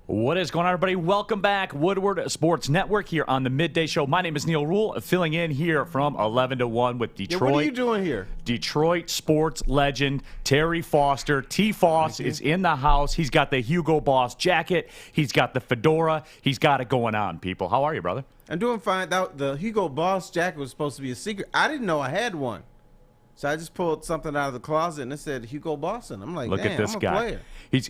What is going on, everybody? Welcome back. Woodward Sports Network here on the Midday Show. My name is Neal Ruhl, filling in here from 11 to 1 with Detroit. Yeah, what are you doing here? Detroit sports legend Terry Foster. Tfoss is in the house. He's got the Hugo Boss jacket. He's got the fedora. He's got it going on, people. How are you, brother? I'm doing fine. The Hugo Boss jacket was supposed to be a secret. I didn't know I had one. So I just pulled something out of the closet and it said Hugo Boss, and I'm like, look at this I'm a guy. player.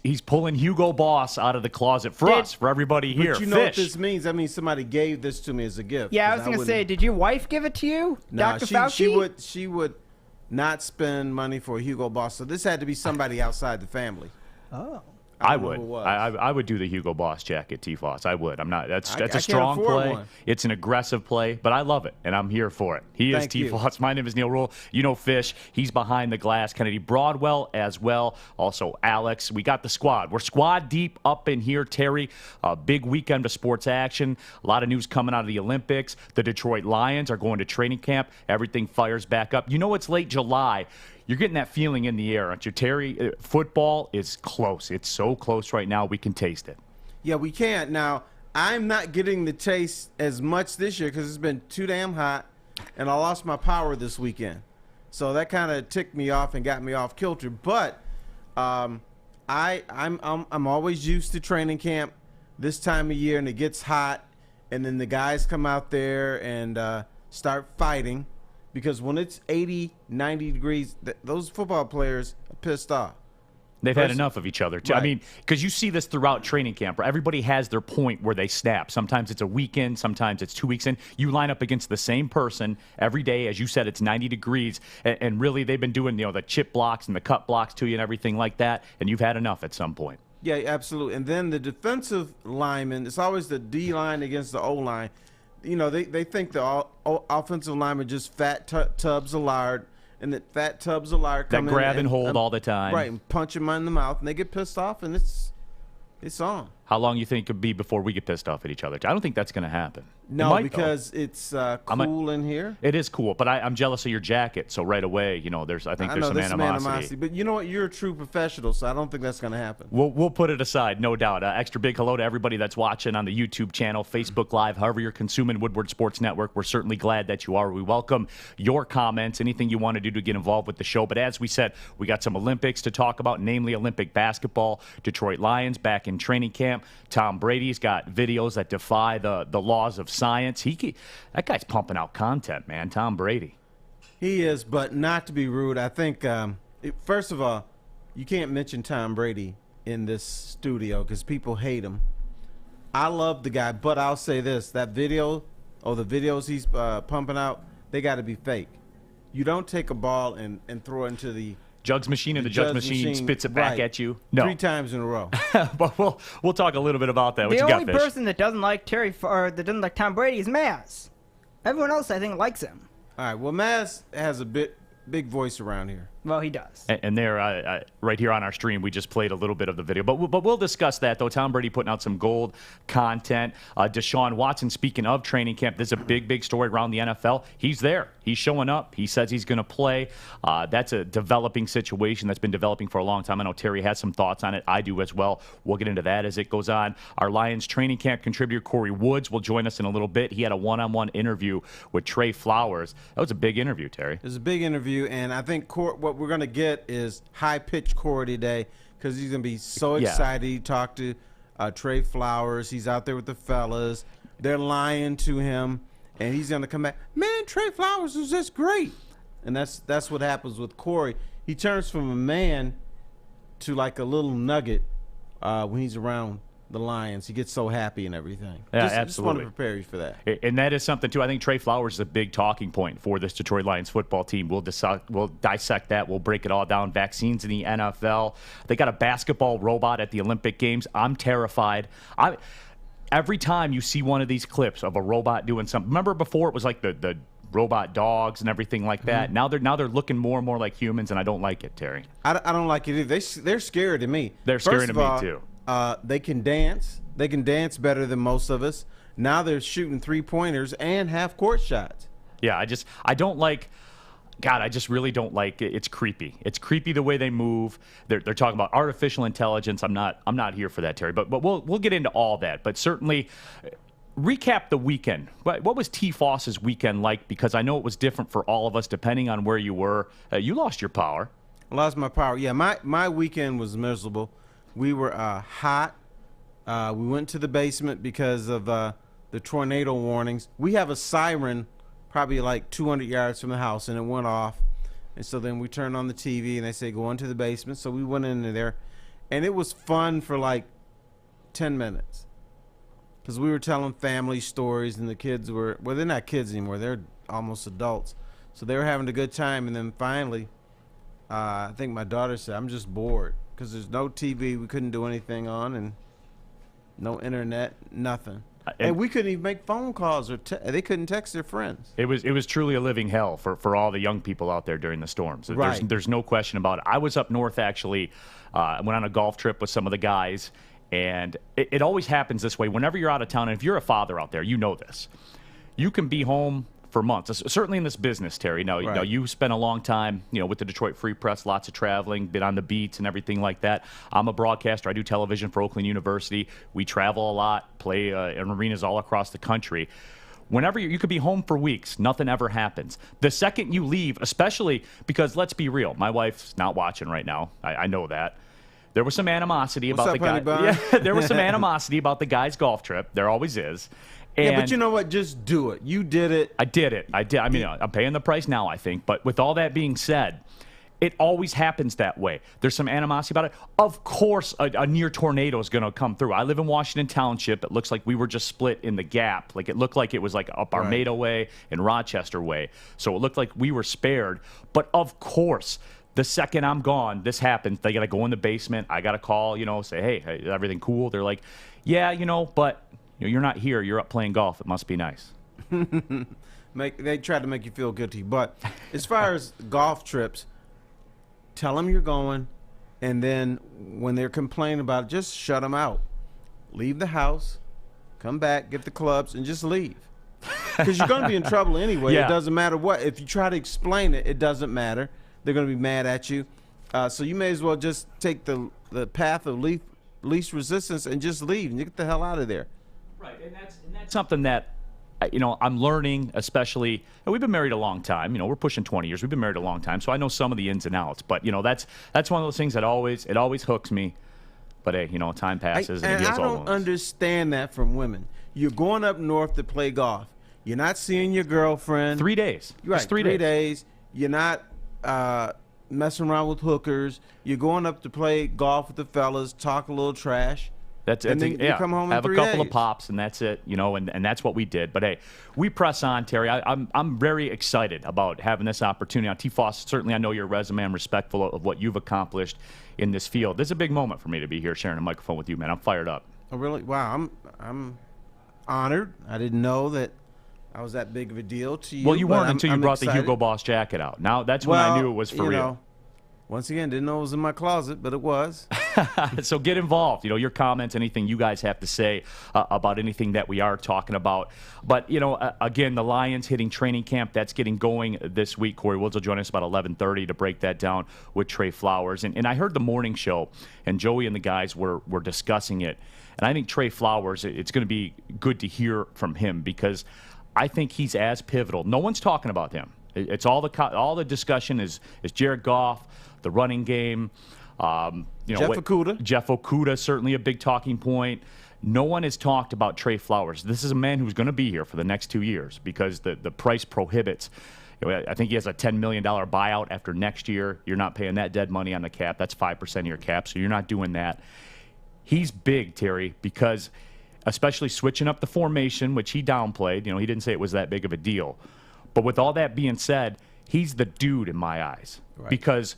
He's pulling Hugo Boss out of the closet for us, for everybody here. But you know what this means? That means somebody gave this to me as a gift. Yeah, I was going to say, did your wife give it to you, Dr. Fauci? She would not spend money for a Hugo Boss, so this had to be somebody outside the family. Oh. I would do the Hugo Boss jacket, Tfoss. I would. I'm not. That's a strong play. One. It's an aggressive play, but I love it, and I'm here for it. He is Tfoss. My name is Neal Ruhl. You know Fish. He's behind the glass. Kennedy Broadwell as well. Also Alex. We got the squad. We're squad deep up in here, Terry. A big weekend of sports action. A lot of news coming out of the Olympics. The Detroit Lions are going to training camp. Everything fires back up. You know it's late July. You're getting that feeling in the air, aren't you, Terry? Football is close. It's so close right now, we can taste it. Yeah, we can. Now, I'm not getting the taste as much this year because it's been too damn hot, and I lost my power this weekend. So that kind of ticked me off and got me off kilter. But I'm always used to training camp this time of year, and it gets hot, and then the guys come out there and start fighting. Because when it's 80, 90 degrees, those football players are pissed off. They've had enough of each other, too. Right. I mean, because you see this throughout training camp, where everybody has their point where they snap. Sometimes it's a weekend, sometimes it's 2 weeks in. You line up against the same person every day. As you said, it's 90 degrees. And really, they've been doing the chip blocks and the cut blocks to you and everything like that. And you've had enough at some point. Yeah, absolutely. And then the defensive lineman, it's always the D line against the O line. You know, they think the offensive linemen just fat tubs of lard, and that fat tubs of lard come that grab and hold all the time. Right, and punch them in the mouth, and they get pissed off, and it's on. How long you think it could be before we get pissed off at each other? I don't think that's going to happen. No, because it's cool in here. It is cool, but I'm jealous of your jacket. So right away, there's some animosity. But you know what? You're a true professional, so I don't think that's going to happen. We'll put it aside, no doubt. Extra big hello to everybody that's watching on the YouTube channel, Facebook Live, however you're consuming Woodward Sports Network. We're certainly glad that you are. We welcome your comments, anything you want to do to get involved with the show. But as we said, we got some Olympics to talk about, namely Olympic basketball. Detroit Lions back in training camp. Tom Brady's got videos that defy the laws of science. That guy's pumping out content, man. Tom Brady. He is, but not to be rude. I think, first of all, you can't mention Tom Brady in this studio because people hate him. I love the guy, but I'll say this. That video, or the videos he's pumping out, they got to be fake. You don't take a ball and throw it into the Jugs machine, and the Jugs machine spits it back at you. No. 3 times in a row. But we'll talk a little bit about that. What the you got, only Fish? person that doesn't like that doesn't like Tom Brady is Maz. Everyone else, I think, likes him. All right. Well, Maz has a big voice around here. Well, he does. And there, right here on our stream, we just played a little bit of the video. But we'll discuss that, though. Tom Brady putting out some gold content. Deshaun Watson, speaking of training camp, this is a big story around the NFL. He's there. He's showing up. He says he's going to play. That's a developing situation that's been developing for a long time. I know Terry has some thoughts on it. I do as well. We'll get into that as it goes on. Our Lions training camp contributor, Corey Woods, will join us in a little bit. He had a one-on-one interview with Trey Flowers. That was a big interview, Terry. It was a big interview, and I think what we're going to get is high-pitched Corey today because he's going to be so excited. He talked to Trey Flowers. He's out there with the fellas. They're lying to him, and he's going to come back. Man, Trey Flowers was just great. And that's what happens with Corey. He turns from a man to like a little nugget when he's around the Lions. He gets so happy and everything. Yeah, absolutely. Just want to prepare you for that. And that is something, too. I think Trey Flowers is a big talking point for this Detroit Lions football team. We'll dissect that. We'll break it all down. Vaccines in the NFL. They got a basketball robot at the Olympic Games. I'm terrified. Every time you see one of these clips of a robot doing something, remember before it was like the robot dogs and everything like that. Mm-hmm. Now they're looking more and more like humans, and I don't like it, Terry. I don't like it either. They're scary to me. They're scary to me, too. They can dance. They can dance better than most of us. Now they're shooting 3-pointers and half-court shots. Yeah, I don't like God, I just really don't like it. It's creepy. It's creepy the way they move. They're talking about artificial intelligence. I'm not here for that, Terry. But we'll get into all that. But certainly, recap the weekend. What was Tfoss's weekend like? Because I know it was different for all of us depending on where you were. You lost your power. I lost my power. Yeah, my weekend was miserable. We were hot. We went to the basement because of the tornado warnings. We have a siren probably like 200 yards from the house, and it went off. And so then we turned on the TV, and they say, go into the basement. So we went into there, and it was fun for like 10 minutes because we were telling family stories, and the kids were, well, they're not kids anymore. They're almost adults. So they were having a good time, and then finally, I think my daughter said, I'm just bored because there's no TV we couldn't do anything on, and no internet, nothing. And we couldn't even make phone calls, or they couldn't text their friends. It was truly a living hell for all the young people out there during the storms. Right. There's no question about it. I was up north, actually. I went on a golf trip with some of the guys, and it always happens this way. Whenever you're out of town, and if you're a father out there, you know this. You can be home for months, certainly in this business, Terry. Now, Right. you know, you spent a long time, with the Detroit Free Press, lots of traveling, been on the beats and everything like that. I'm a broadcaster. I do television for Oakland University. We travel a lot, play in arenas all across the country. Whenever you could be home for weeks, nothing ever happens. The second you leave, especially because, let's be real, my wife's not watching right now. I know that. There was some animosity about the guy. Yeah, there was some animosity about the guy's golf trip. There always is. And yeah, but you know what? Just do it. You did it. I did it. I did. I mean, I'm paying the price now, I think. But with all that being said, it always happens that way. There's some animosity about it. Of course, a near tornado is going to come through. I live in Washington Township. It looks like we were just split in the gap. Like, it looked like it was like up Armada way and Rochester way. So it looked like we were spared. But of course, the second I'm gone, this happens. They got to go in the basement. I got to call, say, hey, is everything cool? They're like, yeah, but you're not here. You're up playing golf. It must be nice. They try to make you feel guilty. But as far as golf trips, tell them you're going, and then when they're complaining about it, just shut them out. Leave the house, come back, get the clubs, and just leave. Because you're going to be in trouble anyway. Yeah. It doesn't matter what. If you try to explain it, it doesn't matter. They're going to be mad at you. So you may as well just take the path of least resistance and just leave and get the hell out of there. Right, and that's something that I'm learning, especially. And we've been married a long time. We're pushing 20 years. We've been married a long time, so I know some of the ins and outs. But that's one of those things that always hooks me. But hey, time passes and it I gets all don't understand that from women. You're going up north to play golf. You're not seeing your girlfriend. 3 days. Right, Just 3 days. You're not messing around with hookers. You're going up to play golf with the fellas, talk a little trash. And then you come home in have 3 a couple days. of pops, and that's it, and that's what we did. But hey, we press on, Terry. I'm very excited about having this opportunity. Now, Tfoss, certainly I know your resume. I'm respectful of what you've accomplished in this field. This is a big moment for me to be here sharing a microphone with you, man. I'm fired up. Oh, really? Wow, I'm honored. I didn't know that I was that big of a deal to you. Well, you weren't until you brought excited. the Hugo Boss jacket out. Now that's when I knew it was for real. Once again, didn't know it was in my closet, but it was. So get involved. Your comments, anything you guys have to say about anything that we are talking about. But, again, the Lions hitting training camp, that's getting going this week. Corey Woods will join us about 11:30 to break that down with Trey Flowers. And I heard the morning show, and Joey and the guys were discussing it. And I think Trey Flowers, it's going to be good to hear from him because I think he's as pivotal. No one's talking about him. It's all the discussion is Jared Goff, the running game. Jeff Okudah, certainly a big talking point. No one has talked about Trey Flowers. This is a man who's going to be here for the next 2 years because the price prohibits. I think he has a $10 million buyout after next year. You're not paying that dead money on the cap. That's 5% of your cap, so you're not doing that. He's big, Terry, because especially switching up the formation, which he downplayed. He didn't say it was that big of a deal. But with all that being said, he's the dude in my eyes. Right. Because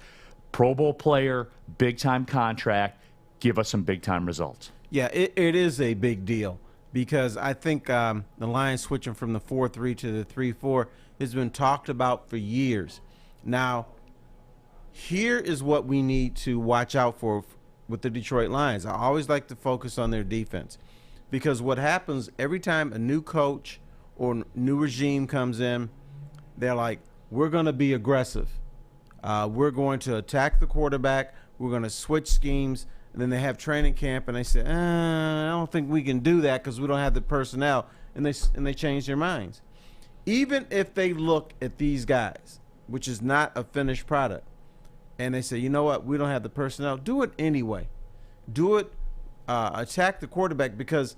Pro Bowl player, big-time contract, give us some big-time results. Yeah, it is a big deal because I think the Lions switching from the 4-3 to the 3-4 has been talked about for years. Now, here is what we need to watch out for with the Detroit Lions. I always like to focus on their defense because what happens every time a new coach or new regime comes in, they're like, we're going to be aggressive. We're going to attack the quarterback. We're going to switch schemes. And then they have training camp, and they say, I don't think we can do that because we don't have the personnel. And they change their minds. Even if they look at these guys, which is not a finished product, and they say, you know what, we don't have the personnel, do it anyway. Do it, attack the quarterback, because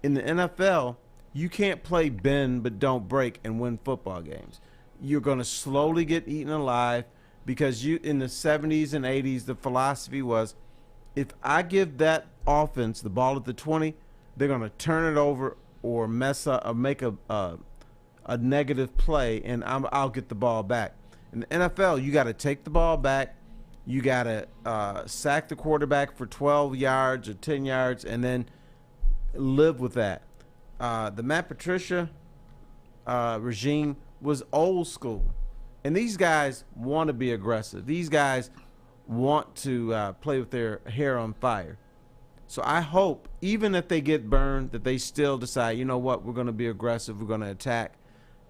in the NFL, you can't play bend but don't break and win football games. You're going to slowly get eaten alive, because in the 70s and 80s, the philosophy was, if I give that offense the ball at the 20, they're going to turn it over or mess up or make a negative play, and I'll get the ball back. In the NFL, you got to take the ball back. You got to sack the quarterback for 12 yards or 10 yards and then live with that. The Matt Patricia regime was old school. And these guys want to be aggressive. These guys want to play with their hair on fire. So I hope, even if they get burned, that they still decide, you know what, we're going to be aggressive, we're going to attack.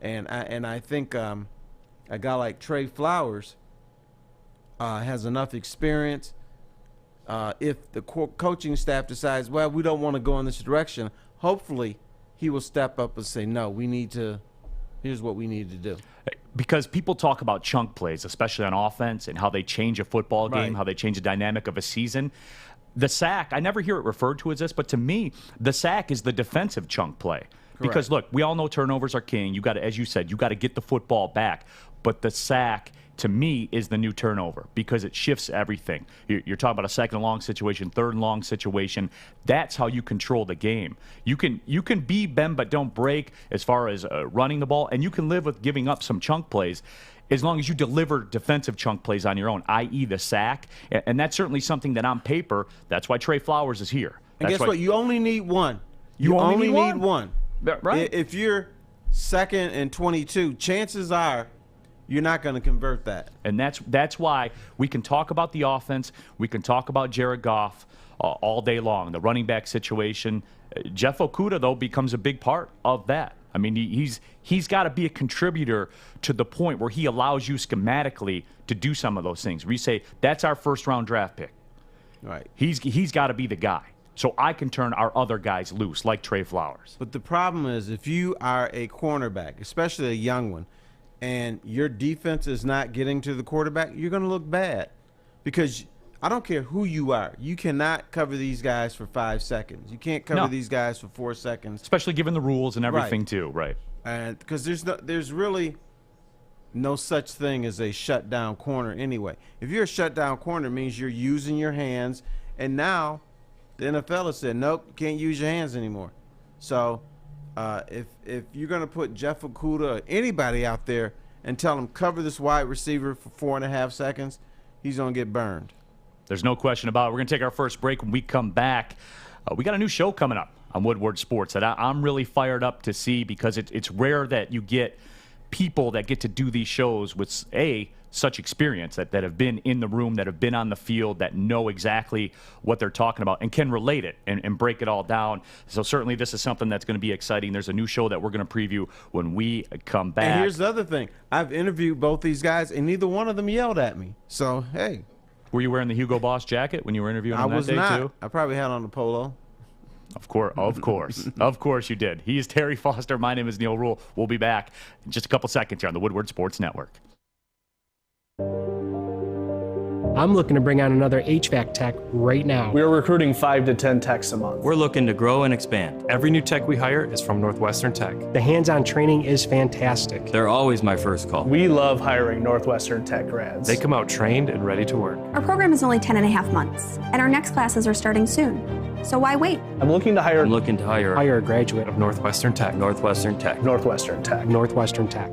And I think a guy like Trey Flowers has enough experience. If the coaching staff decides, well, we don't want to go in this direction, hopefully he will step up and say, no, here's what we need to do. Because people talk about chunk plays, especially on offense, and how they change a football game, how they change the dynamic of a season. The sack, I never hear it referred to as this, but to me, the sack is the defensive chunk play. Correct. Because, look, we all know turnovers are king. You got to, as you said, you got to get the football back. But the sack, to me, is the new turnover, because it shifts everything. You're talking about a second and long situation, third and long situation. That's how you control the game. You can be bend but don't break as far as running the ball, and you can live with giving up some chunk plays as long as you deliver defensive chunk plays on your own, i.e. the sack. And that's certainly something that on paper, that's why Trey Flowers is here. And guess what? You only need one. You only need one. Right. If you're 2nd and 22, chances are you're not going to convert that. And that's why we can talk about the offense. We can talk about Jared Goff all day long, the running back situation. Jeff Okudah, though, becomes a big part of that. I mean, he's got to be a contributor to the point where he allows you schematically to do some of those things. We say, that's our first-round draft pick. Right. He's got to be the guy. So I can turn our other guys loose, like Trey Flowers. But the problem is, if you are a cornerback, especially a young one, and your defense is not getting to the quarterback, you're going to look bad. Because I don't care who you are. You cannot cover these guys for 5 seconds. You can't cover these guys for 4 seconds. Especially given the rules and everything, too. Right. And because there's really no such thing as a shutdown corner anyway. If you're a shutdown corner, it means you're using your hands. And now the NFL has said, nope, you can't use your hands anymore. So if you're going to put Jeff Okudah or anybody out there and tell him cover this wide receiver for 4.5 seconds, he's going to get burned. There's no question about it. We're going to take our first break. When we come back, we got a new show coming up on Woodward Sports that I'm really fired up to see, because it's rare that you get people that get to do these shows with, such experience, that have been in the room, that have been on the field, that know exactly what they're talking about and can relate it and break it all down. So certainly this is something that's going to be exciting. There's a new show that we're going to preview when we come back. And here's the other thing. I've interviewed both these guys, and neither one of them yelled at me. So, hey. Were you wearing the Hugo Boss jacket when you were interviewing him that day, not. too? I probably had on the polo. Of course. Of course you did. He is Terry Foster. My name is Neal Ruhl. We'll be back in just a couple seconds here on the Woodward Sports Network. I'm looking to bring on another HVAC tech right now. We're recruiting 5 to 10 techs a month. We're looking to grow and expand. Every new tech we hire is from Northwestern Tech. The hands-on training is fantastic. They're always my first call. We love hiring Northwestern Tech grads. They come out trained and ready to work. Our program is only 10.5 months, and our next classes are starting soon. So why wait? I'm looking to hire Hire a graduate of Northwestern Tech. Northwestern Tech. Northwestern Tech. Northwestern Tech.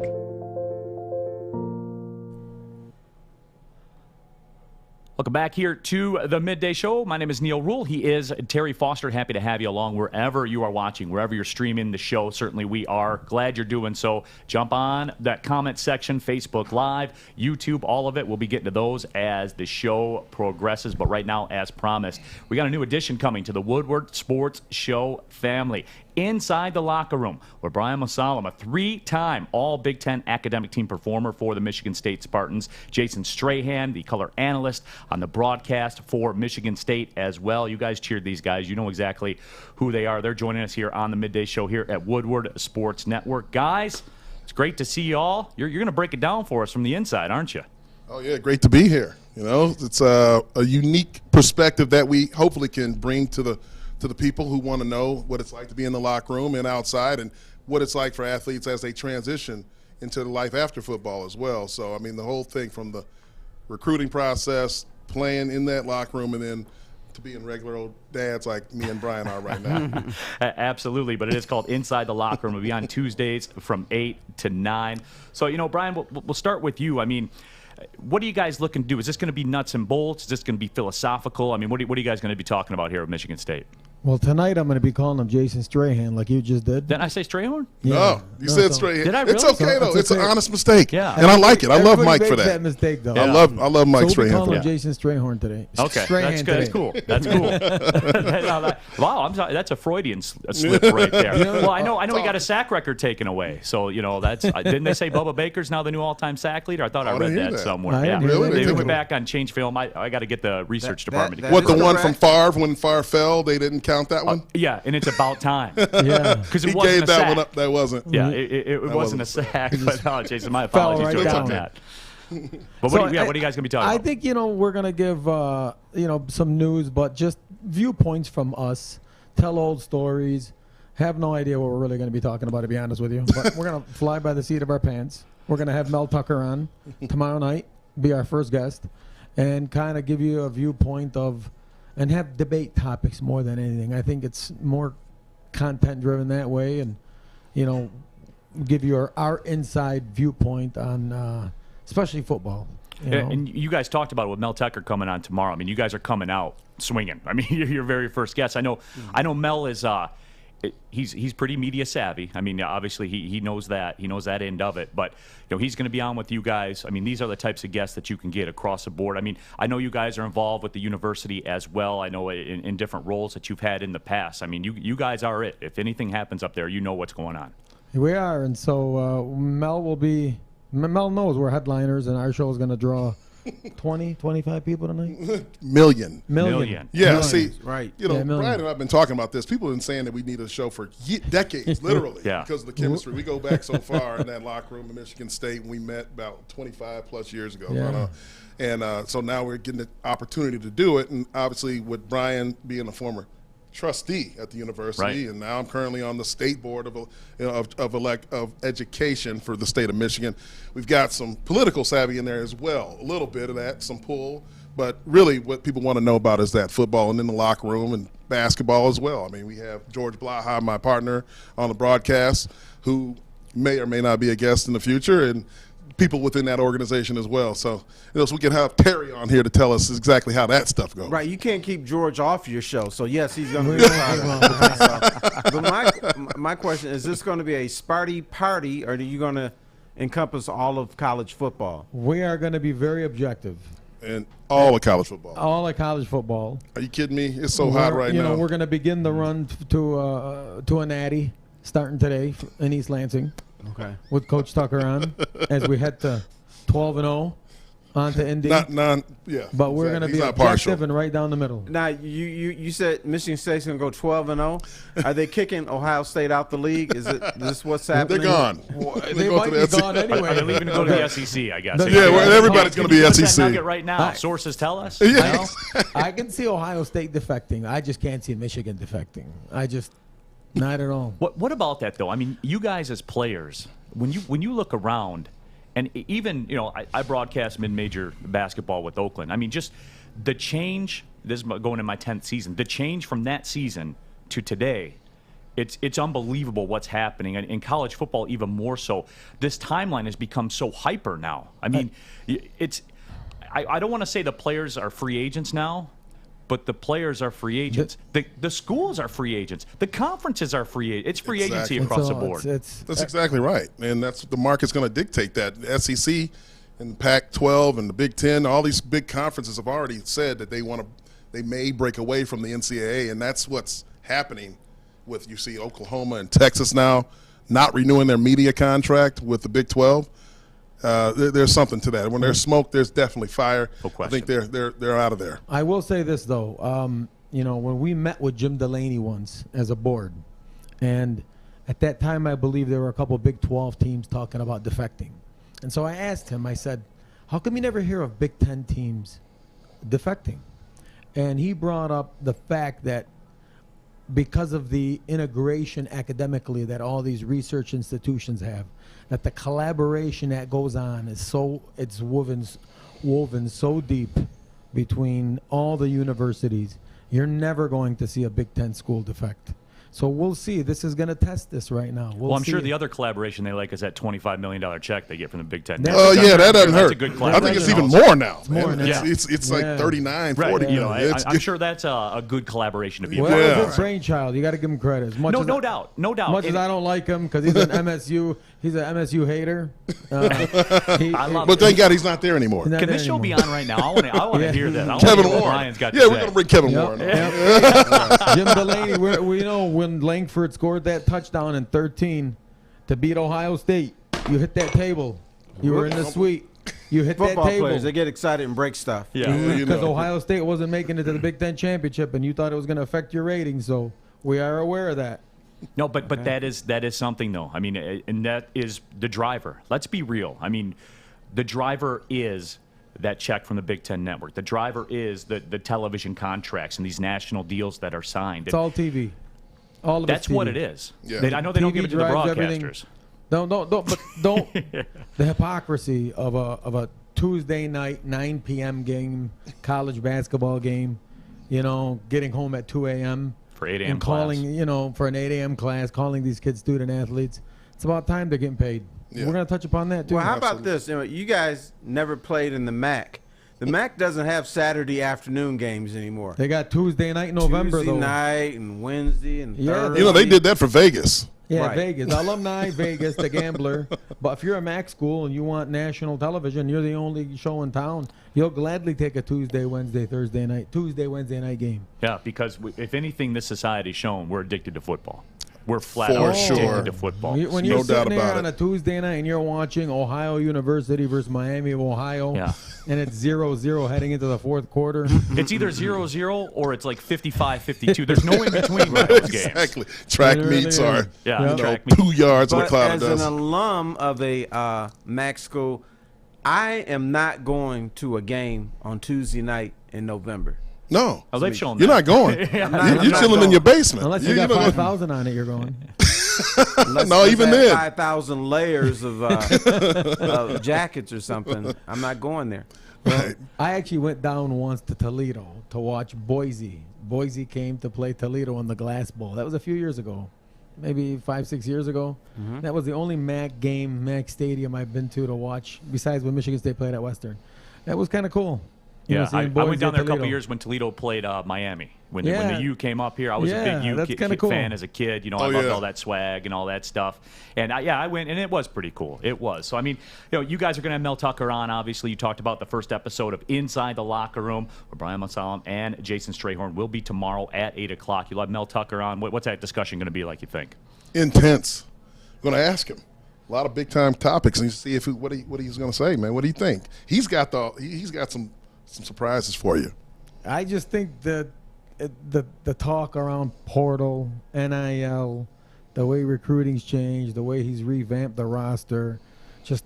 Welcome back here to the Midday Show. My name is Neal Ruhl. He is Terry Foster. Happy to have you along wherever you are watching, wherever you're streaming the show. Certainly we are. Glad you're doing so. Jump on that comment section, Facebook Live, YouTube, all of it. We'll be getting to those as the show progresses. But right now, as promised, we got a new addition coming to the Woodward Sports Show family. Inside the Locker Room, where Brian Masalam, a 3-time All Big Ten academic team performer for the Michigan State Spartans, Jason Strahan, the color analyst on the broadcast for Michigan State as well. You guys cheered these guys. You know exactly who they are. They're joining us here on the Midday Show here at Woodward Sports Network. Guys, it's great to see you all. You're going to break it down for us from the inside, aren't you? Oh, yeah, great to be here. You know, it's a unique perspective that we hopefully can bring to the people who want to know what it's like to be in the locker room and outside, and what it's like for athletes as they transition into the life after football as well. So, I mean, the whole thing from the recruiting process, playing in that locker room, and then to being regular old dads like me and Brian are right now. Absolutely, but it is called Inside the Locker Room. It'll be on Tuesdays from 8 to 9. So, you know, Brian, we'll start with you. I mean, what are you guys looking to do? Is this going to be nuts and bolts? Is this going to be philosophical? I mean, what are you guys going to be talking about here at Michigan State? Well, tonight I'm going to be calling him Jason Strahan like you just did. Didn't I say Strayhorn? Yeah. No, you said Strahan. Did I really? It's okay, though. It's an honest mistake. Yeah. And I like it. I love Mike for Everybody makes that. mistake, though. Yeah. I love Mike So we'll Strahan be for calling him that. Jason Strayhorn today. Okay, Strahan that's good. today. That's cool. That's cool. Wow, I'm sorry. That's a Freudian slip right there. Well, I know he got a sack record taken away. So, you know, that's didn't they say Bubba Baker's now the new all-time sack leader? I thought I read that somewhere. I Yeah, didn't hear that. they Really? went back on change film. I got to get the research department. that What, is the one from correct. Favre when Favre fell, they didn't count that one? Yeah, and it's about time. Yeah. Because it He wasn't gave a that sack. one up. That wasn't. Yeah, it wasn't a sack. But Jason, my apologies right to us on down. that. But So what are you guys going to be talking I about? think, you know, we're going to give, you know, some news, but just viewpoints from us, tell old stories, have no idea what we're really going to be talking about, to be honest with you. But we're going to fly by the seat of our pants. We're going to have Mel Tucker on tomorrow night, be our first guest, and kind of give you a viewpoint of, and have debate topics more than anything. I think it's more content driven that way, and, you know, give you our inside viewpoint on especially football. You know? And you guys talked about it with Mel Tucker coming on tomorrow. I mean, you guys are coming out swinging. I mean, you're your very first guest. I know Mel is he's pretty media savvy. I mean, obviously he knows that. He knows that end of it. But, you know, he's going to be on with you guys. I mean, these are the types of guests that you can get across the board. I mean, I know you guys are involved with the university as well. I know in different roles that you've had in the past. I mean, you guys are it. If anything happens up there, you know what's going on. We are, and so Mel knows we're headliners, and our show is going to draw 20, 25 people tonight. Million. Million. Yeah, Million. see, Right. you know, Yeah, million. Brian and I have been talking about this. People have been saying that we need a show for decades, literally, Yeah. because of the chemistry. We go back so far in that locker room in Michigan State. We met about 25 plus years ago. Yeah. And so now we're getting the opportunity to do it. And obviously with Brian being a former trustee at the university, Right. and now I'm currently on the state board of education for the state of Michigan. We've got some political savvy in there as well, a little bit of that, some pull, but really what people want to know about is that football and in the locker room and basketball as well. I mean, we have George Blaha, my partner on the broadcast, who may or may not be a guest in the future, and people within that organization as well. So, you know, so we can have Terry on here to tell us exactly how that stuff goes. Right, you can't keep George off your show, so yes, he's going to be part of it. But my question is: this going to be a Sparty party, or are you going to encompass all of college football? We are going to be very objective. And all of college football. All of college football. Are you kidding me? It's so hot right you now. know, we're going to begin the run to a natty starting today in East Lansing. Okay. With Coach Tucker on as we head to 12-0 on to Indy. Yeah. But we're going to be objective and right down the middle. Now, you said Michigan State's going to go 12-0. Are they kicking Ohio State out the league? Is this what's happening? They're gone. They might be gone anyway. They're leaving to go to the SEC, I guess. Yeah, well, everybody's going to be Put SEC. that nugget right now. Sources tell us. Yeah. No? I can see Ohio State defecting. I just can't see Michigan defecting. Not at all. What about that though? I mean, you guys as players, when you look around, and even, you know, I broadcast mid-major basketball with Oakland. I mean, just the change. This is going in my 10th season. The change from that season to today, it's unbelievable what's happening. And in college football, even more so. This timeline has become so hyper now. I mean, I don't want to say the players are free agents now, but the players are free agents. The schools are free agents. The conferences are free agents. It's free agency across the board. That's exactly right. And that's the market's going to dictate that. The SEC and Pac-12 and the Big Ten, all these big conferences have already said that they may break away from the NCAA, and that's what's happening with you see Oklahoma and Texas now not renewing their media contract with the Big 12. There's something to that. When there's smoke, there's definitely fire. No I question. think they're out of there. I will say this though, when we met with Jim Delaney once as a board, and at that time I believe there were a couple Big 12 teams talking about defecting, and so I asked him. I said, "How come you never hear of Big 10 teams defecting?" And he brought up the fact that because of the integration academically that all these research institutions have, that the collaboration that goes on is it's woven so deep between all the universities, you're never going to see a Big 10 school defect. So we'll see. This is going to test this right now. Well, I'm sure see. the other collaboration they like is that $25 million check they get from the Big Ten. Oh, yeah, that doesn't That's hurt. a good I think it's collaboration even also. more now. It's more now. It's like 39, Right. 40. You know, It's I'm good. sure that's a good collaboration to be a Well, part Yeah. of. it's his brainchild. You got to give him credit. As much No, as no doubt. No doubt. Much as I don't like him because he's an MSU, he's an MSU hater. I love But thank God he's not there anymore. Not Can there this show be anymore. on right now? I want to Yeah. hear that. I wanna Kevin hear what Warren. Brian's got Yeah, to we're say. going to bring Kevin Yep. Warren on. Yep. Jim Delaney, when Langford scored that touchdown in 13 to beat Ohio State, you hit that table. You were in the suite. You hit Football that table. players, they get excited and break stuff. Yeah. You Because know. Ohio State wasn't making it to the Big Ten championship, and you thought it was going to affect your ratings. So we are aware of that. No, but that is something though. I mean, and that is the driver. Let's be real. I mean, the driver is that check from the Big Ten Network. The driver is the television contracts and these national deals that are signed. It's all TV. All of That's it's TV. what it is. Yeah. I know they don't TV give it to the drives everything. broadcasters. Don't. The hypocrisy of a Tuesday night 9 p.m. game, college basketball game, getting home at 2 a.m. For 8 a.m. and calling, class. For an 8 a.m. class, calling these kids student athletes. It's about time they're getting paid. Yeah. We're going to touch upon that too. Well, how about this? You guys never played in the MAC. The MAC doesn't have Saturday afternoon games anymore. They got Tuesday night, November Tuesday though. night and Wednesday and Yeah, Thursday. They did that for Vegas. Yeah, Right. Vegas, alumni, Vegas, the Gambler. But if you're a MAC school and you want national television, you're the only show in town. You'll gladly take a Tuesday, Wednesday, Thursday night, Wednesday night game. Yeah, because if anything this society's shown, we're addicted to football. We're flat For out sure. addicted to football. When No you're doubt sitting there about on it. a Tuesday night and you're watching Ohio University versus Miami of Ohio, Yeah. and it's 0-0 heading into the fourth quarter. It's either 0-0 or it's like 55-52. There's no in between with those games. Exactly. Track It really meets is. are Yeah, track meets. 2 yards of a But cloud as of an dust. alum of a MAC school, I am not going to a game on Tuesday night in November. No. Oh, they've shown You're that. not going. I'm You're not chilling in going. your basement. Unless you got 5,000 on it, you're going. Unless No, there's even that then. 5,000 layers of jackets or something. I'm not going there. Right. I actually went down once to Toledo to watch Boise. Boise came to play Toledo in the Glass Bowl. That was a few years ago, maybe 5-6 years ago. That was the only MAC game, MAC stadium I've been to watch, besides when Michigan State played at Western. That was kind of cool. Yeah, I seeing went Boise down at there a couple Toledo. years when Toledo played Miami. When Yeah. the U came up here, I was a Yeah, big U that's kinda cool. fan as a kid. I Oh, loved yeah. all that swag and all that stuff. And I went, and it was pretty cool. It was. So, I mean, you guys are going to have Mel Tucker on, obviously. You talked about the first episode of Inside the Locker Room, where Brian Monsalem and Jason Strayhorn will be tomorrow at 8 o'clock. You'll have Mel Tucker on. What's that discussion going to be like, you think? Intense. I'm going to ask him a lot of big time topics and see what he's going to say, man. What do you think? He's got some surprises for you. I just think that the talk around portal, NIL, the way recruiting's changed, the way he's revamped the roster, just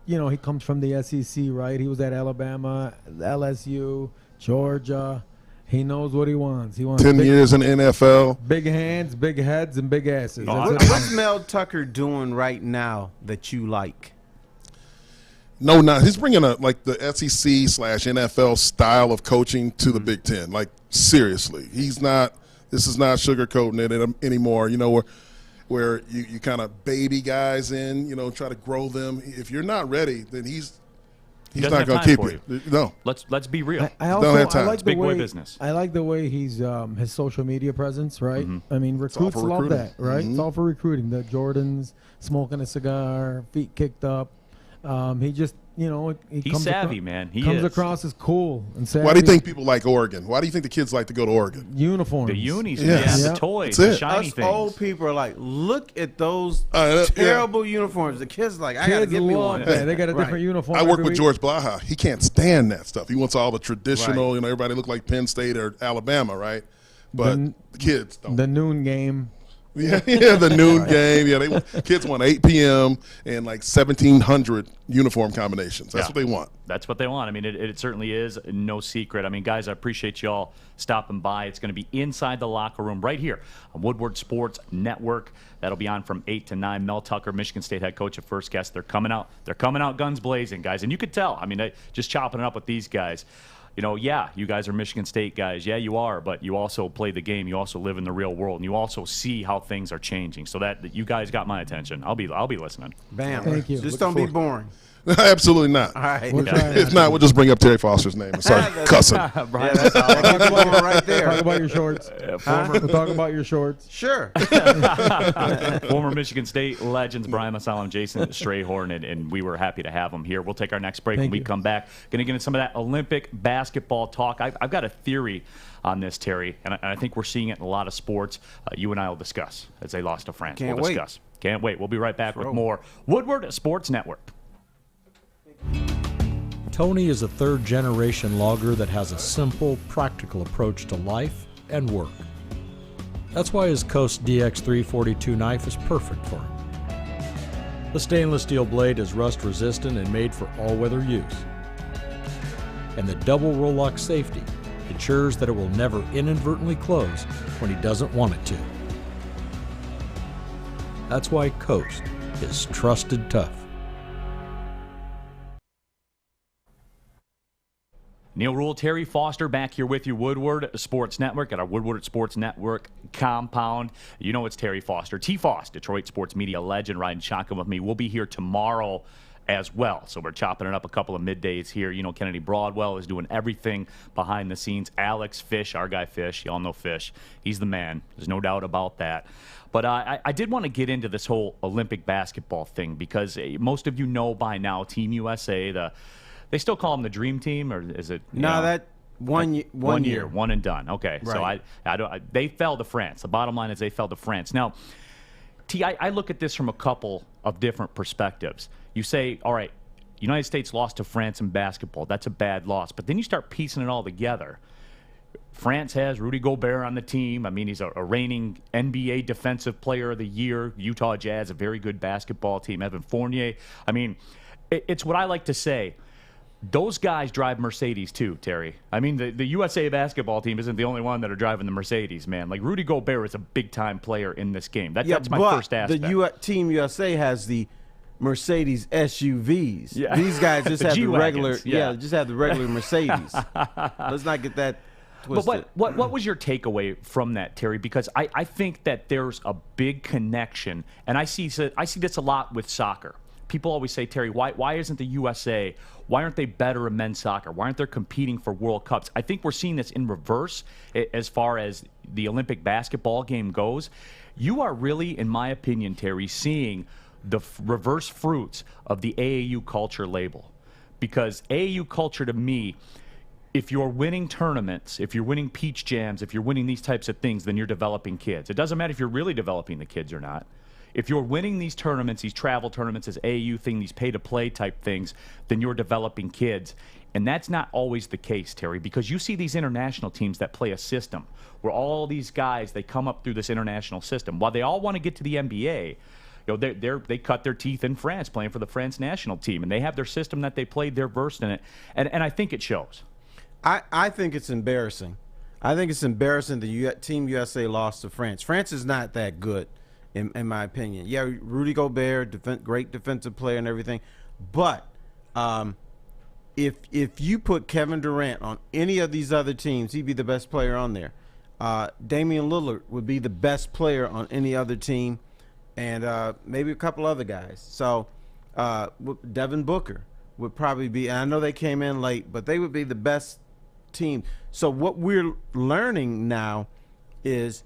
he comes from the SEC, right? He was at Alabama, LSU, Georgia. He knows what he wants. He wants 10 big, years in the NFL. big hands, big heads, and big asses. That's I'm- it. What's Mel Tucker doing right now that you like? No, not he's bringing the SEC/NFL style of coaching to the Big Ten. Like seriously, he's not. This is not sugarcoating it anymore. Where you kind of baby guys in. Try to grow them. If you're not ready, then he's doesn't not have going time to for keep you. No. Let's be real. I Don't also have time. I like It's the big boy way business. I like the way he's his social media presence, right? I mean, all recruits for love recruiting. that, right? It's all for recruiting. The Jordans smoking a cigar, feet kicked up. he He's comes savvy, man. He comes is. across as cool and savvy. Why do you think people like Oregon? Why do you think the kids like to go to Oregon? Uniforms. The unis, Yes. man, Yeah. the toys, That's the it. shiny Us things. old people are like, look at those Yeah. terrible uniforms. The kids are like, I gotta Kids get me love one. that. They got a Right. different uniform. I work every with week. George Blaha. He can't stand that stuff. He wants all the traditional, Right. everybody look like Penn State or Alabama, right? But the kids don't. The noon game. Yeah, the noon game. Yeah, kids want 8 p.m. and like 1,700 uniform combinations. That's Yeah. what they want. That's what they want. I mean, it certainly is no secret. I mean, guys, I appreciate y'all stopping by. It's going to be inside the locker room right here on Woodward Sports Network. That'll be on from 8 to 9. Mel Tucker, Michigan State head coach, at first guest. They're coming out. They're coming out guns blazing, guys. And you could tell. I mean, just chopping it up with these guys. Yeah, you guys are Michigan State guys. Yeah, you are, but you also play the game. You also live in the real world, and you also see how things are changing. So that you guys got my attention. I'll be listening. Bam. Thank you. Just don't be boring. Absolutely not. All right. We'll try If not, we'll just bring up Terry Foster's name and start cussing. Yeah, that's all. That boring right Talk there. about your shorts. We'll talk about your shorts. Sure. Former Michigan State legends Brian Masalam, Jason Strayhorn, and we were happy to have them here. We'll take our next break when we come back. Going to get into some of that Olympic basketball talk. I've got a theory on this, Terry, and I think we're seeing it in a lot of sports. You and I will discuss as they lost to France. Can't we'll wait. discuss. Can't wait. We'll be right back with more Woodward Sports Network. Tony is a third-generation logger that has a simple, practical approach to life and work. That's why his Coast DX342 knife is perfect for him. The stainless steel blade is rust-resistant and made for all-weather use. And the double roll-lock safety ensures that it will never inadvertently close when he doesn't want it to. That's why Coast is trusted tough. Neal, Ruhl, Terry Foster back here with you, Woodward Sports Network at our Woodward Sports Network compound. You know it's Terry Foster. Tfoss, Detroit sports media legend, riding shotgun with me. We'll be here tomorrow as well. So we're chopping it up a couple of middays here. Kennedy Broadwell is doing everything behind the scenes. Alex Fish, our guy Fish, y'all know Fish. He's the man. There's no doubt about that. But I did want to get into this whole Olympic basketball thing because most of you know by now, Team USA, they still call them the Dream Team, or is it? That one year, one and done. Okay, right. So they fell to France. The bottom line is they fell to France. Now, T, I look at this from a couple of different perspectives. You say, all right, United States lost to France in basketball. That's a bad loss. But then you start piecing it all together. France has Rudy Gobert on the team. I mean, he's a reigning NBA Defensive Player of the Year. Utah Jazz, a very good basketball team. Evan Fournier. I mean, it's what I like to say. Those guys drive Mercedes too, Terry. I mean, the USA basketball team isn't the only one that are driving the Mercedes, man. Like, Rudy Gobert is a big-time player in this game. That's my first aspect. The Team USA has the Mercedes SUVs. Yeah. These guys just have the regular, G-Wagons, just have the regular Mercedes. Let's not get that twisted. But what was your takeaway from that, Terry? Because I think that there's a big connection, and I see this a lot with soccer. People always say, Terry, why isn't the USA, why aren't they better in men's soccer? Why aren't they competing for World Cups? I think we're seeing this in reverse as far as the Olympic basketball game goes. You are really, in my opinion, Terry, seeing the reverse fruits of the AAU culture label. Because AAU culture, to me, if you're winning tournaments, if you're winning peach jams, if you're winning these types of things, then you're developing kids. It doesn't matter if you're really developing the kids or not. If you're winning these tournaments, these travel tournaments, this AAU thing, these pay-to-play type things, then you're developing kids. And that's not always the case, Terry, because you see these international teams that play a system where all these guys, they come up through this international system. While they all want to get to the NBA, they cut their teeth in France playing for the France national team, and they have their system that they played. They're versed in it, and I think it shows. I think it's embarrassing. I think it's embarrassing that Team USA lost to France. France is not that good. In my opinion. Yeah, Rudy Gobert, great defensive player and everything. But if you put Kevin Durant on any of these other teams, he'd be the best player on there. Damian Lillard would be the best player on any other team, and maybe a couple other guys. So Devin Booker would probably be, and I know they came in late, but they would be the best team. So what we're learning now is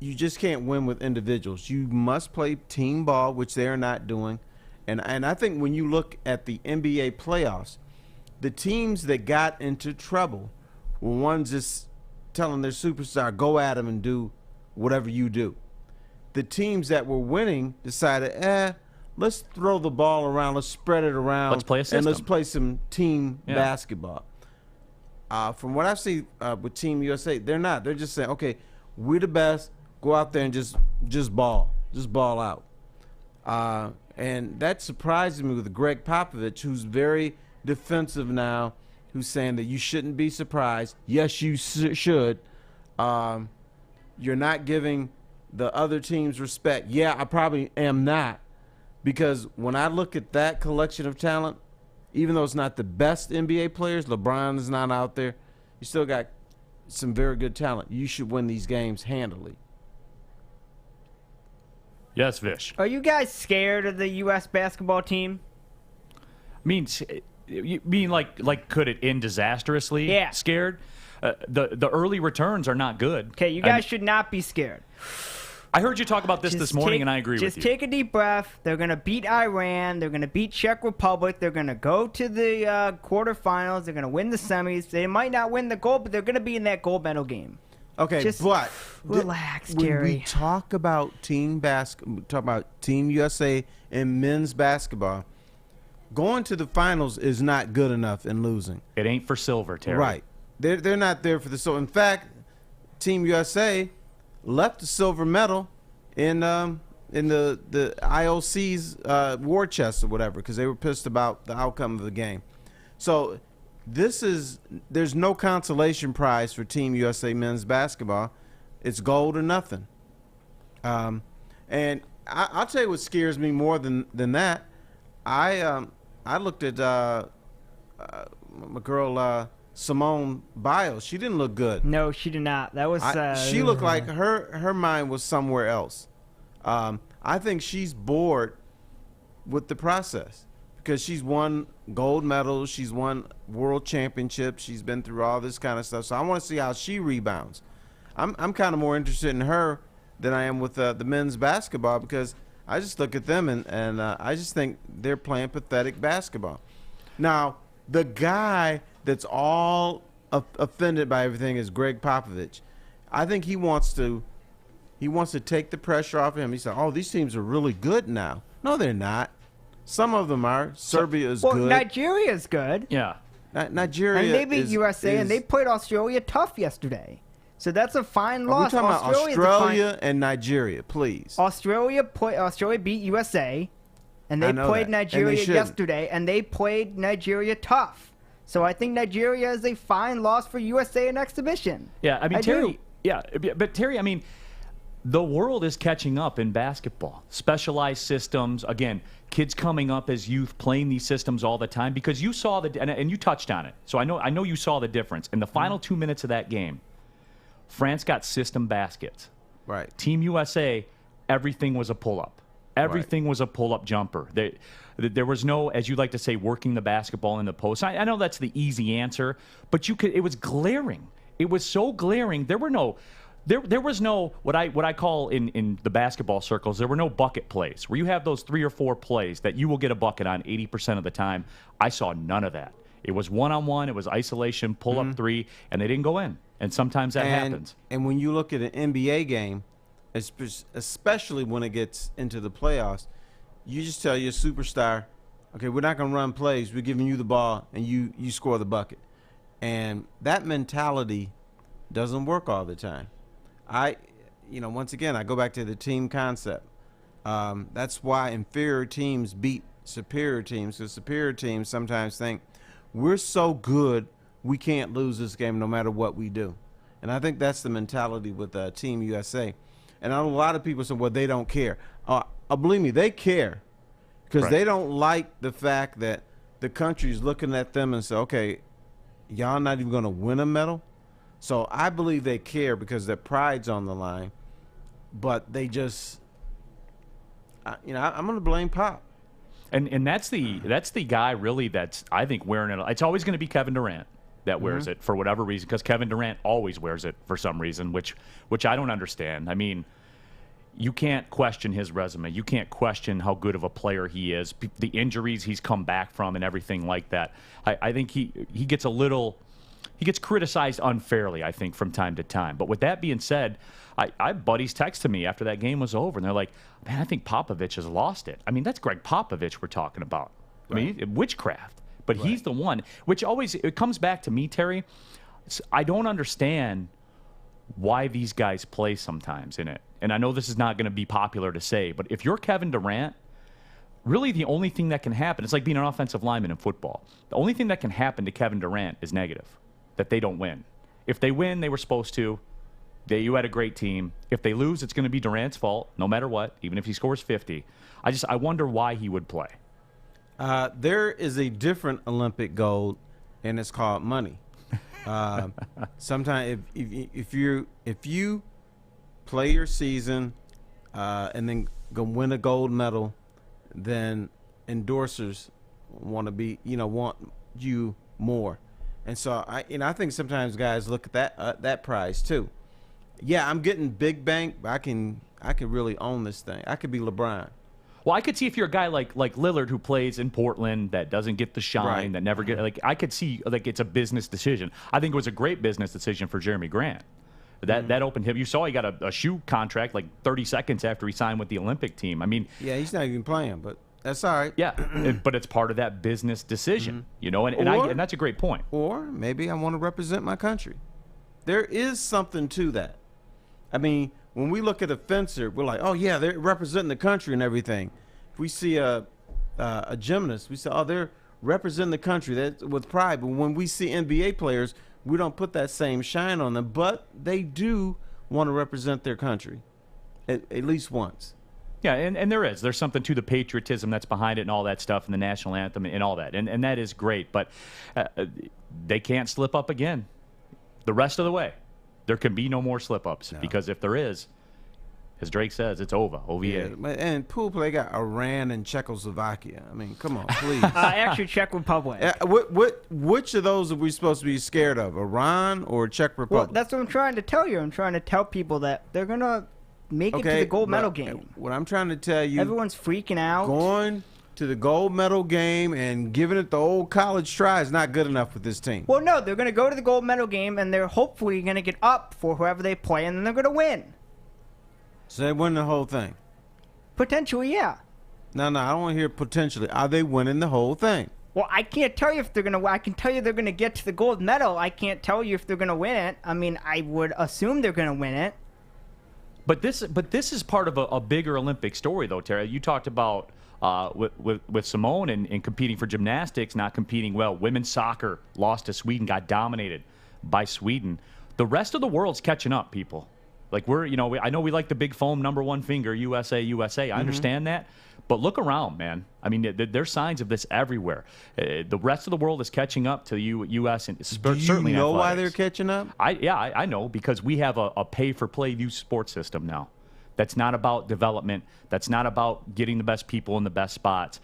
you just can't win with individuals. You must play team ball, which they're not doing, And I think when you look at the NBA playoffs, the teams that got into trouble were ones just telling their superstar, go at them and do whatever you do. The teams that were winning decided, let's throw the ball around, let's spread it around, let's play a system. and let's play some team basketball. From what I've seen with Team USA, they're not. They're just saying, okay, we're the best. Go out there and just ball out. And that surprises me with Greg Popovich, who's very defensive now, who's saying that you shouldn't be surprised. Yes, you should. You're not giving the other teams respect. Yeah, I probably am not, because when I look at that collection of talent, even though it's not the best NBA players, LeBron is not out there, you still got some very good talent. You should win these games handily. Yes, Vish. Are you guys scared of the U.S. basketball team? You mean like could it end disastrously? Yeah. Scared? The early returns are not good. Okay, you guys should not be scared. I heard you talk about this morning, and I agree with you. Just take a deep breath. They're going to beat Iran. They're going to beat Czech Republic. They're going to go to the quarterfinals. They're going to win the semis. They might not win the gold, but they're going to be in that gold medal game. Okay, just but relax, when Gary. we talk about Team USA and men's basketball, going to the finals is not good enough in losing. It ain't for silver, Terry. Right. They're not there for the silver. In fact, Team USA left the silver medal in the IOC's war chest or whatever, because they were pissed about the outcome of the game. So there's no consolation prize for Team USA men's basketball. It's gold or nothing. And I'll tell you what scares me more than that. I looked at my girl Simone Biles. She didn't look good. No, she did not. That was she looked like her mind was somewhere else. I think she's bored with the process, because she's won gold medals, she's won world championships, she's been through all this kind of stuff. So I want to see how she rebounds. I'm kind of more interested in her than I am with the men's basketball, because I just look at them and I just think they're playing pathetic basketball. Now, the guy that's all offended by everything is Greg Popovich. I think he wants to take the pressure off of him. He said, "Oh, these teams are really good now." No, they're not. Some of them are. Serbia is good. Nigeria is good. Yeah. Nigeria. And they beat USA, and they played Australia tough yesterday. So that's a fine loss. We're talking about Australia and Nigeria, please. Australia beat USA, and they played Nigeria yesterday, and they played Nigeria tough. So I think Nigeria is a fine loss for USA in exhibition. Yeah, I mean, Terry. Yeah, but Terry, I mean, the world is catching up in basketball. Specialized systems, again, kids coming up as youth playing these systems all the time, because you saw and you touched on it. So I know you saw the difference in the final 2 minutes of that game. France got system baskets. Right. Team USA, everything was a pull-up. Everything was a pull-up jumper. There was no, as you like to say, working the basketball in the post. I know that's the easy answer, but it was glaring. It was so glaring. There was no what I call in the basketball circles, there were no bucket plays where you have those 3 or 4 plays that you will get a bucket on 80% of the time. I saw none of that. It was one-on-one, it was isolation, pull-up three, and they didn't go in. And sometimes that happens. And when you look at an NBA game, especially when it gets into the playoffs, you just tell your superstar, okay, we're not going to run plays. We're giving you the ball, and you score the bucket. And that mentality doesn't work all the time. Once again, I go back to the team concept. That's why inferior teams beat superior teams, because superior teams sometimes think, we're so good, we can't lose this game no matter what we do. And I think that's the mentality with Team USA. And I know a lot of people say, well, they don't care. Believe me, they care, because they don't like the fact that the country's looking at them and say, okay, y'all not even going to win a medal. So I believe they care because their pride's on the line, but they just, I'm going to blame Pop. And that's the guy really that's, I think, wearing it. It's always going to be Kevin Durant that wears it for whatever reason, because Kevin Durant always wears it for some reason, which I don't understand. I mean, you can't question his resume. You can't question how good of a player he is, the injuries he's come back from and everything like that. I think he gets he gets criticized unfairly, I think, from time to time. But with that being said, I buddies texted me after that game was over, and they're like, man, I think Popovich has lost it. I mean, that's Greg Popovich we're talking about. Right. I mean, witchcraft. But he's the one, which always, it comes back to me, Terry. I don't understand why these guys play sometimes in it. And I know this is not going to be popular to say, but if you're Kevin Durant, really the only thing that can happen, it's like being an offensive lineman in football. The only thing that can happen to Kevin Durant is negative, that they don't win. If they win, they were supposed to. You had a great team. If they lose, it's going to be Durant's fault, no matter what, even if he scores 50. I wonder why he would play. There is a different Olympic gold, and it's called money. Sometimes if you play your season and then go win a gold medal, then endorsers want you more. And so I think sometimes guys look at that prize too. Yeah, I'm getting big bank, but I can really own this thing. I could be LeBron. Well, I could see if you're a guy like Lillard who plays in Portland that doesn't get the shine, that never get I could see it's a business decision. I think it was a great business decision for Jeremy Grant. That opened him. You saw he got a shoe contract like 30 seconds after he signed with the Olympic team. I mean, yeah, he's not even playing, but that's all right. Yeah, but it's part of that business decision, and that's a great point. Or maybe I want to represent my country. There is something to that. I mean, when we look at a fencer, we're like, oh, yeah, they're representing the country and everything. If we see a gymnast, we say, oh, they're representing the country with pride. But when we see NBA players, we don't put that same shine on them. But they do want to represent their country at least once. Yeah, and there's something to the patriotism that's behind it and all that stuff and the national anthem and all that. And that is great. But they can't slip up again the rest of the way. There can be no more slip-ups because if there is, as Drake says, it's over. OVA. Yeah, and pool play got Iran and Czechoslovakia. I mean, come on, please. Actually, Czech Republic. Which of those are we supposed to be scared of, Iran or Czech Republic? Well, that's what I'm trying to tell you. I'm trying to tell people that they're going to make it to the gold medal game. What I'm trying to tell you. Everyone's freaking out. Going to the gold medal game and giving it the old college try is not good enough with this team. Well, no, they're going to go to the gold medal game, and they're hopefully going to get up for whoever they play, and then they're going to win. So they win the whole thing? Potentially, yeah. No, I don't want to hear potentially. Are they winning the whole thing? Well, I can't tell you if they're going to. I can tell you they're going to get to the gold medal. I can't tell you if they're going to win it. I mean, I would assume they're going to win it. But this is part of a bigger Olympic story, though, Terry. You talked about with Simone and competing for gymnastics, not competing well. Women's soccer lost to Sweden, got dominated by Sweden. The rest of the world's catching up, people. Like I know we like the big foam number one finger, USA, USA. I understand that. But look around, man. I mean, there's signs of this everywhere. The rest of the world is catching up to the U.S. and certainly Do you know athletics. why they're catching up? I know, because we have a pay-for-play youth sports system now. That's not about development. That's not about getting the best people in the best spots.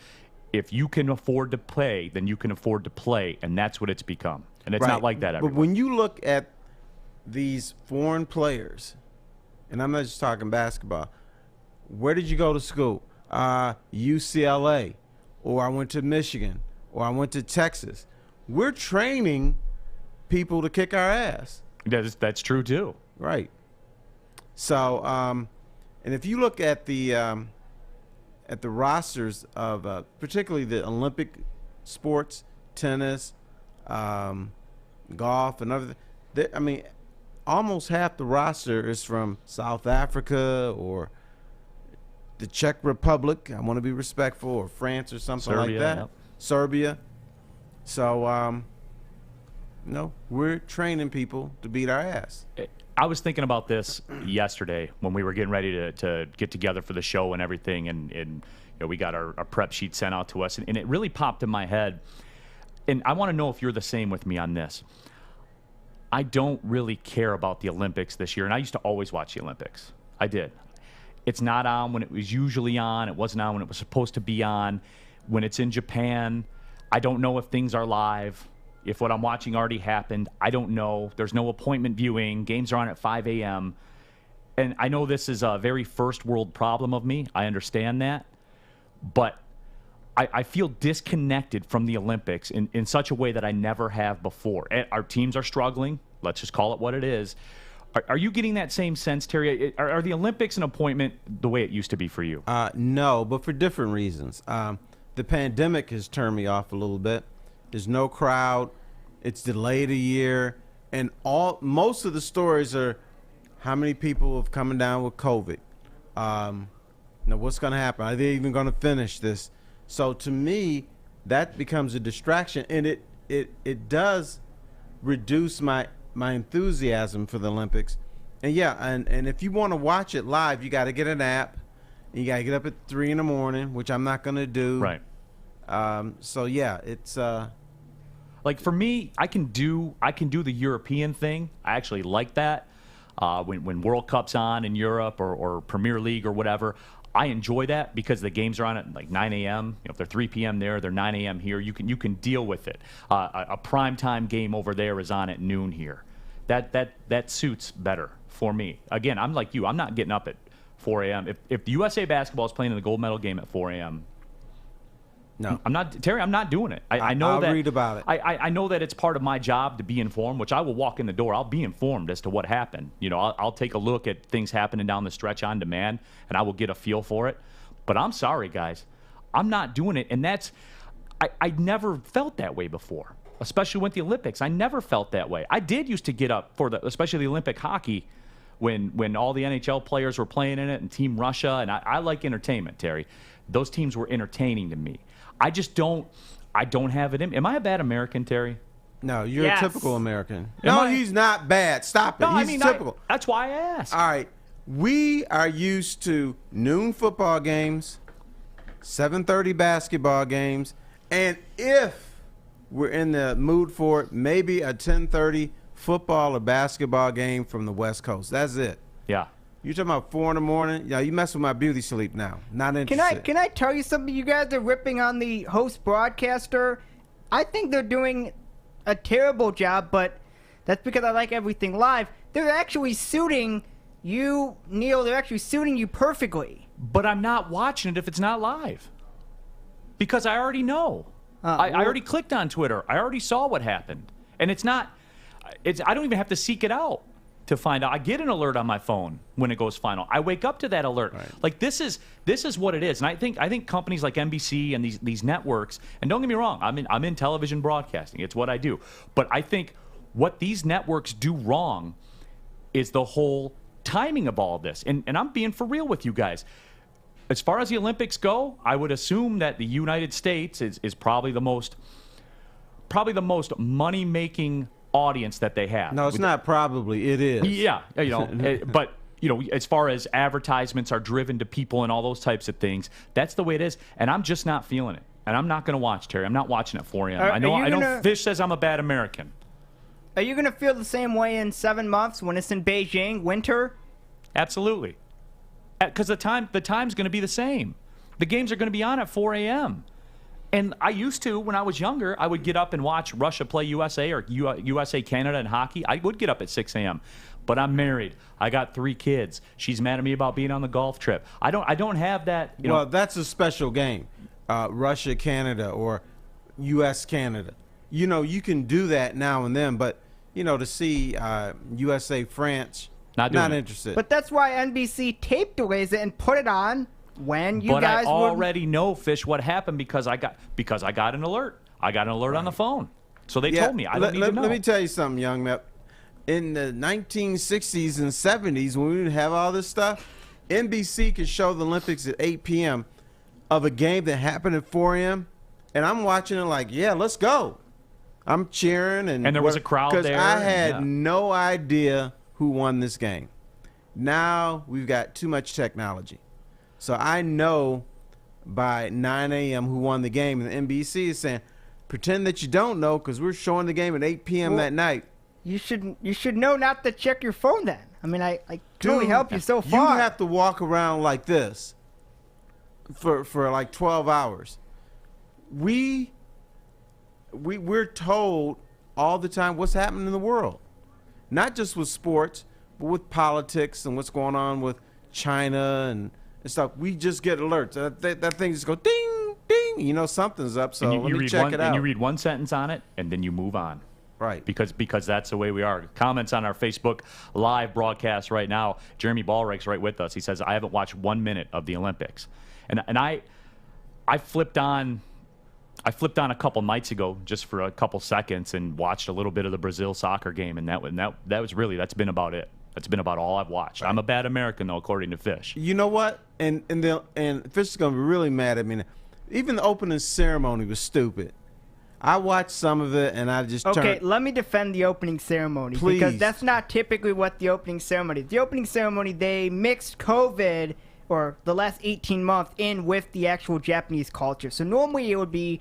If you can afford to play, then you can afford to play, and that's what it's become. And it's not like that everywhere. But when you look at these foreign players, and I'm not just talking basketball, where did you go to school? UCLA, or I went to Michigan, or I went to Texas. We're training people to kick our ass. That's true, too. Right. So, and if you look at the rosters of particularly the Olympic sports, tennis, golf, and other, I mean, almost half the roster is from South Africa or the Czech Republic. I want to be respectful, or France or something like that. Yep. Serbia. So, we're training people to beat our ass. I was thinking about this yesterday when we were getting ready to get together for the show and everything, and we got our prep sheet sent out to us, and it really popped in my head. And I want to know if you're the same with me on this. I don't really care about the Olympics this year, and I used to always watch the Olympics. I did. It's not on when it was usually on. It wasn't on when it was supposed to be on. When it's in Japan, I don't know if things are live. If what I'm watching already happened, I don't know. There's no appointment viewing. Games are on at 5 a.m. and I know this is a very first world problem of me. I understand that. But I feel disconnected from the Olympics in such a way that I never have before. Our teams are struggling. Let's just call it what it is. Are you getting that same sense, Terry? Are the Olympics an appointment the way it used to be for you? No, but for different reasons. The pandemic has turned me off a little bit. There's no crowd. It's delayed a year. And most of the stories are how many people have come down with COVID. Now, what's going to happen? Are they even going to finish this? So to me, that becomes a distraction, and it does reduce my enthusiasm for the Olympics. And yeah, and if you want to watch it live, you got to get an app, and you got to get up at 3 in the morning, which I'm not going to do. Right. So yeah, it's like for me, I can do the European thing. I actually like that. When World Cup's on in Europe or Premier League or whatever, I enjoy that because the games are on at like 9 a.m. If they're 3 p.m. there, they're 9 a.m. here. You can deal with it. A primetime game over there is on at noon here. That suits better for me. Again, I'm like you. I'm not getting up at 4 a.m. If the USA basketball is playing in the gold medal game at 4 a.m., no, I'm not, Terry. I'm not doing it. I know I'll that. read about it. I know that it's part of my job to be informed, which I will walk in the door. I'll be informed as to what happened. I'll take a look at things happening down the stretch on demand, and I will get a feel for it. But I'm sorry, guys. I'm not doing it, and I never felt that way before, especially with the Olympics. I never felt that way. I did used to get up for especially the Olympic hockey when all the NHL players were playing in it and Team Russia, and I like entertainment, Terry. Those teams were entertaining to me. I don't have it in me. Am I a bad American, Terry? No, you're Yes. a typical American. No, he's not bad. Stop it. No, He's typical. That's why I asked. All right. We are used to noon football games, 7:30 basketball games, and if we're in the mood for it, maybe a 10:30 football or basketball game from the West Coast. That's it. Yeah. You're talking about 4 in the morning? Yeah, you mess with my beauty sleep now. Not interested. Can I tell you something? You guys are ripping on the host broadcaster. I think they're doing a terrible job, but that's because I like everything live. They're actually suiting you, Neal. They're actually suiting you perfectly. But I'm not watching it if it's not live. Because I already know. I already clicked on Twitter. I already saw what happened. And I don't even have to seek it out to find out. I get an alert on my phone when it goes final. I wake up to that alert. Right. Like this is what it is. And I think companies like NBC and these networks, and don't get me wrong, I'm in television broadcasting. It's what I do. But I think what these networks do wrong is the whole timing of all this. And I'm being for real with you guys. As far as the Olympics go, I would assume that the United States is probably the most money-making audience that they have. No, it's not probably. It is. Yeah, but as far as advertisements are driven to people and all those types of things, that's the way it is. And I'm just not feeling it. And I'm not going to watch, Terry. I'm not watching at 4 a.m. I know Fish says I'm a bad American. Are you going to feel the same way in 7 months when it's in Beijing, winter? Absolutely. Because the time's going to be the same. The games are going to be on at 4 a.m. And I used to, when I was younger, I would get up and watch Russia play USA or USA Canada in hockey. I would get up at 6 a.m. But I'm married. I got 3 kids. She's mad at me about being on the golf trip. I don't have that. Well, that's a special game, Russia Canada or U.S. Canada. You can do that now and then, but to see USA France, not interested. But that's why NBC tape delays it and put it on. When you guys I already know, Fish, what happened because I got an alert. I got an alert on the phone. So they told me. I don't need to know. Let me tell you something, young man. In the 1960s and 70s, when we didn't have all this stuff, NBC could show the Olympics at 8 p.m. of a game that happened at 4 a.m. And I'm watching it like, yeah, let's go. I'm cheering. And there was a crowd there. Because I had no idea who won this game. Now we've got too much technology. So I know by 9 a.m. who won the game, and the NBC is saying, pretend that you don't know because we're showing the game at 8 p.m. that night. You should know not to check your phone then. I mean, I can only help you so far. You have to walk around like this for like 12 hours. We're told all the time what's happening in the world, not just with sports, But with politics and what's going on with China and stuff, we just get alerts. That thing just go ding, ding. You know something's up, so let me check it out. And you read one sentence on it, and then you move on. Right. Because that's the way we are. Comments on our Facebook live broadcast right now. Jeremy Ballreich's right with us. He says, I haven't watched 1 minute of the Olympics. And I flipped on a couple nights ago just for a couple seconds and watched a little bit of the Brazil soccer game, and that's been about it. That's been about all I've watched. Right. I'm a bad American, though, according to Fish. You know what? And Fish is going to be really mad at me. Even the opening ceremony was stupid. I watched some of it, and I just Okay, let me defend the opening ceremony. Please. Because that's not typically what the opening ceremony is. The opening ceremony, they mixed COVID, or the last 18 months, in with the actual Japanese culture. So normally it would be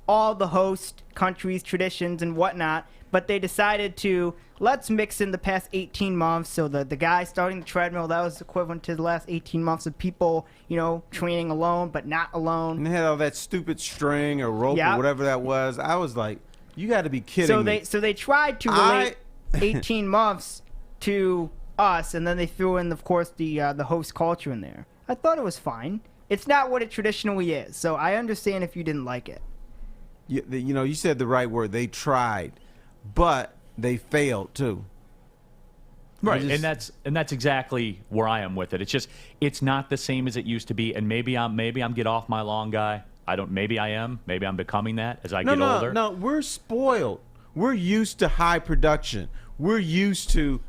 all the host countries' traditions and whatnot, but they decided to, let's mix in the past 18 months. So the guy starting the treadmill, that was equivalent to the last 18 months of people, training alone but not alone. And they had all that stupid string or rope or whatever that was. I was like, you got to be kidding me. So they tried to relate 18 months to us, and then they threw in, of course, the host culture in there. I thought it was fine. It's not what it traditionally is, so I understand if you didn't like it. You said the right word. They tried, but they failed too. Right, and that's exactly where I am with it. It's just it's not the same as it used to be, and maybe I'm get off my lawn guy. Maybe I am. Maybe I'm becoming that as I get older. No, we're spoiled. We're used to high production. We're used to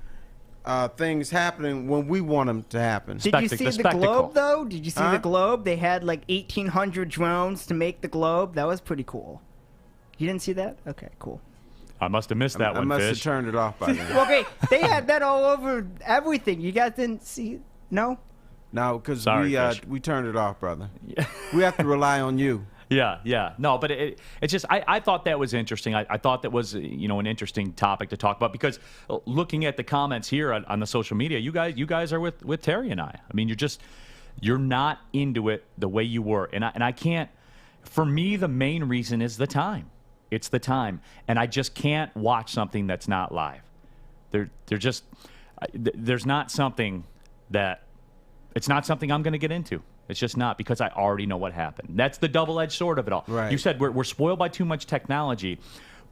things happening when we want them to happen. Did you see the globe, though? Did you see the globe? They had like 1,800 drones to make the globe. That was pretty cool. You didn't see that? Okay, cool. I must have missed that one, I must Fish. have turned it off by then. Okay, they had that all over everything. You guys didn't see? No? No, because we turned it off, brother. Yeah. We have to rely on you. Yeah. No, but it's just I thought that was interesting. I thought that was an interesting topic to talk about, because looking at the comments here on the social media, you guys are with Terry and I. I mean, you're not into it the way you were, and I can't. For me, the main reason is the time. It's the time, and I just can't watch something that's not live. There's not something that it's not something I'm going to get into. It's just not, because I already know what happened. That's the double-edged sword of it all. Right. You said we're spoiled by too much technology,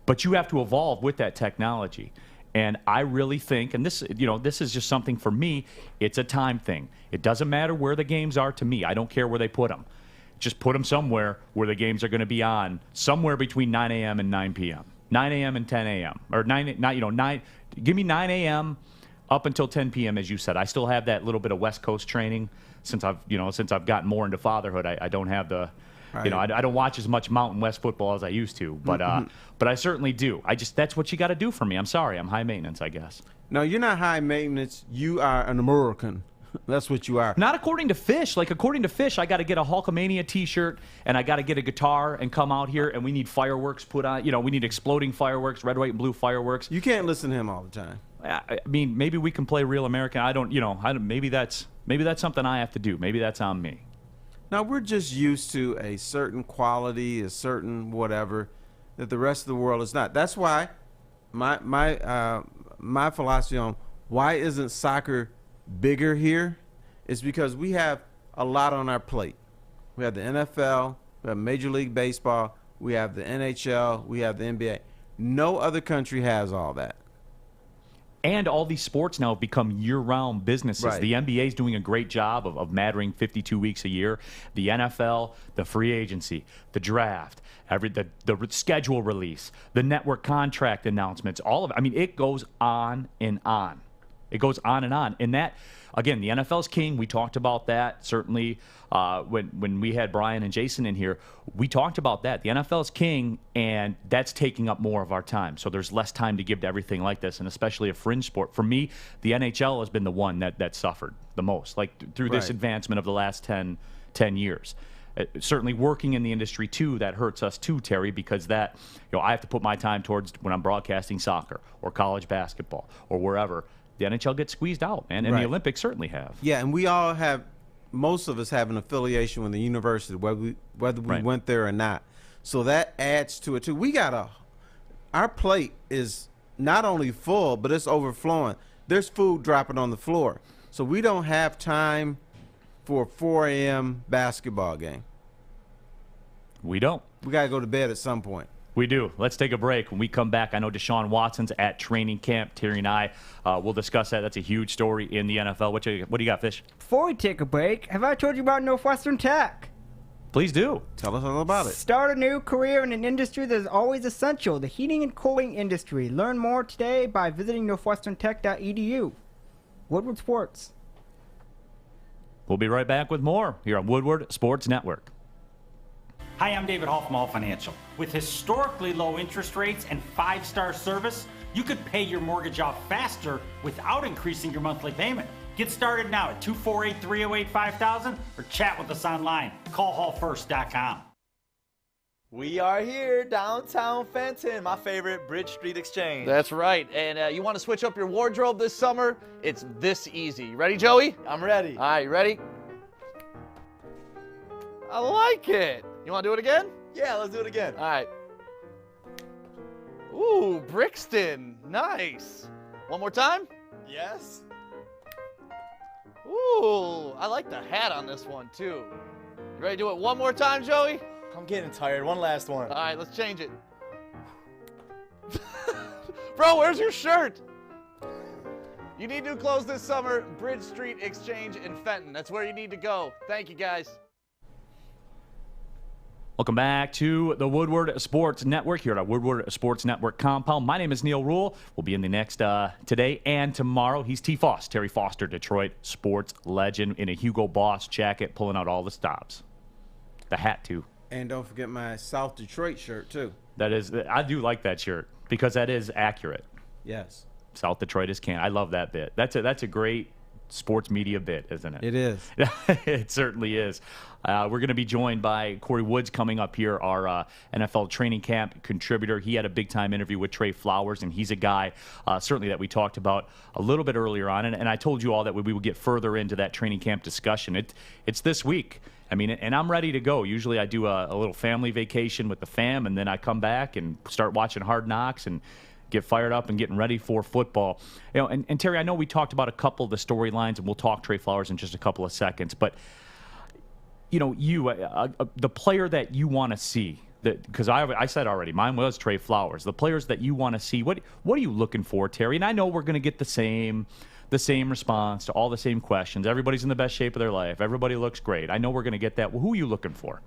but you have to evolve with that technology. And I really think, and this is just something for me, it's a time thing. It doesn't matter where the games are to me. I don't care where they put them. Just put them somewhere where the games are going to be on, somewhere between 9 a.m. and 9 p.m. 9 a.m. and 10 a.m. Or 9. Give me 9 a.m. up until 10 p.m. as you said. I still have that little bit of West Coast training since I've gotten more into fatherhood. I don't have the, right. I don't watch as much Mountain West football as I used to. But but I certainly do. That's what you got to do for me. I'm sorry. I'm high maintenance, I guess. No, you're not high maintenance. You are an American. That's what you are. Not according to Fish. Like, according to Fish, I got to get a Hulkamania T-shirt, and I got to get a guitar and come out here, and we need fireworks put on. We need exploding fireworks, red, white, and blue fireworks. You can't listen to him all the time. I mean, maybe we can play Real American. Maybe that's something I have to do. Maybe that's on me. Now, we're just used to a certain quality, a certain whatever, that the rest of the world is not. That's why my philosophy on why isn't soccer bigger here is because we have a lot on our plate. We have the NFL, we have Major League Baseball, we have the NHL, we have the NBA. No other country has all that. And all these sports now have become year-round businesses. Right. The NBA is doing a great job of mattering 52 weeks a year. The NFL, the free agency, the draft, the schedule release, the network contract announcements, all of it. I mean, it goes on and on. It goes on and on. And that, again, the NFL's king. We talked about that, certainly, when we had Brian and Jason in here. We talked about that. The NFL's king, and that's taking up more of our time. So there's less time to give to everything like this, and especially a fringe sport. For me, the NHL has been the one that suffered the most, like through this advancement of the last 10 years. Certainly working in the industry, too, that hurts us, too, Terry, because I have to put my time towards when I'm broadcasting soccer or college basketball or wherever. The NHL gets squeezed out, man, and the Olympics certainly have. Yeah, and we all have, most of us have an affiliation with the university, whether we went there or not. So that adds to it, too. Our plate is not only full, but it's overflowing. there's food dropping on the floor. So we don't have time for a 4 a.m. basketball game. We don't. We got to go to bed at some point. We do. Let's take a break. When we come back, I know Deshaun Watson's at training camp. Terry and I will discuss that. That's a huge story in the NFL. What do you got, Fish? Before we take a break, have I told you about Northwestern Tech? Please do. Tell us all about it. Start a new career in an industry that is always essential, the heating and cooling industry. Learn more today by visiting northwesterntech.edu. Woodward Sports. We'll be right back with more here on Woodward Sports Network. Hi, I'm David Hall from Hall Financial. With historically low interest rates and 5-star service, you could pay your mortgage off faster without increasing your monthly payment. Get started now at 248-308-5000 or chat with us online. Call hallfirst.com. We are here, downtown Fenton, my favorite Bridge Street Exchange. That's right. And you want to switch up your wardrobe this summer? It's this easy. You ready, Joey? I'm ready. All right, you ready? I like it. You want to do it again? Yeah, let's do it again. All right. Ooh, Brixton. Nice. One more time? Yes. Ooh, I like the hat on this one, too. You ready to do it one more time, Joey? I'm getting tired. One last one. All right, let's change it. Bro, where's your shirt? You need new clothes this summer. Bridge Street Exchange in Fenton. That's where you need to go. Thank you, guys. Welcome back to the Woodward Sports Network here at our Woodward Sports Network compound. My name is Neal Ruhl. We'll be in the next today and tomorrow. He's Tfoss, Terry Foster, Detroit sports legend in a Hugo Boss jacket, pulling out all the stops. The hat, too. And don't forget my South Detroit shirt, too. That is, I do like that shirt because that is accurate. Yes. South Detroit is can. I love that bit. That's a great sports media bit, isn't it? It is. It certainly is. We're going to be joined by Corey Woods coming up here, our NFL training camp contributor. He had a big-time interview with Trey Flowers, and he's a guy certainly that we talked about a little bit earlier on. And I told you all that we would get further into that training camp discussion. It's this week. I mean, and I'm ready to go. Usually I do a little family vacation with the fam, and then I come back and start watching Hard Knocks and get fired up and getting ready for football. You know, and Terry, I know we talked about a couple of the storylines, and we'll talk Trey Flowers in just a couple of seconds, but you know, the player that you want to see, because I said already, mine was Trey Flowers. The players that you want to see, what are you looking for, Terry? And I know we're going to get the same response to all the same questions. Everybody's in the best shape of their life. Everybody looks great. I know we're going to get that. Well, who are you looking for?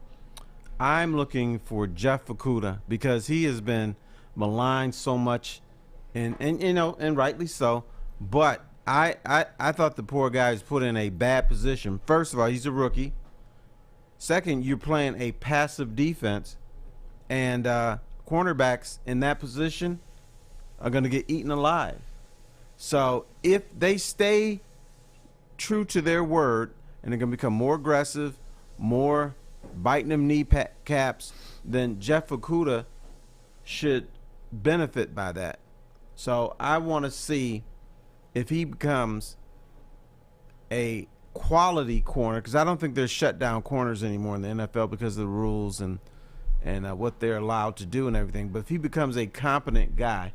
I'm looking for Jeff Okudah because he has been maligned so much, and you know, and rightly so. But I thought the poor guy was put in a bad position. First of all, he's a rookie. Second, you're playing a passive defense, and cornerbacks in that position are going to get eaten alive. So if they stay true to their word and they're going to become more aggressive, more biting them kneecaps, then Jeff Okudah should benefit by that. So I want to see if he becomes a quality corner, because I don't think there's shutdown corners anymore in the NFL because of the rules and what they're allowed to do and everything. But if he becomes a competent guy,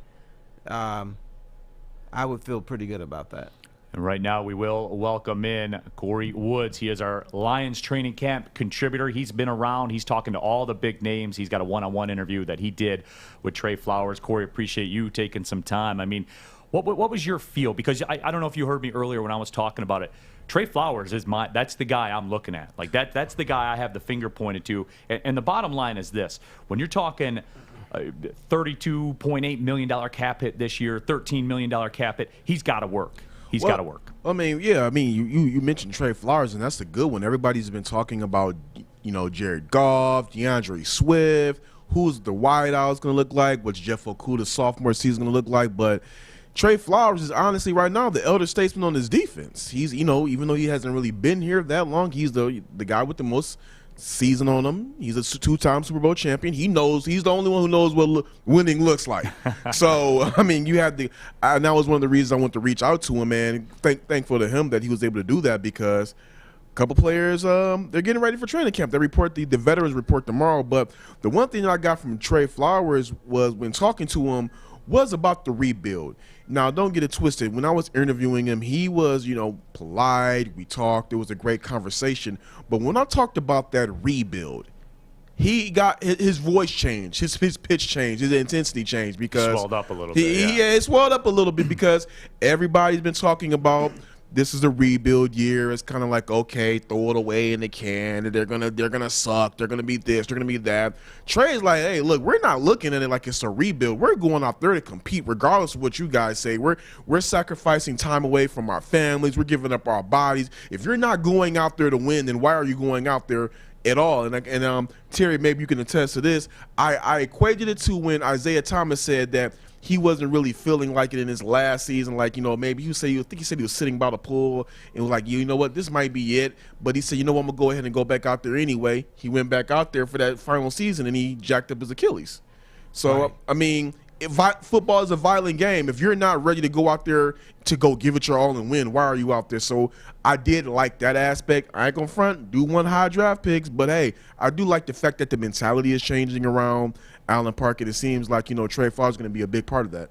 I would feel pretty good about that. And right now we will welcome in Corey Woods. He is our Lions training camp contributor. He's been around. He's talking to all the big names. He's got a one-on-one interview that he did with Trey Flowers. Corey, appreciate you taking some time. I mean, what was your feel? Because I don't know if you heard me earlier when I was talking about it. Trey Flowers is that's the guy I'm looking at. Like that's the guy I have the finger pointed to. And the bottom line is this: when you're talking $32.8 million cap hit this year, $13 million cap hit, he's got to work. He's got to work. I mean, yeah. I mean, you mentioned Trey Flowers, and that's a good one. Everybody's been talking about, you know, Jared Goff, DeAndre Swift, who's the wideouts going to look like, what's Jeff Okudah's sophomore season going to look like, but Trey Flowers is honestly right now the elder statesman on his defense. He's, you know, even though he hasn't really been here that long, he's the guy with the most season on him. He's a two-time Super Bowl champion. He knows. He's the only one who knows what winning looks like. So, I mean, you have and that was one of the reasons I wanted to reach out to him, man. Thankful to him that he was able to do that, because a couple players, they're getting ready for training camp. They report the veterans report tomorrow. But the one thing that I got from Trey Flowers was, when talking to him, was about the rebuild. Now, don't get it twisted. When I was interviewing him, he was, polite. We talked. It was a great conversation. But when I talked about that rebuild, he got his voice changed, his pitch changed, his intensity changed because swelled up a little bit. It swelled up a little bit because everybody's been talking about this is a rebuild year. It's kind of like, okay, throw it away in the can. They're gonna suck. They're gonna be this. They're gonna be that. Trey's like, hey, look, we're not looking at it like it's a rebuild. We're going out there to compete, regardless of what you guys say. We're sacrificing time away from our families. We're giving up our bodies. If you're not going out there to win, then why are you going out there at all? And Terry, maybe you can attest to this. I equated it to when Isaiah Thomas said that he wasn't really feeling like it in his last season. Like, maybe he said he was sitting by the pool and was like, you know what, this might be it. But he said, I'm going to go ahead and go back out there anyway. He went back out there for that final season and he jacked up his Achilles. So, right. I mean, football is a violent game. If you're not ready to go out there to go give it your all and win, why are you out there? So I did like that aspect. I ain't gonna front, do one high draft picks, but hey, I do like the fact that the mentality is changing around Allen Park, and it seems like, Trey Tfoss is going to be a big part of that.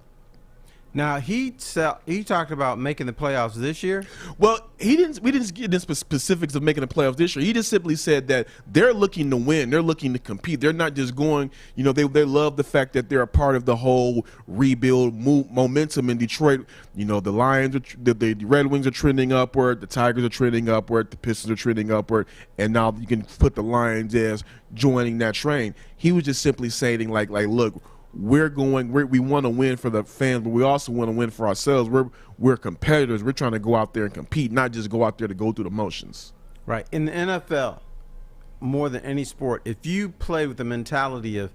Now, he talked about making the playoffs this year. Well, we didn't get into specifics of making the playoffs this year. He just simply said that they're looking to win. They're looking to compete. They're not just going, they love the fact that they're a part of the whole rebuild momentum in Detroit. The Lions, the Red Wings are trending upward. The Tigers are trending upward. The Pistons are trending upward. And now you can put the Lions as joining that train. He was just simply saying, like, look, we want to win for the fans, but we also want to win for ourselves. We're competitors. We're trying to go out there and compete, not just go out there to go through the motions. Right. In the NFL, more than any sport, if you play with the mentality of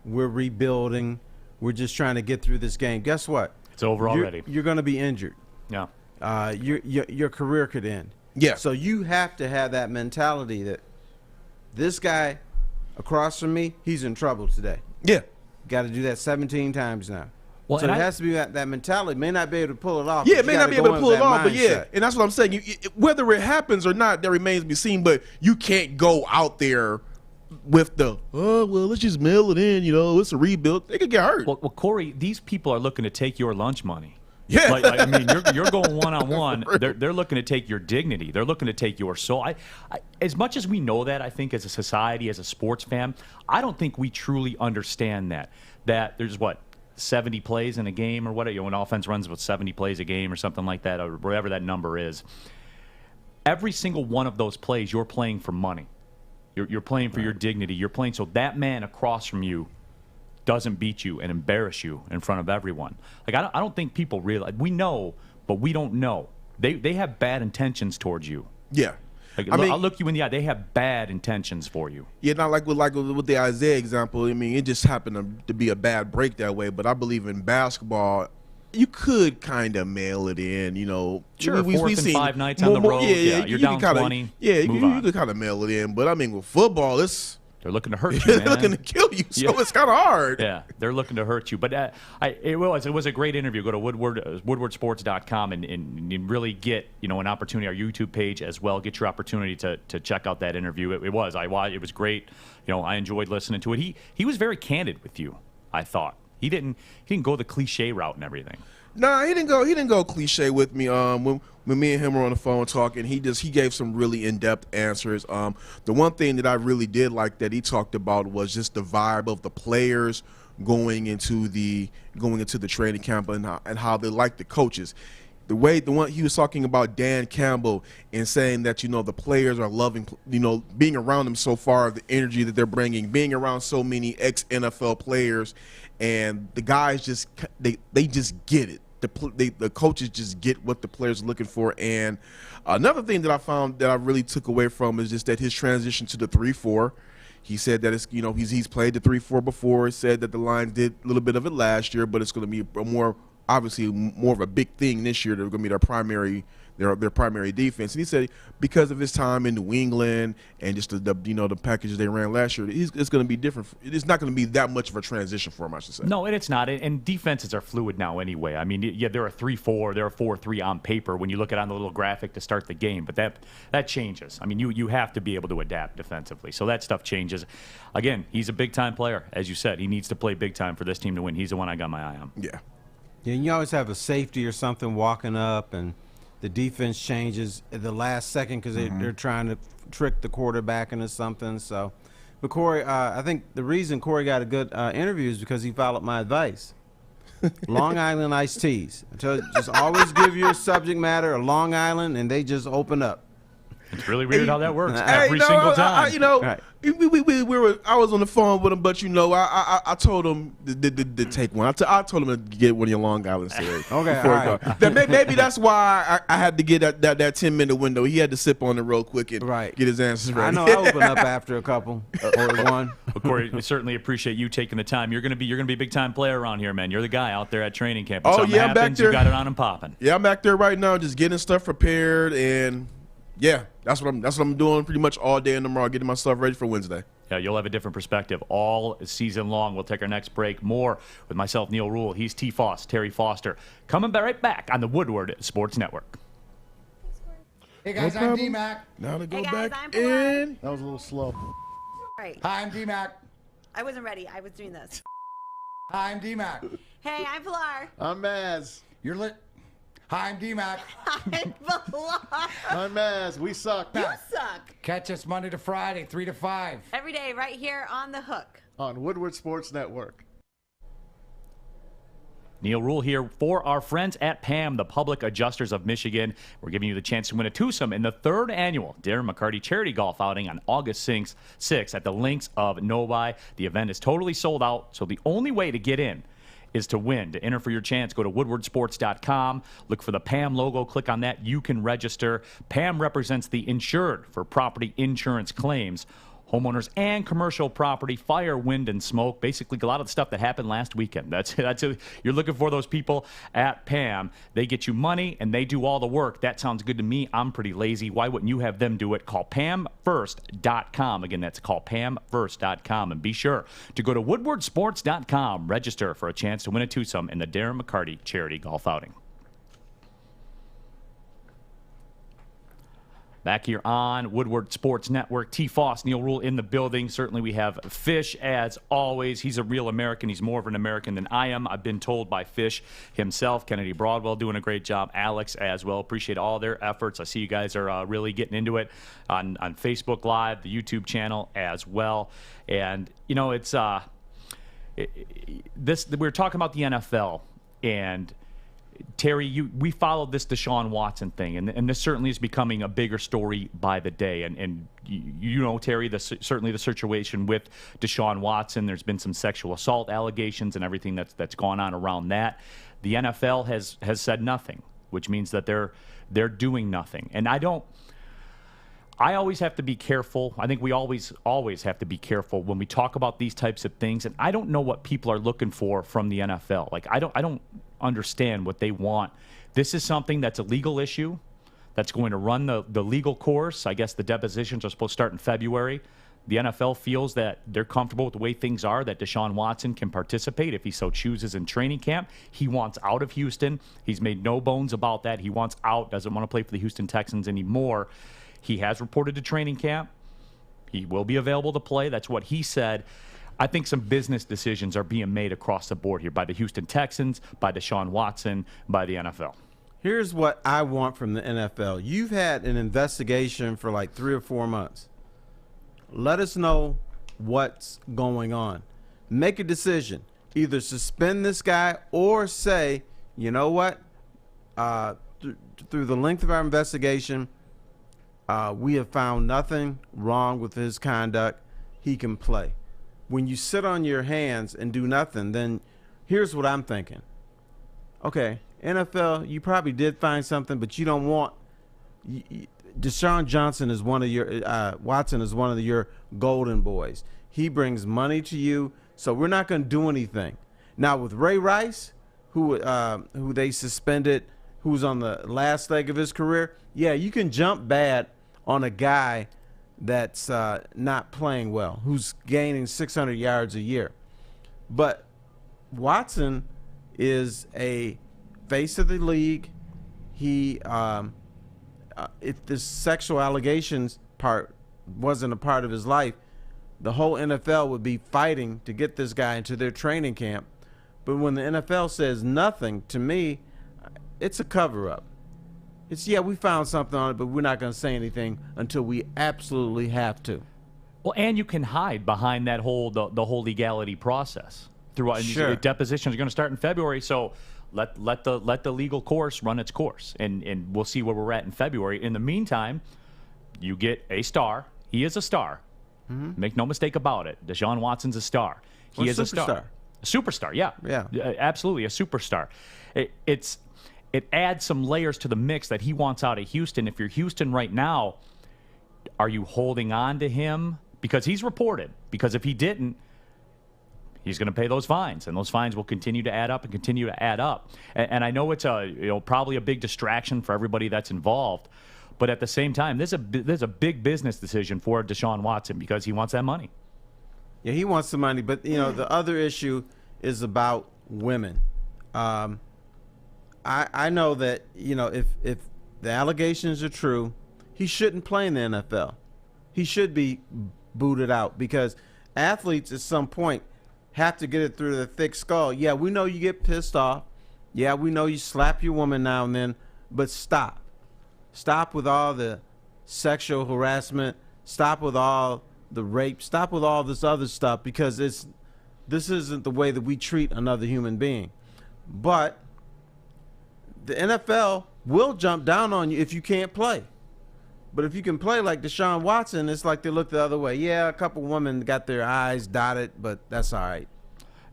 we're rebuilding, we're just trying to get through this game, guess what? It's over already. You're going to be injured. Yeah. Your career could end. Yeah. So you have to have that mentality that this guy across from me, he's in trouble today. Yeah. Got to do that 17 times now. Well, so it has to be that mentality. May not be able to pull it off. Yeah, it may not be able to pull it off, but yeah. And that's what I'm saying. Whether it happens or not, that remains to be seen, but you can't go out there with let's just mail it in, it's a rebuild. They could get hurt. Well, Corey, these people are looking to take your lunch money. Yeah. I mean, you're going one-on-one. They're looking to take your dignity. They're looking to take your soul. I as much as we know that, I think as a society, as a sports fan, I don't think we truly understand that there's 70 plays in a game or whatever. An offense runs with 70 plays a game or something like that, or whatever that number is. Every single one of those plays, you're playing for money. You're playing for your dignity. You're playing so that man across from you doesn't beat you and embarrass you in front of everyone. Like, I don't think people realize. We know, but we don't know. They have bad intentions towards you. Yeah. I'll look you in the eye. They have bad intentions for you. Yeah, not like with the Isaiah example. I mean, it just happened to be a bad break that way. But I believe in basketball, you could kind of mail it in. Sure, we've seen 5 nights on the road. Yeah, you're down 20. Yeah, you could kind of mail it in. But I mean, with football, they're looking to hurt you, they're man. looking to kill you, so it's kind of hard. Yeah, they're looking to hurt you. But it was a great interview. Go to woodwardsports.com and really get an opportunity. Our YouTube page as well. Get your opportunity to check out that interview. It was great. I enjoyed listening to it. He was very candid with you. I thought he didn't go the cliche route and everything. Nah, he didn't go cliche with me. When me and him were on the phone talking, he gave some really in-depth answers. The one thing that I really did like that he talked about was just the vibe of the players going into the training camp and how they like the coaches. The one he was talking about Dan Campbell and saying that the players are loving being around them so far, the energy that they're bringing, being around so many ex-NFL players, and the guys just they just get it. The coaches just get what the players are looking for. And another thing that I found that I really took away from is just that his transition to the 3-4. He said that it's he's played the 3-4 before. He said that the Lions did a little bit of it last year, but it's going to be more of a big thing this year. They're going to be their their primary defense. And he said because of his time in New England and just the packages they ran last year, it's going to be different. It's not going to be that much of a transition for him, I should say. No, and it's not. And defenses are fluid now anyway. I mean, yeah, they're a 3-4, they're a 4-3 on paper when you look at it on the little graphic to start the game. But that changes. I mean, you have to be able to adapt defensively. So that stuff changes. Again, he's a big-time player. As you said, he needs to play big time for this team to win. He's the one I got my eye on. Yeah. Yeah, and you always have a safety or something walking up, and the defense changes at the last second because they're trying to trick the quarterback into something. So, but Corey, I think the reason Corey got a good interview is because he followed my advice. Long Island iced teas. Just always give your subject matter a Long Island, and they just open up. It's really weird how that works every single time. Right. I was on the phone with him, but I told him to take one. I told him to get one of your Long Island series. Okay, maybe that's why I had to get that 10-minute window. He had to sip on it real quick and get his answers ready. I know I open up after a couple or one. Well, Corey, we certainly appreciate you taking the time. You're gonna be a big time player around here, man. You're the guy out there at training camp. If something I'm back there. You got it on and popping. Yeah, I'm back there right now, just getting stuff prepared and. Yeah, that's what I'm doing pretty much all day and tomorrow, getting my stuff ready for Wednesday. Yeah, you'll have a different perspective all season long. We'll take our next break. More with myself, Neal Ruhl. He's Tfoss, Terry Foster. Coming right back on the Woodward Sports Network. Hey guys, I'm D-Mac. Now to go guys, back in. That was a little slow. Right. Hi, I'm D-Mac. I wasn't ready. I was doing this. Hi, I'm D-Mac. Hey, I'm Pilar. I'm Maz. You're lit. Hi, I'm D-Mac. I'm Pilar. I'm Maz. We suck. You suck. Catch us Monday to Friday, 3 to 5. Every day, right here on The Hook. On Woodward Sports Network. Neal Ruhl here for our friends at PAM, the Public Adjusters of Michigan. We're giving you the chance to win a twosome in the 3rd annual Darren McCarty Charity Golf Outing on August 6th at the Links of Novi. The event is totally sold out, so the only way to get in is to win. To enter for your chance, go to woodwardsports.com, look for the PAM logo, click on that. You can register. PAM represents the insured for property insurance claims, homeowners and commercial property, fire, wind, and smoke. Basically, a lot of the stuff that happened last weekend. That's it. You're looking for those people at PAM. They get you money, and they do all the work. That sounds good to me. I'm pretty lazy. Why wouldn't you have them do it? Call PamFirst.com. Again, that's call PamFirst.com. And be sure to go to WoodwardSports.com. Register for a chance to win a twosome in the Darren McCarty Charity Golf Outing. Back here on Woodward Sports Network, Tfoss, Neal Ruhl in the building. Certainly we have Fish as always. He's a real American. He's more of an American than I am. I've been told by Fish himself. Kennedy Broadwell doing a great job. Alex as well. Appreciate all their efforts. I see you guys are really getting into it on Facebook Live, the YouTube channel as well. And, you know, it's we're talking about the NFL, and Terry, we followed this Deshaun Watson thing, and this certainly is becoming a bigger story by the day. And you know, Terry, certainly the situation with Deshaun Watson, there's been some sexual assault allegations and everything that's gone on around that. The NFL has said nothing, which means that they're doing nothing. And I always have to be careful. I think we always have to be careful when we talk about these types of things. And I don't know what people are looking for from the NFL. Like I don't understand what they want. This is something that's a legal issue that's going to run the legal course. I guess the depositions are supposed to start in February. The NFL feels that they're comfortable with the way things are, that Deshaun Watson can participate if he so chooses in training camp. He wants out of Houston. He's made no bones about that. He wants out, doesn't want to play for the Houston Texans anymore. He has reported to training camp. He will be available to play. That's what he said. I think some business decisions are being made across the board here by the Houston Texans, by Deshaun Watson, by the NFL. Here's what I want from the NFL. You've had an investigation for like 3 or 4 months. Let us know what's going on. Make a decision. Either suspend this guy or say, you know what? Through the length of our investigation, we have found nothing wrong with his conduct. He can play. When you sit on your hands and do nothing, then here's what I'm thinking. Okay, NFL, you probably did find something, but you don't want Deshaun Johnson is one of your Watson is one of your golden boys. He brings money to you, so we're not going to do anything. Now with Ray Rice, who they suspended who's on the last leg of his career, yeah, you can jump bad on a guy that's not playing well, who's gaining 600 yards a year. But Watson is a face of the league. He, if the sexual allegations part wasn't a part of his life, the whole NFL would be fighting to get this guy into their training camp. But when the NFL says nothing, to me, it's a cover-up. It's, yeah, we found something on it, but we're not going to say anything until we absolutely have to. Well, and you can hide behind that whole the whole legality process. Sure. Depositions are going to start in February, so let the legal course run its course, and we'll see where we're at in February. In the meantime, you get a star. He is a star. Mm-hmm. Make no mistake about it. Deshaun Watson's a star. He is a star. A superstar, yeah. Absolutely, a superstar. It adds some layers to the mix that he wants out of Houston. If you're Houston right now, are you holding on to him? Because he's reported. Because if he didn't, he's going to pay those fines, and those fines will continue to add up and continue to add up. And I know it's probably a big distraction for everybody that's involved, but at the same time, there's a big business decision for Deshaun Watson because he wants that money. Yeah, he wants the money, but the other issue is about women. I know that if the allegations are true, he shouldn't play in the NFL. He should be booted out because athletes at some point have to get it through the thick skull. Yeah, we know you get pissed off. Yeah, we know you slap your woman now and then, but stop. Stop with all the sexual harassment. Stop with all the rape. Stop with all this other stuff because this isn't the way that we treat another human being. But the NFL will jump down on you if you can't play. But if you can play like Deshaun Watson, it's like they look the other way. Yeah, a couple women got their I's dotted, but that's all right.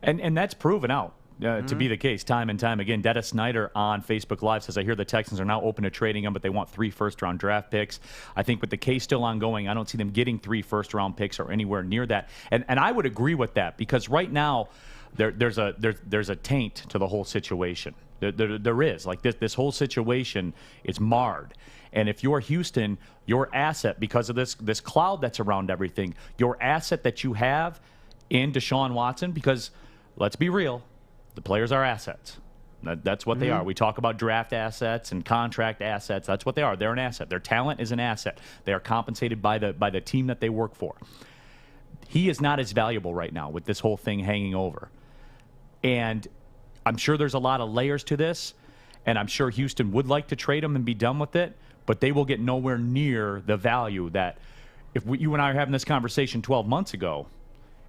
And that's proven out to be the case time and time again. Detta Snyder on Facebook Live says, I hear the Texans are now open to trading him, but they want 3 first-round draft picks. I think with the case still ongoing, I don't see them getting 3 first-round picks or anywhere near that. And I would agree with that because right now there's a taint to the whole situation. There is. Like this whole situation is marred. And if you're Houston, your asset, because of this cloud that's around everything, your asset that you have in Deshaun Watson, because let's be real, the players are assets. That's what they are. We talk about draft assets and contract assets. That's what they are. They're an asset. Their talent is an asset. They are compensated by the team that they work for. He is not as valuable right now with this whole thing hanging over. And I'm sure there's a lot of layers to this, and I'm sure Houston would like to trade him and be done with it, but they will get nowhere near the value that if you and I are having this conversation 12 months ago,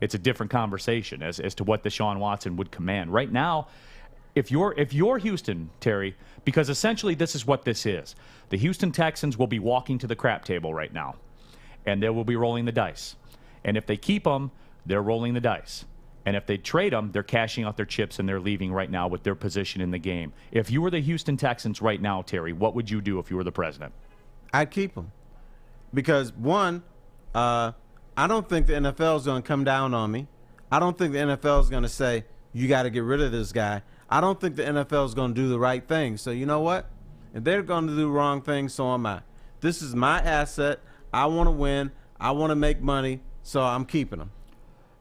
it's a different conversation as to what Deshaun Watson would command. Right now, if you're Houston, Terry, because essentially this is what this is. The Houston Texans will be walking to the crap table right now, and they will be rolling the dice. And if they keep him, they're rolling the dice. And if they trade him, they're cashing out their chips and they're leaving right now with their position in the game. If you were the Houston Texans right now, Terry, what would you do if you were the president? I'd keep him. Because, one, I don't think the NFL is going to come down on me. I don't think the NFL is going to say, you got to get rid of this guy. I don't think the NFL is going to do the right thing. So you know what? If they're going to do the wrong thing, so am I. This is my asset. I want to win. I want to make money, so I'm keeping him.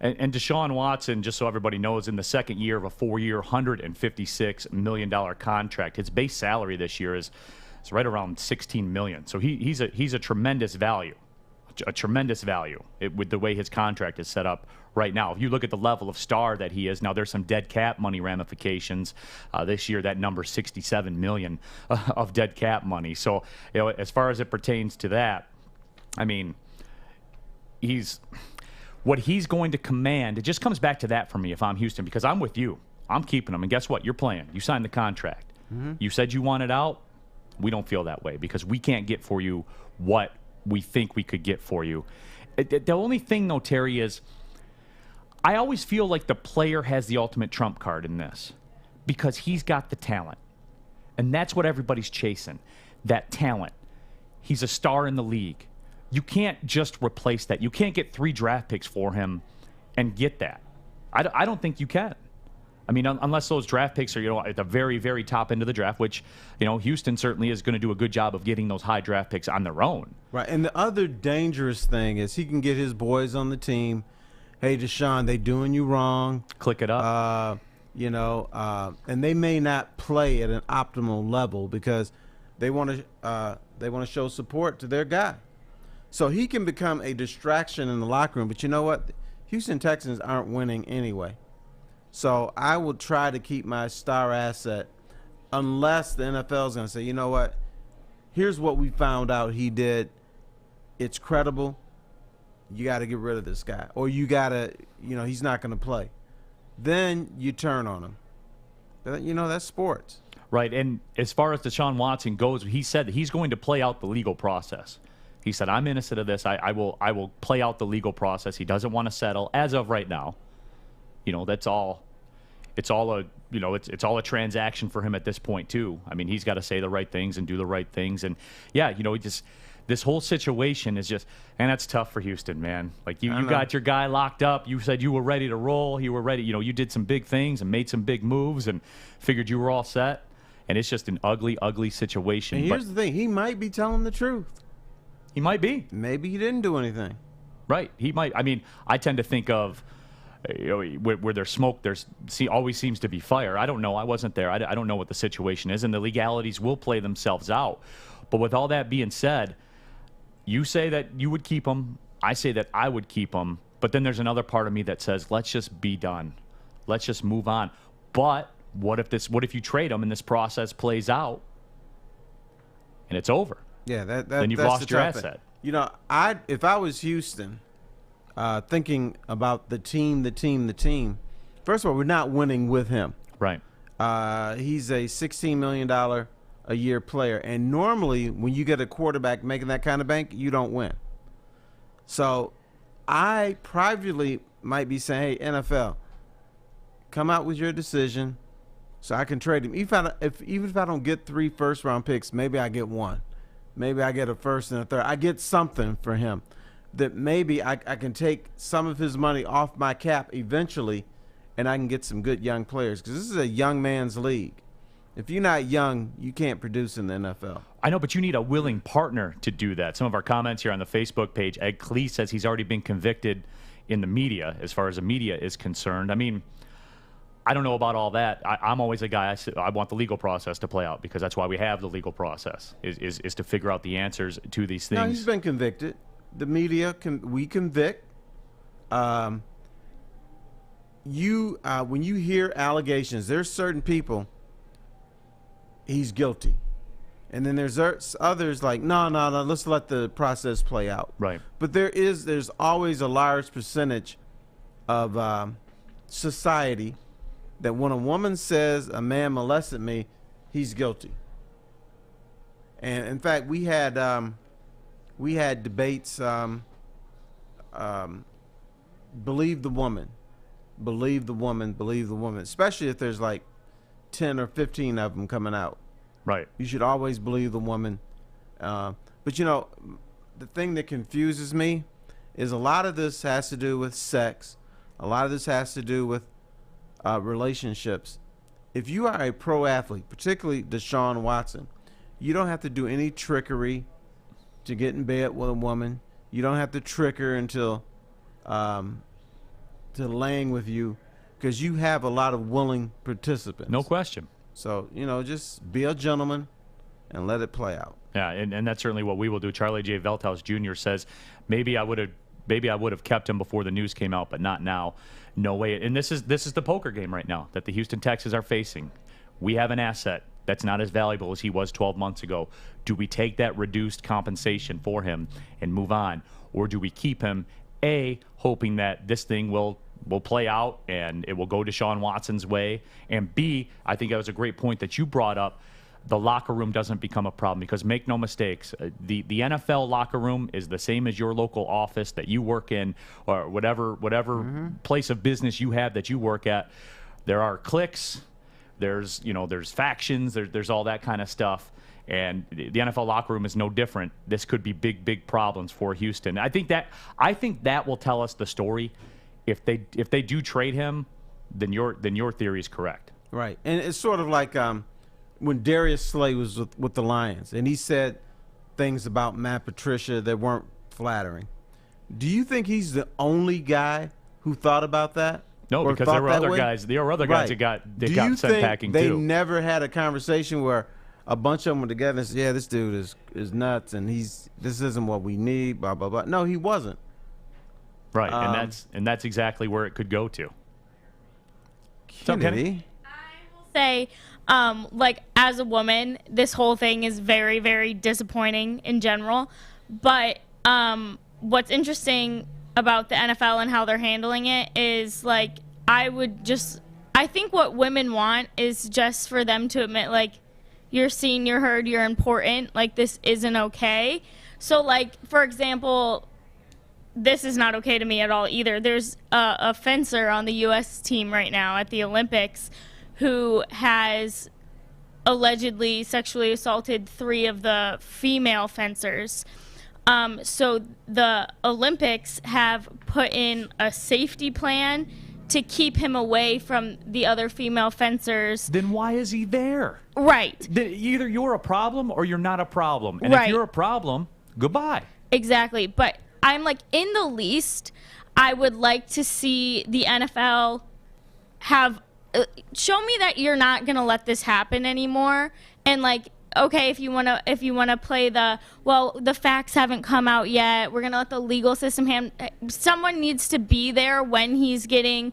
And Deshaun Watson, just so everybody knows, in the second year of a 4-year, $156 million contract, his base salary this year is right around $16 million. So he's a tremendous value, with the way his contract is set up right now. If you look at the level of star that he is, now there's some dead cap money ramifications. This year, that number $67 million of dead cap money. So as far as it pertains to that, I mean, what he's going to command, it just comes back to that for me if I'm Houston, because I'm with you. I'm keeping him. And guess what? You're playing. You signed the contract. You said you wanted out. We don't feel that way because we can't get for you what we think we could get for you. The only thing, though, Terry, is I always feel like the player has the ultimate trump card in this because he's got the talent. And that's what everybody's chasing, that talent. He's a star in the league. You can't just replace that. You can't get 3 draft picks for him and get that. I don't think you can. I mean, unless those draft picks are, at the very, very top end of the draft, which, Houston certainly is going to do a good job of getting those high draft picks on their own. Right. And the other dangerous thing is he can get his boys on the team. Hey, Deshaun, they doing you wrong. Click it up. And they may not play at an optimal level because they want to show support to their guy. So he can become a distraction in the locker room. But you know what? Houston Texans aren't winning anyway. So I will try to keep my star asset unless the NFL is going to say, you know what, here's what we found out he did. It's credible. You got to get rid of this guy. Or you got to, he's not going to play. Then you turn on him. But, that's sports. Right, and as far as Deshaun Watson goes, he said that he's going to play out the legal process. He said, I'm innocent of this. I will play out the legal process. He doesn't want to settle as of right now. That's all. It's all a transaction for him at this point too. I mean, he's got to say the right things and do the right things, and this whole situation is just, and that's tough for Houston, man. Like you got your guy locked up. You said you were ready to roll. You were ready. You did some big things and made some big moves and figured you were all set. And it's just an ugly, ugly situation. And here's the thing: he might be telling the truth. He might be. Maybe he didn't do anything. Right. He might. I mean, I tend to think of. Where there's smoke, always seems to be fire. I don't know. I wasn't there. I don't know what the situation is, and the legalities will play themselves out. But with all that being said, you say that you would keep him. I say that I would keep him. But then there's another part of me that says, let's just be done. Let's just move on. But what if you trade him and this process plays out and it's over? Yeah, then you've lost your asset. If I was Houston. Thinking about the team. First of all, we're not winning with him. Right. He's a $16 million a year player, and normally when you get a quarterback making that kind of bank, you don't win. So I privately might be saying, hey, NFL, come out with your decision so I can trade him. Even if I don't get 3 first-round picks, maybe I get 1. Maybe I get a first and a third. I get something for him. That maybe I can take some of his money off my cap eventually, and I can get some good young players, because this is a young man's league. If you're not young, you can't produce in the NFL. I know, but you need a willing partner to do that. Some of our comments here on the Facebook page, Ed Clee says he's already been convicted in the media, as far as the media is concerned. I mean, I don't know about all that. I'm always a guy, I want the legal process to play out, because that's why we have the legal process, is to figure out the answers to these things. No, he's been convicted. The media we convict. When you hear allegations, there's certain people. He's guilty, and then there's others like no. Let's let the process play out. Right. But there's always a large percentage of society that when a woman says a man molested me, he's guilty. And in fact, we had debates, believe the woman, especially if there's like 10 or 15 of them coming out. Right. You should always believe the woman. But the thing that confuses me is a lot of this has to do with sex. A lot of this has to do with relationships. If you are a pro athlete, particularly Deshaun Watson, you don't have to do any trickery to get in bed with a woman. You don't have to trick her until to laying with you, because you have a lot of willing participants. No question. So, just be a gentleman and let it play out. Yeah, and that's certainly what we will do. Charlie J. Velthouse Jr. says, maybe I would have kept him before the news came out, but not now. No way. And this is the poker game right now that the Houston Texans are facing. We have an asset that's not as valuable as he was 12 months ago. Do we take that reduced compensation for him and move on? Or do we keep him, A, hoping that this thing will play out and it will go Deshaun Watson's way, and B, I think that was a great point that you brought up, the locker room doesn't become a problem, because make no mistakes, the NFL locker room is the same as your local office that you work in, or whatever place of business you have that you work at. There are cliques, there's factions, there's all that kind of stuff, and the NFL locker room is no different. This could be big problems for Houston. I think that will tell us the story. If they do trade him, then your theory is correct. Right, and it's sort of like when Darius Slay was with the Lions, and he said things about Matt Patricia that weren't flattering. Do you think he's the only guy who thought about that? No, or because thought there were that other way? guys. There were other guys Right. that got sent packing they too. never had a conversation where a bunch of them were together and said, "Yeah, this dude is nuts, and this isn't what we need." Blah blah blah. No, he wasn't. Right, and that's exactly where it could go to. Kennedy. Say, like, as a woman, this whole thing is very, very disappointing in general. But what's interesting about the NFL and how they're handling it is, like, I think what women want is just for them to admit, like, you're seen, you're heard, you're important, like, this isn't okay. So, like, for example, this is not okay to me at all either. There's a fencer on the U.S. team right now at the Olympics who has allegedly sexually assaulted 3 of the female fencers. So the Olympics have put in a safety plan to keep him away from the other female fencers. Then why is he there? Right. Either you're a problem or you're not a problem. And Right. if you're a problem, goodbye. Exactly. But I'm like, in the least, I would like to see the NFL have show me that you're not gonna let this happen anymore. And like, okay, if you wanna play the facts haven't come out yet, we're gonna let the legal system someone needs to be there when he's getting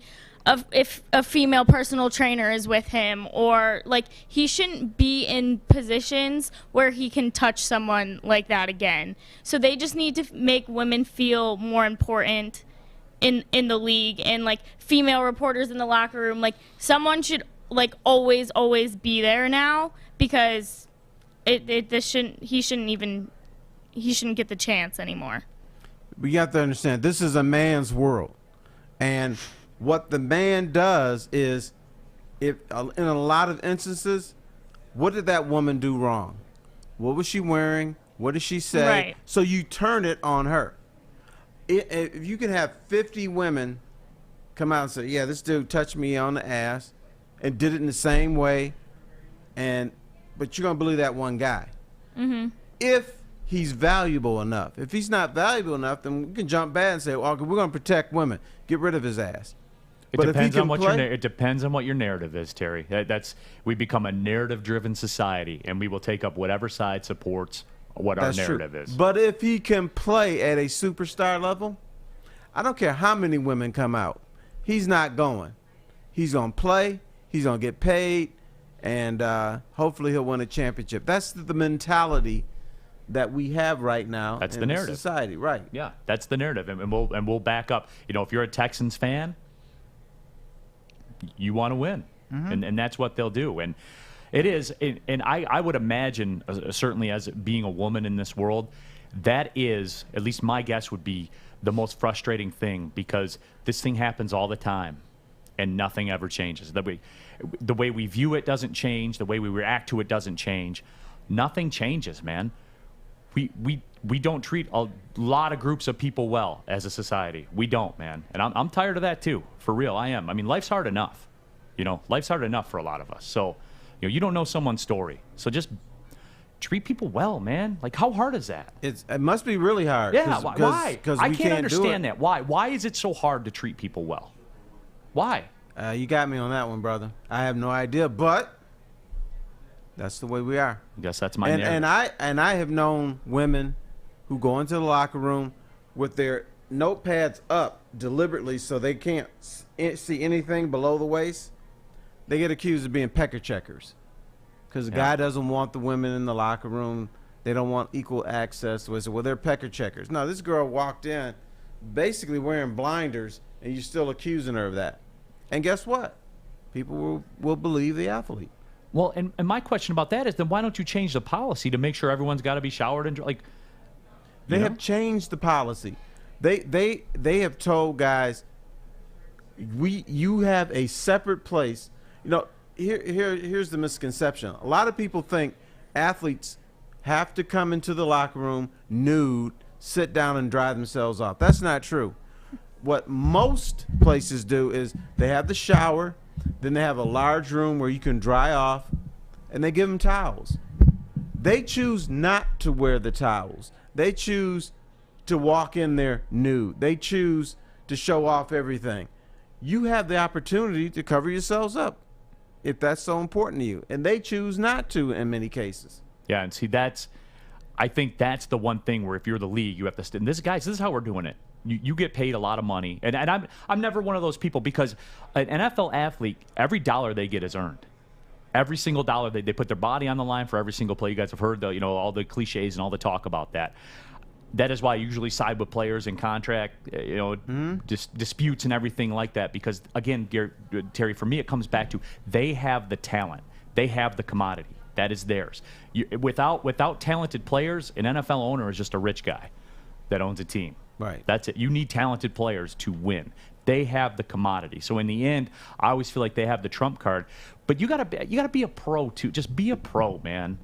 if a female personal trainer is with him, or like, he shouldn't be in positions where he can touch someone like that again. So they just need to make women feel more important in the league, and like female reporters in the locker room, like someone should like always be there now, because he shouldn't get the chance anymore. We have to understand, this is a man's world, and what the man does is, if in a lot of instances, what did that woman do wrong? What was she wearing? What did she say? Right. So you turn it on her. If you can have 50 women come out and say, "Yeah, this dude touched me on the ass," and did it in the same way, but you're gonna believe that one guy. Mm-hmm. If he's valuable enough. If he's not valuable enough, then we can jump back and say, "Well, we're gonna protect women. Get rid of his ass." It depends on what your narrative is, Terry. We become a narrative-driven society, and we will take up whatever side supports what our narrative is. But if he can play at a superstar level, I don't care how many women come out. He's not going. He's gonna play. He's gonna get paid, and hopefully he'll win a championship. That's the mentality that we have right now. That's in the narrative. Society, right? Yeah, that's the narrative, and we'll back up. You know, if you're a Texans fan, you want to win, and that's what they'll do. And it is, and I would imagine, certainly as being a woman in this world, that is, at least my guess would be, the most frustrating thing, because this thing happens all the time, and nothing ever changes. The way we view it doesn't change. The way we react to it doesn't change. Nothing changes, man. We don't treat a lot of groups of people well as a society. We don't, man. And I'm tired of that too. For real, I am. I mean, life's hard enough. You know, life's hard enough for a lot of us. So, you know, you don't know someone's story. So just treat people well, man. Like, how hard is that? It must be really hard. Yeah, why? Because I can't understand that. Why? Why is it so hard to treat people well? Why? You got me on that one, brother. I have no idea, but that's the way we are. I guess that's my narrative. And I have known women who go into the locker room with their notepads up deliberately so they can't see anything below the waist. They get accused of being pecker checkers because the guy doesn't want the women in the locker room. They don't want equal access. So, well, they're pecker checkers. No, this girl walked in basically wearing blinders, and you're still accusing her of that. And guess what? People will believe the athlete. Well, and my question about that is, then why don't you change the policy to make sure everyone's got to be showered and like? They have changed the policy. They have told guys, you have a separate place. You know, here's the misconception. A lot of people think athletes have to come into the locker room nude, sit down, and dry themselves off. That's not true. what most places do is they have the shower, then they have a large room where you can dry off, and they give them towels. They choose not to wear the towels. They choose to walk in there nude. They choose to show off everything. You have the opportunity to cover yourselves up if that's so important to you, and they choose not to in many cases. Yeah, and see, I think that's the one thing where if you're the league, you have to. And this is how we're doing it. You get paid a lot of money, and I'm never one of those people, because an NFL athlete, every dollar they get is earned. Every single dollar they put their body on the line for every single play. You guys have heard all the cliches and all the talk about that. That is why I usually side with players in contract, disputes and everything like that. Because again, Terry, for me, it comes back to they have the talent, they have the commodity. That is theirs. Without talented players, an NFL owner is just a rich guy that owns a team. Right. That's it. You need talented players to win. They have the commodity. So in the end, I always feel like they have the trump card. But you gotta be a pro too. Just be a pro, man.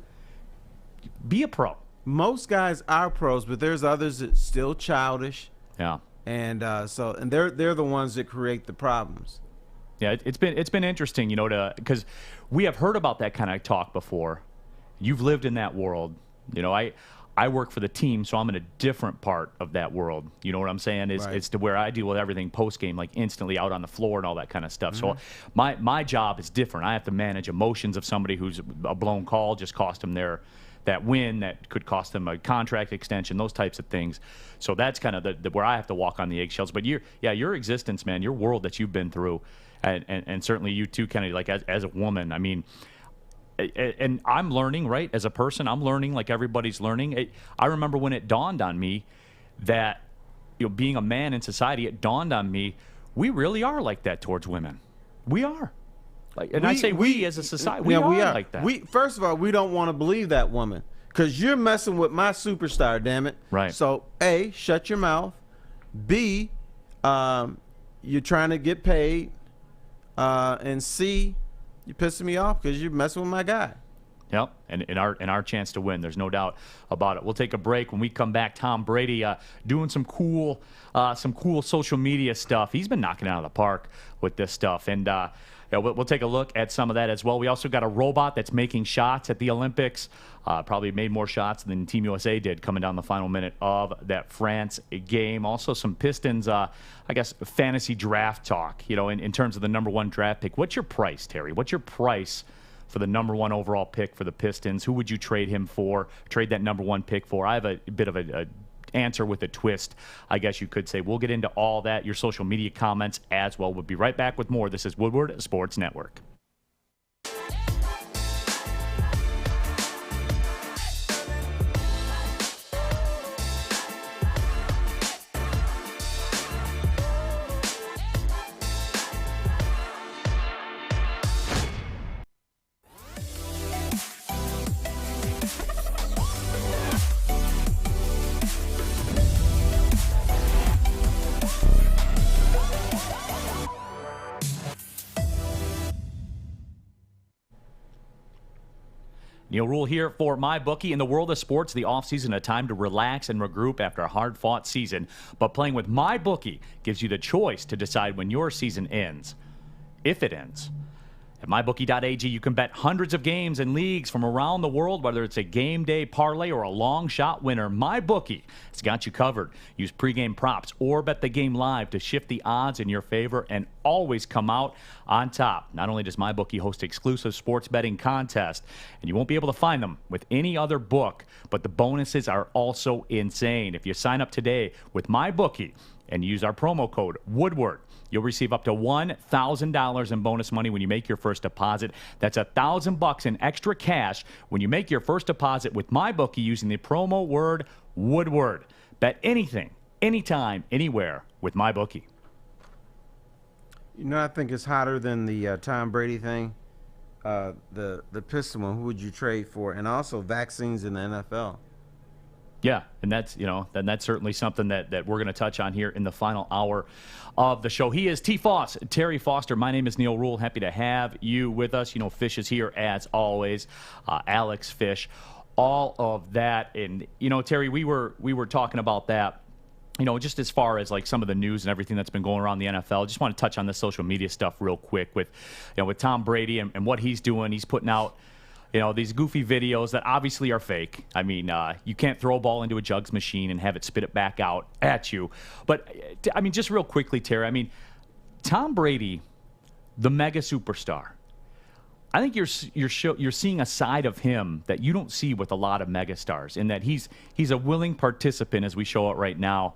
Be a pro. Most guys are pros, but there's others that still childish. Yeah. And they're the ones that create the problems. Yeah, it's been interesting, because we have heard about that kind of talk before. You've lived in that world. I work for the team, so I'm in a different part of that world. You know what I'm saying? It's to where I deal with everything post game, like instantly out on the floor and all that kind of stuff. So my job is different. I have to manage emotions of somebody who's a blown call just cost them that win that could cost them a contract extension, those types of things. So that's kind of the where I have to walk on the eggshells. But your existence, man, your world that you've been through, and certainly you too, Kennedy, like as a woman, I mean. And I'm learning, right? As a person, I'm learning like everybody's learning. I remember when it dawned on me that, being a man in society, it dawned on me we really are like that towards women. We are. I say we as a society, we are like that. First of all, we don't want to believe that woman because you're messing with my superstar, damn it. Right. So, A, shut your mouth. B, you're trying to get paid. And C, you're pissing me off because you're messing with my guy. Yep, and in our chance to win, there's no doubt about it. We'll take a break. When we come back, Tom Brady doing some cool social media stuff. He's been knocking it out of the park with this stuff, and we'll take a look at some of that as well. We also got a robot that's making shots at the Olympics. Probably made more shots than Team USA did coming down the final minute of that France game. Also some Pistons, fantasy draft talk, in terms of the number one draft pick. What's your price, Terry? What's your price for the number one overall pick for the Pistons? Who would you trade him for? Trade that number one pick for? I have a bit of a answer with a twist, I guess you could say. We'll get into all that, your social media comments as well. We'll be right back with more. This is Woodward Sports Network. Neal Ruhl here for MyBookie. In the world of sports, the offseason, a time to relax and regroup after a hard-fought season. But playing with MyBookie gives you the choice to decide when your season ends, if it ends. At MyBookie.ag, you can bet hundreds of games and leagues from around the world, whether it's a game day parlay or a long shot winner. MyBookie has got you covered. Use pregame props or bet the game live to shift the odds in your favor and always come out on top. Not only does MyBookie host exclusive sports betting contests, and you won't be able to find them with any other book, but the bonuses are also insane. If you sign up today with MyBookie and use our promo code Woodward, you'll receive up to $1,000 in bonus money when you make your first deposit. That's $1,000 in extra cash when you make your first deposit with MyBookie using the promo word Woodward. Bet anything, anytime, anywhere with MyBookie. I think it's hotter than the Tom Brady thing. The pistol one, who would you trade for? And also vaccines in the NFL. Yeah, and that's that's certainly something that we're going to touch on here in the final hour of the show. He is Tfoss, Terry Foster. My name is Neal Ruhl. Happy to have you with us. Fish is here as always. Alex Fish, all of that, and Terry, we were talking about that just as far as like some of the news and everything that's been going around the NFL, just want to touch on the social media stuff real quick with Tom Brady and what he's doing. He's putting out, these goofy videos that obviously are fake. I mean, you can't throw a ball into a jugs machine and have it spit it back out at you. But, I mean, just real quickly, Terry, Tom Brady, the mega superstar, I think you're seeing a side of him that you don't see with a lot of megastars, in that he's a willing participant, as we show it right now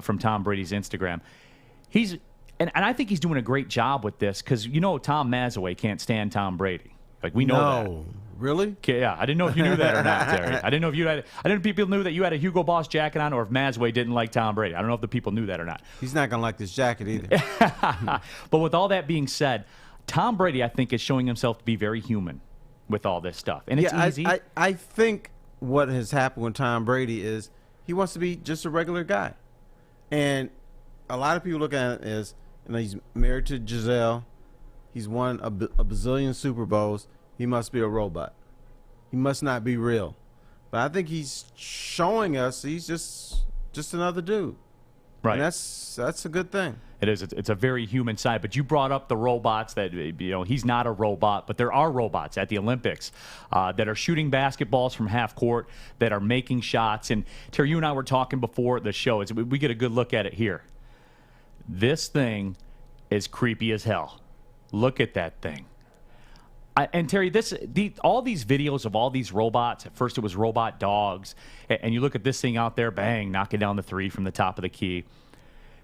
from Tom Brady's Instagram. And I think he's doing a great job with this, because Tom Mazaway can't stand Tom Brady. Like, we know that. No, really? Yeah, I didn't know if you knew that or not, Terry. I didn't know if people knew that you had a Hugo Boss jacket on, or if Mazaway didn't like Tom Brady. I don't know if the people knew that or not. He's not gonna like this jacket either. But with all that being said, Tom Brady, I think, is showing himself to be very human with all this stuff. And it's easy. I think what has happened with Tom Brady is he wants to be just a regular guy. And a lot of people look at it as, he's married to Giselle. He's won a bazillion Super Bowls. He must be a robot. He must not be real. But I think he's showing us he's just another dude. Right. And that's a good thing. It is. It's a very human side. But you brought up the robots that, he's not a robot, but there are robots at the Olympics that are shooting basketballs from half court, that are making shots. And Terry, you and I were talking before the show. We get a good look at it here. This thing is creepy as hell. Look at that thing. And Terry, all these videos of all these robots, at first it was robot dogs, and you look at this thing out there, bang, knocking down the three from the top of the key.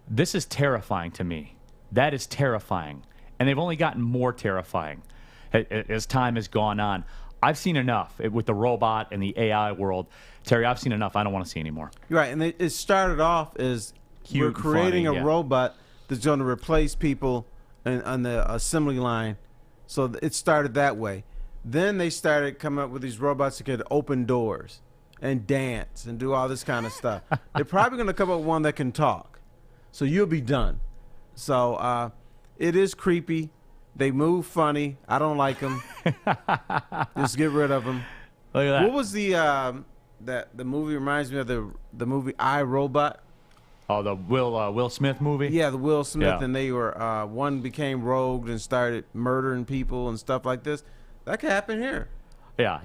This is terrifying to me. That is terrifying. And they've only gotten more terrifying as time has gone on. I've seen enough with the robot and the AI world. Terry, I've seen enough. I don't want to see any more. You're right. And it started off as we're creating a robot that's going to replace people on the assembly line. So it started that way. Then they started coming up with these robots that could open doors and dance and do all this kind of stuff. They're probably going to come up with one that can talk. So you'll be done. So it is creepy. They move funny. I don't like them. Just get rid of them. Look at that. What was the movie reminds me of the movie I, Robot? Oh, the Will Smith movie? Yeah, the Will Smith, Yeah. and they were one became rogue and started murdering people and stuff like this. That could happen here. Yeah,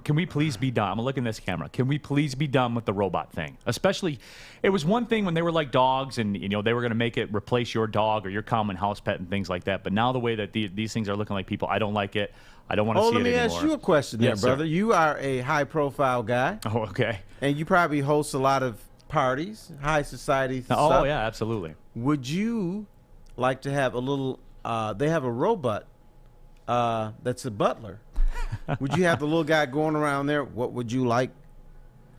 can we please be done? I'm gonna look in this camera. Can we please be done with the robot thing? Especially, it was one thing when they were like dogs, and they were gonna make it replace your dog or your common house pet and things like that. But now the way that these things are looking like people, I don't like it. I don't want to see it anymore. Let me ask you a question there, Yes, brother. sir. You are a high-profile guy. Oh, okay. And you probably host a lot of parties, high society stuff. Oh, yeah, absolutely. Would you like to have a little? They have a robot that's a butler. Would you have the little guy going around there? What would you like?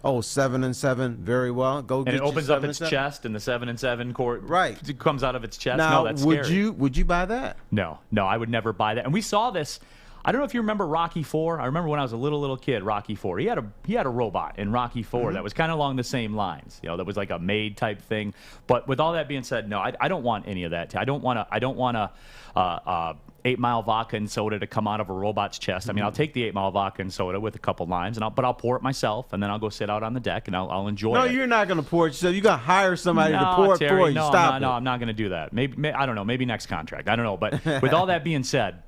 Oh, 7 and 7, very well. Go And get it your opens up 7 its and 7. chest, and the 7 and 7 cord Right. comes out of its chest. Now, No, that's would scary. you buy that? No, I would never buy that. And we saw this. I don't know if you remember Rocky IV. I remember when I was a little kid, Rocky IV. He had a robot in Rocky IV that was kind of along the same lines. That was like a maid type thing. But with all that being said, no, I don't want any of that. I don't want a 8 Mile vodka and soda to come out of a robot's chest. I mean, I'll take the 8 Mile vodka and soda with a couple limes, but I'll pour it myself, and then I'll go sit out on the deck and I'll enjoy it. No, you're not going to pour it yourself. You're going to hire somebody to pour Terry, it for you. No, Stop it. No, I'm not going to do that. Maybe I don't know. Maybe next contract. I don't know. But with all that being said,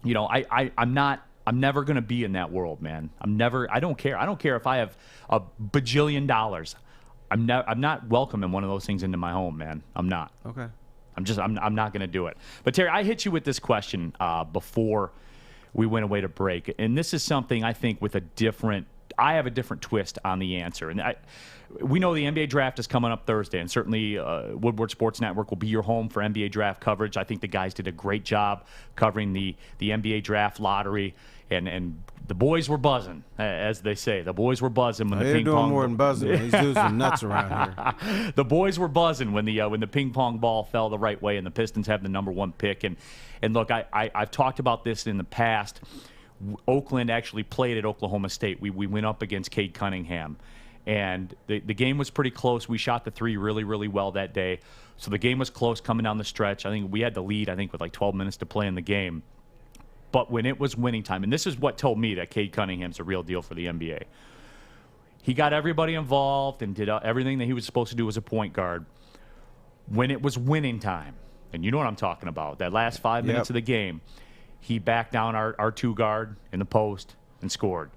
I'm never going to be in that world, man. I don't care. I don't care if I have a bajillion dollars. I'm not welcoming one of those things into my home, man. I'm not. Okay. I'm not going to do it. But Terry, I hit you with this question before we went away to break, and this is something I think I have a different twist on the answer. And we know the NBA draft is coming up Thursday, and certainly Woodward Sports Network will be your home for NBA draft coverage. I think the guys did a great job covering the NBA draft lottery, and the boys were buzzing, as they say. The boys were buzzing when the ping pong. They're doing more than buzzing. These dudes are nuts around here. The boys were buzzing when the ping pong ball fell the right way, and the Pistons have the #1 pick. And look, I've talked about this in the past. Oakland actually played at Oklahoma State. We went up against Cade Cunningham, and the game was pretty close. We shot the three really, really well that day. So the game was close coming down the stretch. I think we had the lead, with like 12 minutes to play in the game. But when it was winning time, and this is what told me that Cade Cunningham's a real deal for the NBA. He got everybody involved and did everything that he was supposed to do as a point guard. When it was winning time, and you know what I'm talking about, that last 5 minutes of the game, he backed down our 2 guard in the post and scored.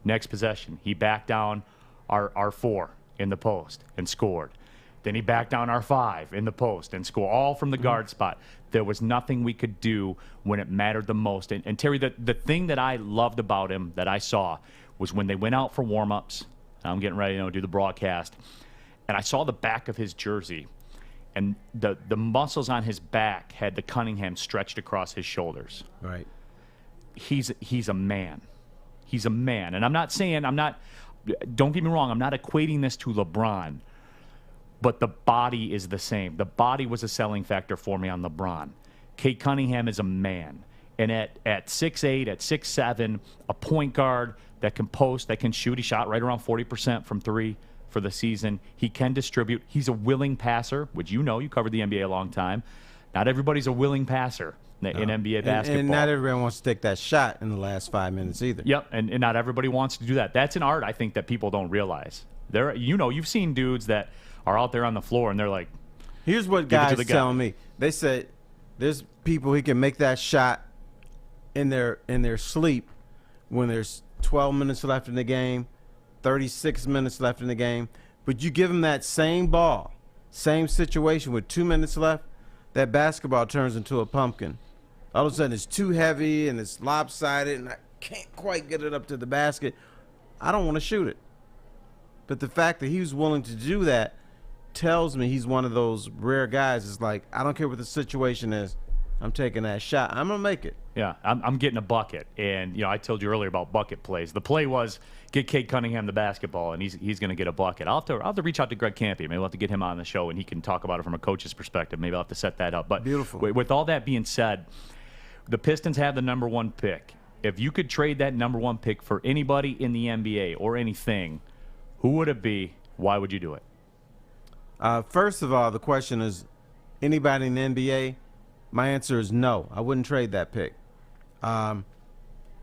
Next possession, he backed down our 4 in the post and scored. Then he backed down our 5 in the post and scored, all from the guard spot. There was nothing we could do when it mattered the most. And Terry, the thing that I loved about him that I saw was when they went out for warm-ups. I'm getting ready to do the broadcast. And I saw the back of his jersey. And the muscles on his back had the Cunningham stretched across his shoulders. Right. He's a man. He's a man. And don't get me wrong, I'm not equating this to LeBron. But the body is the same. The body was a selling factor for me on LeBron. Cade Cunningham is a man. And at 6'8", at 6'7", a point guard that can post, that can shoot. He shot right around 40% from 3 for the season. He can distribute. He's a willing passer, which you covered the NBA a long time. Not everybody's a willing passer in NBA basketball. And not everyone wants to take that shot in the last 5 minutes either. Yep, and not everybody wants to do that. That's an art, I think, that people don't realize. You've seen dudes that are out there on the floor, and they're like, here's what guys tell me. They said there's people who can make that shot in their sleep when there's 12 minutes left in the game, 36 minutes left in the game. But you give them that same ball, same situation with 2 minutes left, that basketball turns into a pumpkin. All of a sudden it's too heavy and it's lopsided and I can't quite get it up to the basket. I don't want to shoot it. But the fact that he was willing to do that tells me he's one of those rare guys. It's like, I don't care what the situation is, I'm taking that shot. I'm going to make it. Yeah, I'm getting a bucket. And, I told you earlier about bucket plays. The play was get Cade Cunningham the basketball, and he's going to get a bucket. I'll have to reach out to Greg Campy. Maybe we'll have to get him on the show, and he can talk about it from a coach's perspective. Maybe I'll have to set that up. But beautiful. With all that being said, the Pistons have the number 1 pick. If you could trade that number 1 pick for anybody in the NBA or anything, who would it be? Why would you do it? First of all, the question is, anybody in the NBA? My answer is no. I wouldn't trade that pick.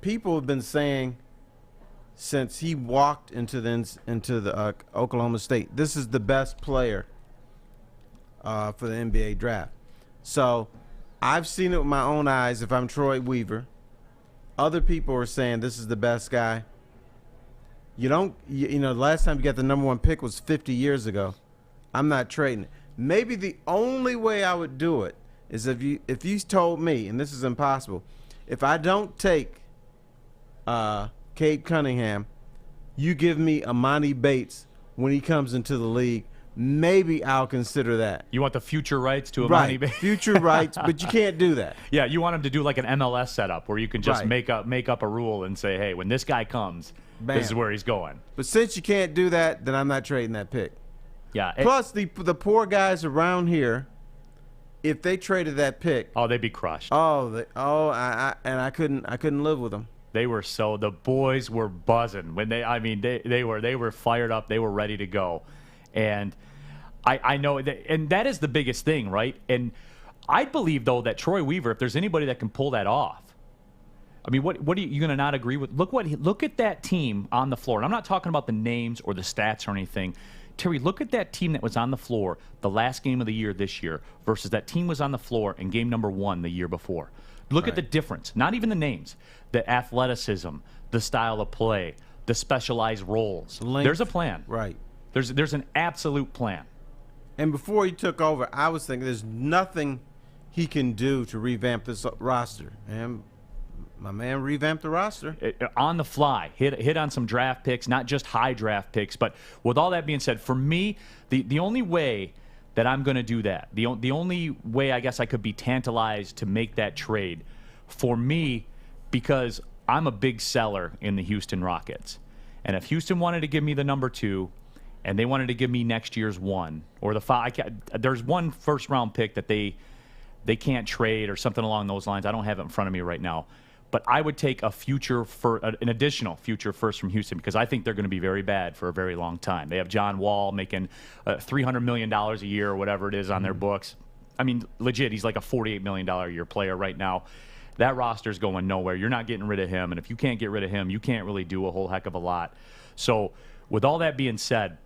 People have been saying since he walked into the Oklahoma State, this is the best player for the NBA draft. So I've seen it with my own eyes. If I'm Troy Weaver, other people are saying this is the best guy. The last time you got the number 1 pick was 50 years ago. I'm not trading it. Maybe the only way I would do it is if you told me, and this is impossible, if I don't take Cade Cunningham, you give me Amani Bates when he comes into the league, maybe I'll consider that. You want the future rights to Amani Bates? Future rights, but you can't do that. Yeah, you want him to do like an MLS setup where you can just make up a rule and say, hey, when this guy comes, Bam. This is where he's going. But since you can't do that, then I'm not trading that pick. Yeah. Plus, the poor guys around here, if they traded that pick, they'd be crushed. I couldn't live with them. The boys were buzzing when they were fired up. They were ready to go, and I know that, and that is the biggest thing, right? And I believe though that Troy Weaver, if there's anybody that can pull that off, I mean, what are you going to not agree with? Look at that team on the floor. And I'm not talking about the names or the stats or anything. Terry, look at that team that was on the floor the last game of the year this year versus that team was on the floor in game number 1 the year before. Look at the difference. Not even the names. The athleticism, the style of play, the specialized roles. There's a plan. Right. There's an absolute plan. And before he took over, I was thinking there's nothing he can do to revamp this roster. And my man revamped the roster. On the fly. Hit on some draft picks, not just high draft picks. But with all that being said, for me, the only way that I'm going to do that, the only way I guess I could be tantalized to make that trade, for me, because I'm a big seller in the Houston Rockets. And if Houston wanted to give me the number 2 and they wanted to give me next year's 1 or the 5, there's one first-round pick that they can't trade or something along those lines. I don't have it in front of me right now. But I would take an additional future first from Houston because I think they're going to be very bad for a very long time. They have John Wall making $300 million a year or whatever it is on their books. I mean, legit, he's like a $48 million a year player right now. That roster's going nowhere. You're not getting rid of him. And if you can't get rid of him, you can't really do a whole heck of a lot. So with all that being said,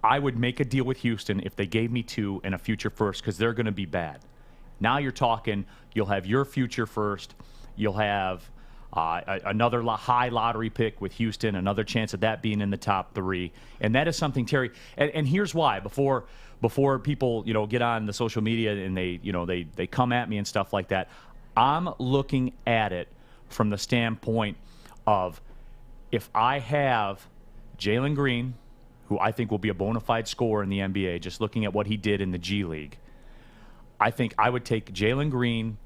I would make a deal with Houston if they gave me 2 and a future first, because they're going to be bad. Now you're talking, you'll have your future first, you'll have another high lottery pick with Houston, another chance of that being in the top 3, and that is something, Terry. And here's why: before people get on the social media and they come at me and stuff like that, I'm looking at it from the standpoint of, if I have Jalen Green, who I think will be a bona fide scorer in the NBA, just looking at what he did in the G League, I think I would take Jalen Green,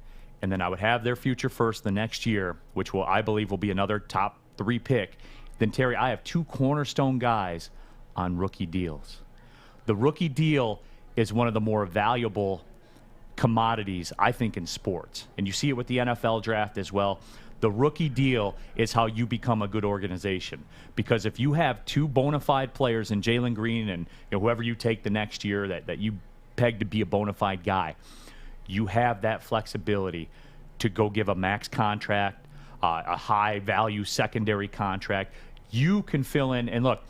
and then I would have their future first the next year, which I believe will be another top 3 pick. Then, Terry, I have 2 cornerstone guys on rookie deals. The rookie deal is one of the more valuable commodities, I think, in sports. And you see it with the NFL draft as well. The rookie deal is how you become a good organization. Because if you have 2 bona fide players in Jalen Green and whoever you take the next year that you peg to be a bona fide guy, you have that flexibility to go give a max contract, a high value secondary contract. You can fill in. And look,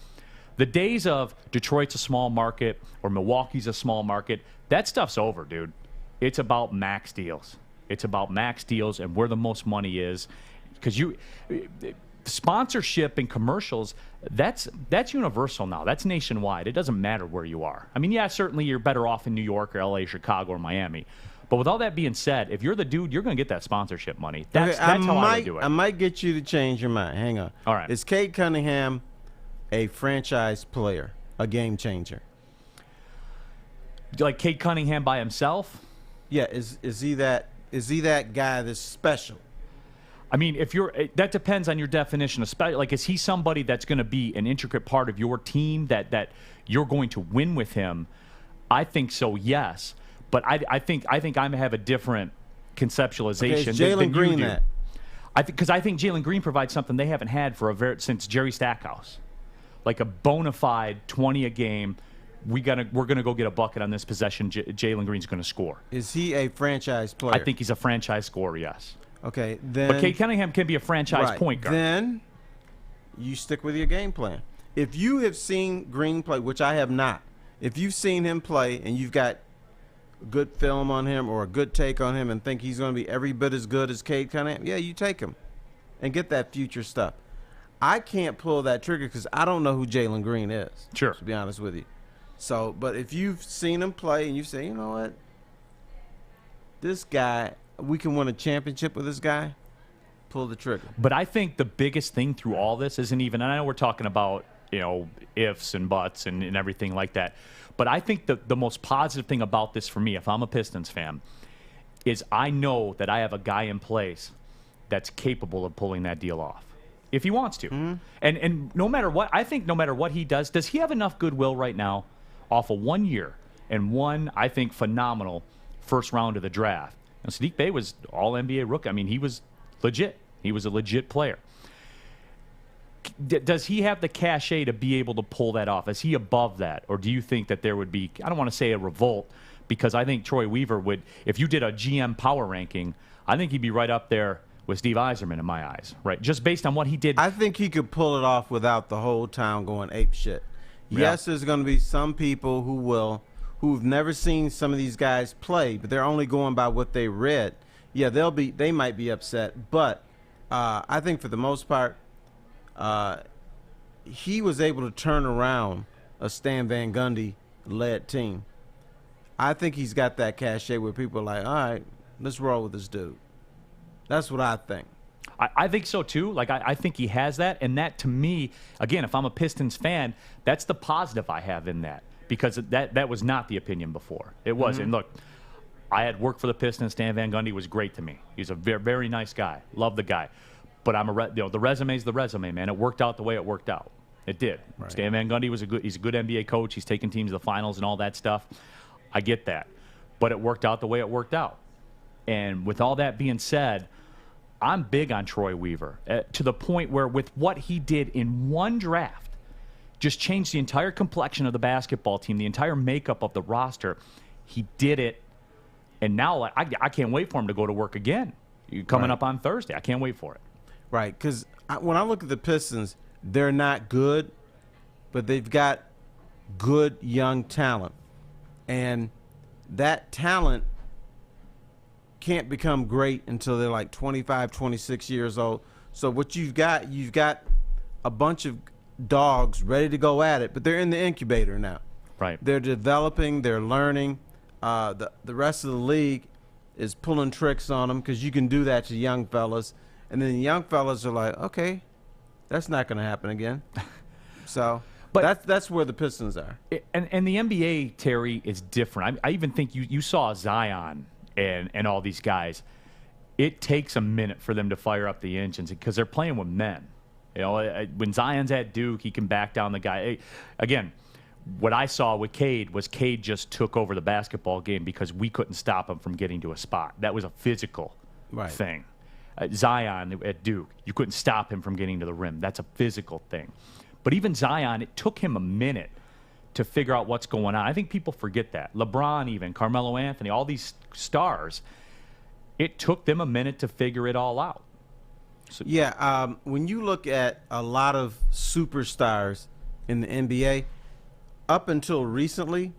the days of Detroit's a small market or Milwaukee's a small market, that stuff's over, dude. It's about max deals. It's about max deals and where the most money is. Because sponsorship and commercials, that's universal now. That's nationwide. It doesn't matter where you are. I mean, yeah, certainly you're better off in New York or LA, Chicago, or Miami. But with all that being said, if you're the dude, you're going to get that sponsorship money. That's how I would do it. I might get you to change your mind. Hang on. All right. Is Cade Cunningham a franchise player, a game changer? Like Cade Cunningham by himself? Yeah. Is he that guy that's special? I mean, that depends on your definition of special. Like, is he somebody that's going to be an intricate part of your team that you're going to win with him? I think so, yes. But I think I have a different conceptualization. Okay, is Jalen Green that? Because I think Jalen Green provides something they haven't had since Jerry Stackhouse, like a bona fide 20 a game. We're gonna go get a bucket on this possession. Jalen Green's going to score. Is he a franchise player? I think he's a franchise scorer. Yes. Okay, then. But Cade Cunningham can be a franchise point guard. Then you stick with your game plan. If you have seen Green play, which I have not, if you've seen him play and you've got good film on him or a good take on him and think he's going to be every bit as good as Cade Cunningham, yeah, you take him and get that future stuff. I can't pull that trigger because I don't know who Jalen Green is. Sure. To be honest with you. So, but if you've seen him play and you say, you know what, this guy, we can win a championship with this guy, pull the trigger. But I think the biggest thing through all this isn't even, and I know we're talking about, ifs and buts and everything like that, but I think the most positive thing about this for me, if I'm a Pistons fan, is I know that I have a guy in place that's capable of pulling that deal off if he wants to. Mm-hmm. And no matter what, I think no matter what he does he have enough goodwill right now off of 1 year and one, I think, phenomenal first round of the draft? Sadiq Bey was all-NBA rookie. I mean, he was legit. He was a legit player. Does he have the cachet to be able to pull that off? Is he above that? Or do you think that there would be, I don't want to say a revolt, because I think Troy Weaver would, if you did a GM power ranking, I think he'd be right up there with Steve Yzerman in my eyes, right? Just based on what he did. I think he could pull it off without the whole town going ape shit. Yeah. Yes, there's going to be some people who've never seen some of these guys play, but they're only going by what they read. Yeah, they might be upset, but I think for the most part, he was able to turn around a Stan Van Gundy-led team. I think he's got that cachet where people are like, all right, let's roll with this dude. That's what I think. I think so, too. Like, I think he has that, and that, to me, again, if I'm a Pistons fan, that's the positive I have in that. Because that was not the opinion before. It was. Mm-hmm. And look, I had worked for the Pistons. Stan Van Gundy was great to me. He's a very, very nice guy. Love the guy. But the resume's the resume, man. It worked out the way it worked out. It did. Right. Stan Van Gundy he's a good NBA coach. He's taken teams to the finals and all that stuff. I get that. But it worked out the way it worked out. And with all that being said, I'm big on Troy Weaver to the point where with what he did in one draft, just changed the entire complexion of the basketball team, the entire makeup of the roster. He did it, and now I can't wait for him to go to work again. Coming up on Thursday. I can't wait for it. Right, because when I look at the Pistons, they're not good, but they've got good young talent. And that talent can't become great until they're like 25, 26 years old. So what you've got a bunch of dogs ready to go at it, but they're in the incubator now. Right. They're developing, they're learning. The rest of the league is pulling tricks on them because you can do that to young fellas. And then the young fellas are like, okay, that's not going to happen again. So that's where the Pistons are. And the NBA, Terry, is different. I even think you saw Zion and all these guys. It takes a minute for them to fire up the engines because they're playing with men. You know, when Zion's at Duke, he can back down the guy. Again, what I saw with Cade was Cade just took over the basketball game because we couldn't stop him from getting to a spot. That was a physical thing. Zion at Duke, you couldn't stop him from getting to the rim. That's a physical thing. But even Zion, it took him a minute to figure out what's going on. I think people forget that. LeBron even, Carmelo Anthony, all these stars, it took them a minute to figure it all out. So, when you look at a lot of superstars in the NBA, up until recently,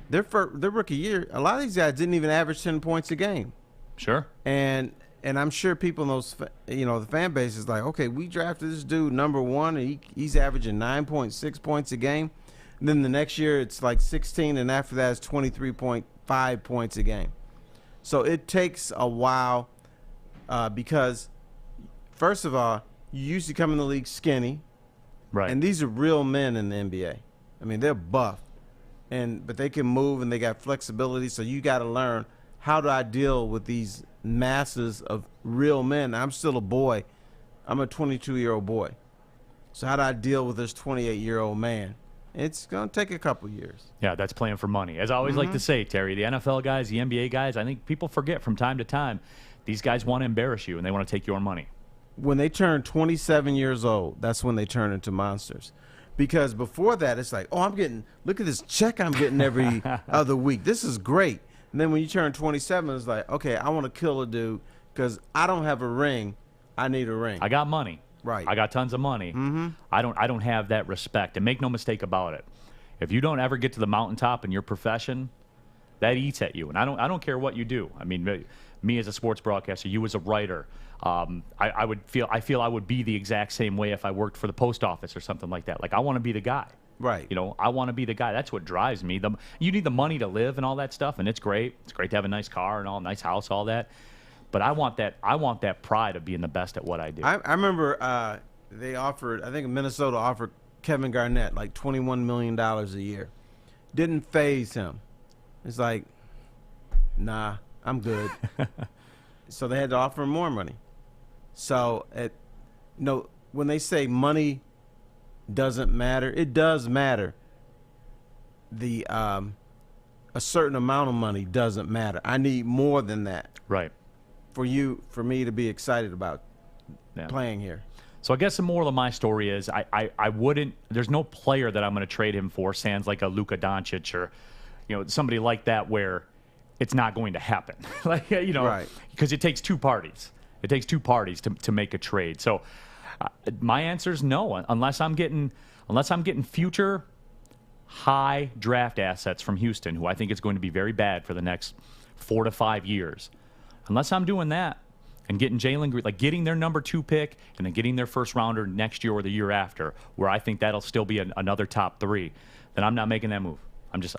their rookie year, a lot of these guys didn't even average 10 points a game. Sure. And I'm sure people in those, the fan base is like, okay, we drafted this dude number 1, and he's averaging 9.6 points a game. And then the next year it's like 16, and after that it's 23.5 points a game. So it takes a while because, first of all, you usually come in the league skinny. Right. And these are real men in the NBA. I mean, they're buff, but they can move and they got flexibility. So you got to learn, how do I deal with these masses of real men? I'm still a boy. I'm a 22-year-old boy. So how do I deal with this 28-year-old man? It's going to take a couple years. Yeah, that's playing for money. As I always like to say, Terry, the NFL guys, the NBA guys, I think people forget from time to time, these guys want to embarrass you and they want to take your money. When they turn 27 years old, that's when they turn into monsters. Because before that, it's like, oh, look at this check I'm getting every other week. This is great. And then when you turn 27, it's like, okay, I want to kill a dude because I don't have a ring. I need a ring. I got money. Right. I got tons of money. I don't have that respect. And make no mistake about it. If you don't ever get to the mountaintop in your profession, that eats at you. And I don't care what you do. I mean, me as a sports broadcaster, you as a writer, I feel I would be the exact same way if I worked for the post office or something like that. Like, I want to be the guy. Right. You know, I want to be the guy. That's what drives me. You need the money to live and all that stuff, and it's great. It's great to have a nice car and all, nice house, all that. But I want that pride of being the best at what I do. I remember they offered, I think Minnesota offered Kevin Garnett like $21 million a year. Didn't faze him. It's like, nah, I'm good. So they had to offer him more money. So, when they say money doesn't matter, it does matter. A certain amount of money doesn't matter. I need more than that. Right. For me to be excited about playing here. So I guess the moral of my story is I wouldn't. There's no player that I'm going to trade him for. Sans like a Luka Doncic or, somebody like that where it's not going to happen. Right. Because it takes two parties. It takes two parties to make a trade. So my answer is no, unless I'm getting future high draft assets from Houston, who I think is going to be very bad for the next 4 to 5 years. Unless I'm doing that and getting Jalen Green, like getting their number 2 pick and then getting their first rounder next year or the year after, where I think that'll still be another top 3, then I'm not making that move.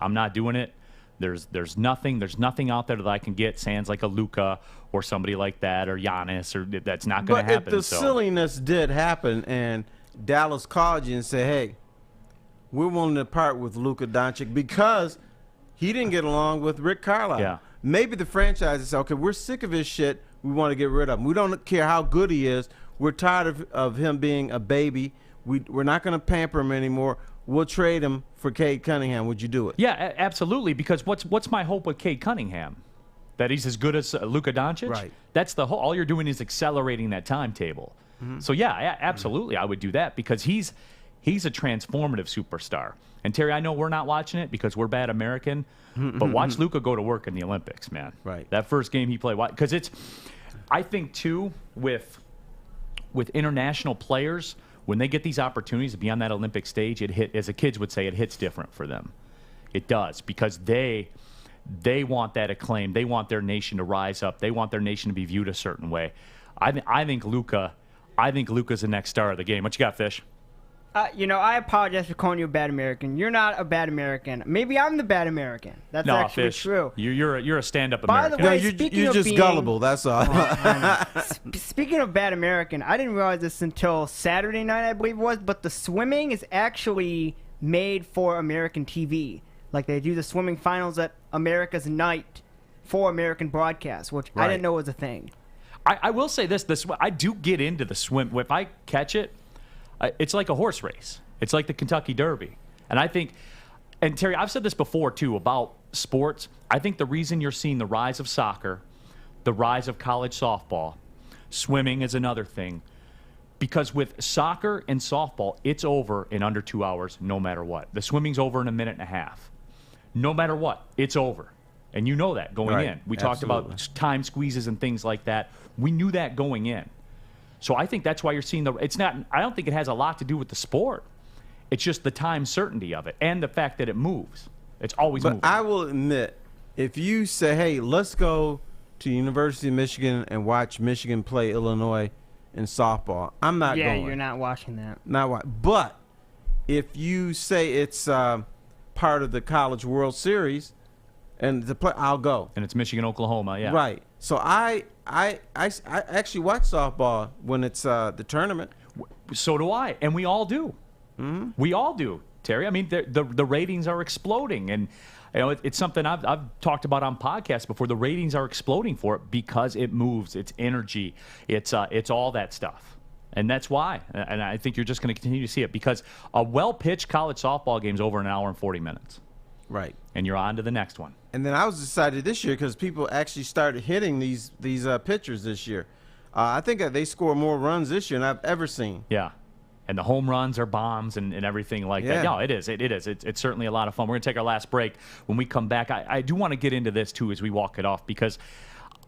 I'm not doing it. There's nothing out there that I can get, sans like a Luka or somebody like that or Giannis, or that's not going to happen. But if the silliness did happen and Dallas called you and said, hey, we're willing to part with Luka Doncic because he didn't get along with Rick Carlisle. Yeah. Maybe the franchise is, okay, we're sick of his shit. We want to get rid of him. We don't care how good he is. We're tired of him being a baby. We're not going to pamper him anymore. We'll trade him for Cade Cunningham. Would you do it? Yeah, absolutely. Because what's my hope with Cade Cunningham? That he's as good as Luka Doncic? Right. That's the whole. All you're doing is accelerating that timetable. So yeah, absolutely, I would do that because he's a transformative superstar. And Terry, I know we're not watching it because we're bad American, but watch Luka go to work in the Olympics, man. Right. That first game he played, because I think too with international players, when they get these opportunities to be on that Olympic stage, as the kids would say, it hits different for them. It does, because they want that acclaim. They want their nation to rise up. They want their nation to be viewed a certain way. I think Luka's the next star of the game. What you got, Fish? I apologize for calling you a bad American. You're not a bad American. Maybe I'm the bad American. That's actually Fish, true. You're a stand-up By American. the way, you're just gullible. That's all. Speaking of bad American, I didn't realize this until Saturday night, I believe it was, but the swimming is actually made for American TV. Like, they do the swimming finals at America's Night for American broadcast, which I didn't know was a thing. I will say this. I do get into the swim. If I catch it, it's like a horse race. It's like the Kentucky Derby. And I think, and Terry, I've said this before, too, about sports. I think the reason you're seeing the rise of soccer, the rise of college softball, swimming is another thing. Because with soccer and softball, it's over in under 2 hours no matter what. The swimming's over in a minute and a half. No matter what, it's over. And you know that going in. We talked about time squeezes and things like that. We knew that going in. So I think that's why you're seeing I don't think it has a lot to do with the sport. It's just the time certainty of it and the fact that it moves. It's always moving. But I will admit, if you say, hey, let's go to University of Michigan and watch Michigan play Illinois in softball, I'm not going. Yeah, you're not watching that. But if you say it's part of the College World Series and I'll go. And it's Michigan, Oklahoma, yeah. Right. So I actually watch softball when it's the tournament. So do I, and we all do. Mm-hmm. We all do, Terry. I mean, the ratings are exploding, and it's something I've talked about on podcasts before. The ratings are exploding for it because it moves, it's energy, it's all that stuff, and that's why. And I think you're just going to continue to see it because a well-pitched college softball game is over an hour and 40 minutes. Right. And you're on to the next one. And then I was excited this year because people actually started hitting these pitchers this year. I think that they score more runs this year than I've ever seen. Yeah. And the home runs are bombs and everything like that. No, it is. It is. It's certainly a lot of fun. We're going to take our last break. When we come back, I do want to get into this, too, as we walk it off, because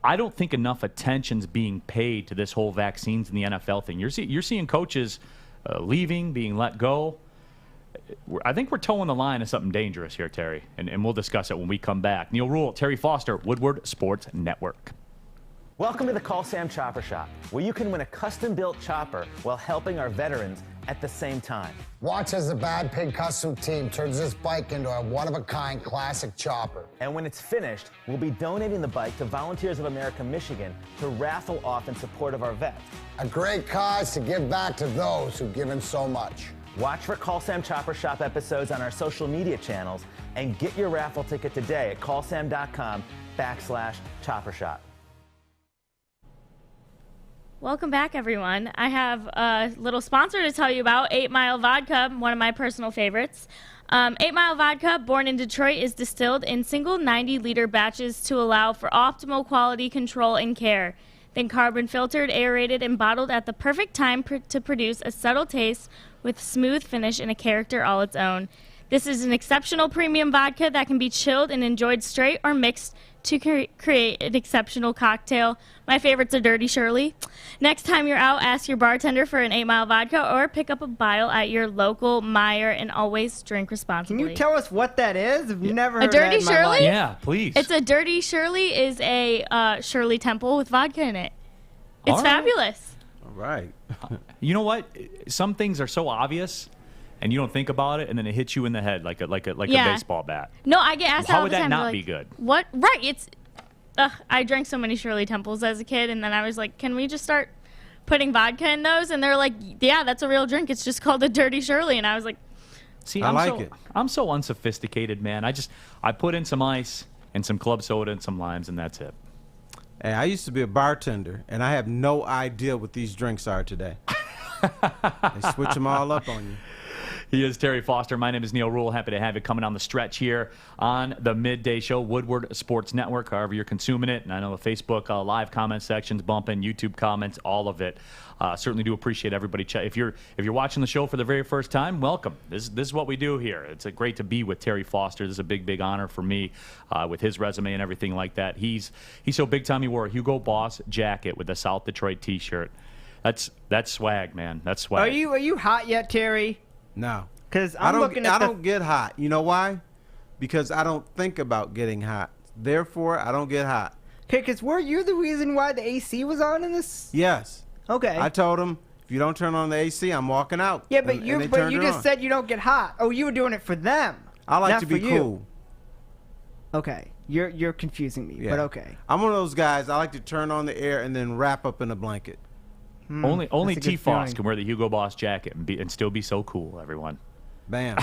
I don't think enough attention's being paid to this whole vaccines and the NFL thing. You're seeing coaches leaving, being let go. I think we're towing the line of something dangerous here, Terry, and we'll discuss it when we come back. Neal Ruhl, Terry Foster, Woodward Sports Network. Welcome to the Call Sam Chopper Shop, where you can win a custom-built chopper while helping our veterans at the same time. Watch as the Bad Pig Custom Team turns this bike into a one-of-a-kind classic chopper. And when it's finished, we'll be donating the bike to Volunteers of America Michigan to raffle off in support of our vets. A great cause to give back to those who've given so much. Watch for Call Sam Chopper Shop episodes on our social media channels and get your raffle ticket today at callsam.com/Chopper Shop. Welcome back, everyone. I have a little sponsor to tell you about, 8 Mile Vodka, one of my personal favorites. 8 Mile Vodka, born in Detroit, is distilled in single 90-liter batches to allow for optimal quality control and care. Then carbon filtered, aerated, and bottled at the perfect time to produce a subtle taste with smooth finish and a character all its own. This is an exceptional premium vodka that can be chilled and enjoyed straight or mixed to create an exceptional cocktail. My favorite's a Dirty Shirley. Next time you're out, ask your bartender for an 8 Mile Vodka or pick up a bottle at your local Meijer, and always drink responsibly. Can you tell us what that is? I've never heard a Dirty that in my Shirley? life. Yeah, please. It's a Dirty Shirley is a Shirley Temple with vodka in it. It's All right. fabulous. All right. You know what? Some things are so obvious, and you don't think about it, and then it hits you in the head like a baseball bat. No, I get asked How all would the that time. not They're be like, good? What? Right. It's. I drank so many Shirley Temples as a kid, and then I was like, can we just start putting vodka in those? And they're like, yeah, that's a real drink. It's just called a Dirty Shirley. And I was like, see, it. I'm so unsophisticated, man. I put in some ice and some club soda and some limes, and that's it. Hey, I used to be a bartender, and I have no idea what these drinks are today. They switch them all up on you. He is Terry Foster. My name is Neal Ruhl. Happy to have you coming on the stretch here on the Midday Show, Woodward Sports Network, however you're consuming it. And I know the Facebook live comment section's bumping, YouTube comments, all of it. Certainly do appreciate everybody. If you're watching the show for the very first time, welcome. This is what we do here. It's great to be with Terry Foster. This is a big honor for me with his resume and everything like that. He's so big time. He wore a Hugo Boss jacket with a South Detroit T-shirt. That's swag, man. That's swag. Are you hot yet, Terry? No. Because I I don't get hot. You know why? Because I don't think about getting hot. Therefore, I don't get hot. Okay, because were you the reason why the AC was on in this? Yes. Okay. I told them, if you don't turn on the AC, I'm walking out. Yeah, but And you they turned it just on. said you don't get hot. Oh, you were doing it for them. I like not to be for you. cool. Okay, you're confusing me, Yeah. but okay. I'm one of those guys. I like to turn on the air and then wrap up in a blanket. Only that's a good Tfoss feeling. can wear the Hugo Boss jacket and still be so cool, everyone. Bam.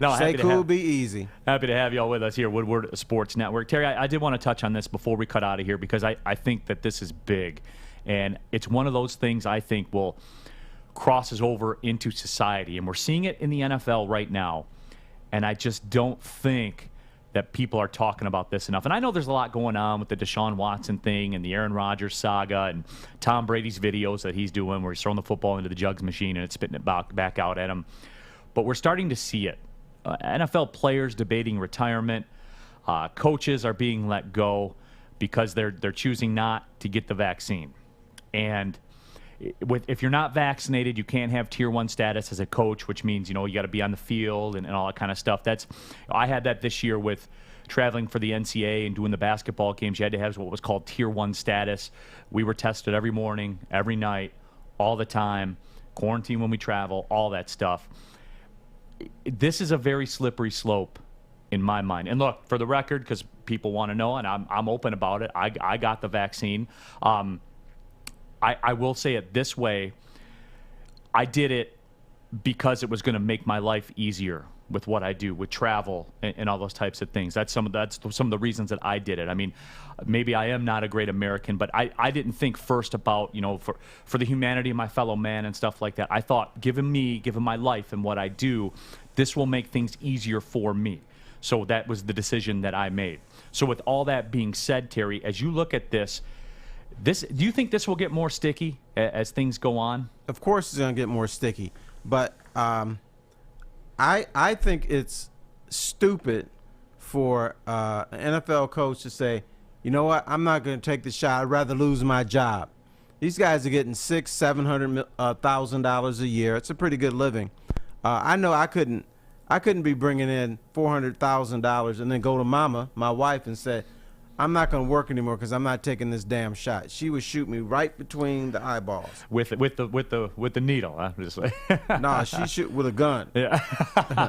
No, Stay cool, be easy. Happy to have y'all with us here, Woodward Sports Network. Terry, I did want to touch on this before we cut out of here because I think that this is big. And it's one of those things I think will crosses over into society. And we're seeing it in the NFL right now. And I just don't think that people are talking about this enough. And I know there's a lot going on with the Deshaun Watson thing and the Aaron Rodgers saga and Tom Brady's videos that he's doing where he's throwing the football into the jugs machine and it's spitting it back out at him. But we're starting to see it. NFL players debating retirement. Coaches are being let go because they're choosing not to get the vaccine. And if you're not vaccinated, you can't have tier 1 status as a coach, which means, you got to be on the field and all that kind of stuff. I had that this year with traveling for the NCAA and doing the basketball games. You had to have what was called tier 1 status. We were tested every morning, every night, all the time, quarantine when we travel, all that stuff. This is a very slippery slope in my mind. And look, for the record, because people want to know, and I'm open about it, I got the vaccine. I will say it this way. I did it because it was going to make my life easier with what I do, with travel and all those types of things. That's some of the reasons that I did it. I mean, maybe I am not a great American, but I didn't think first about, for the humanity of my fellow man and stuff like that. I thought, given my life and what I do, this will make things easier for me. So that was the decision that I made. So with all that being said, Terry, as you look at this, do you think this will get more sticky as things go on? Of course it's going to get more sticky. But I think it's stupid for an NFL coach to say, you know what, I'm not going to take the shot. I'd rather lose my job. These guys are getting $600,000-$700,000 a year. It's a pretty good living. I know I couldn't be bringing in $400,000 and then go to mama, my wife, and say, I'm not going to work anymore because I'm not taking this damn shot. She would shoot me right between the eyeballs. With the needle, huh? Just like No, she shoot with a gun. Yeah.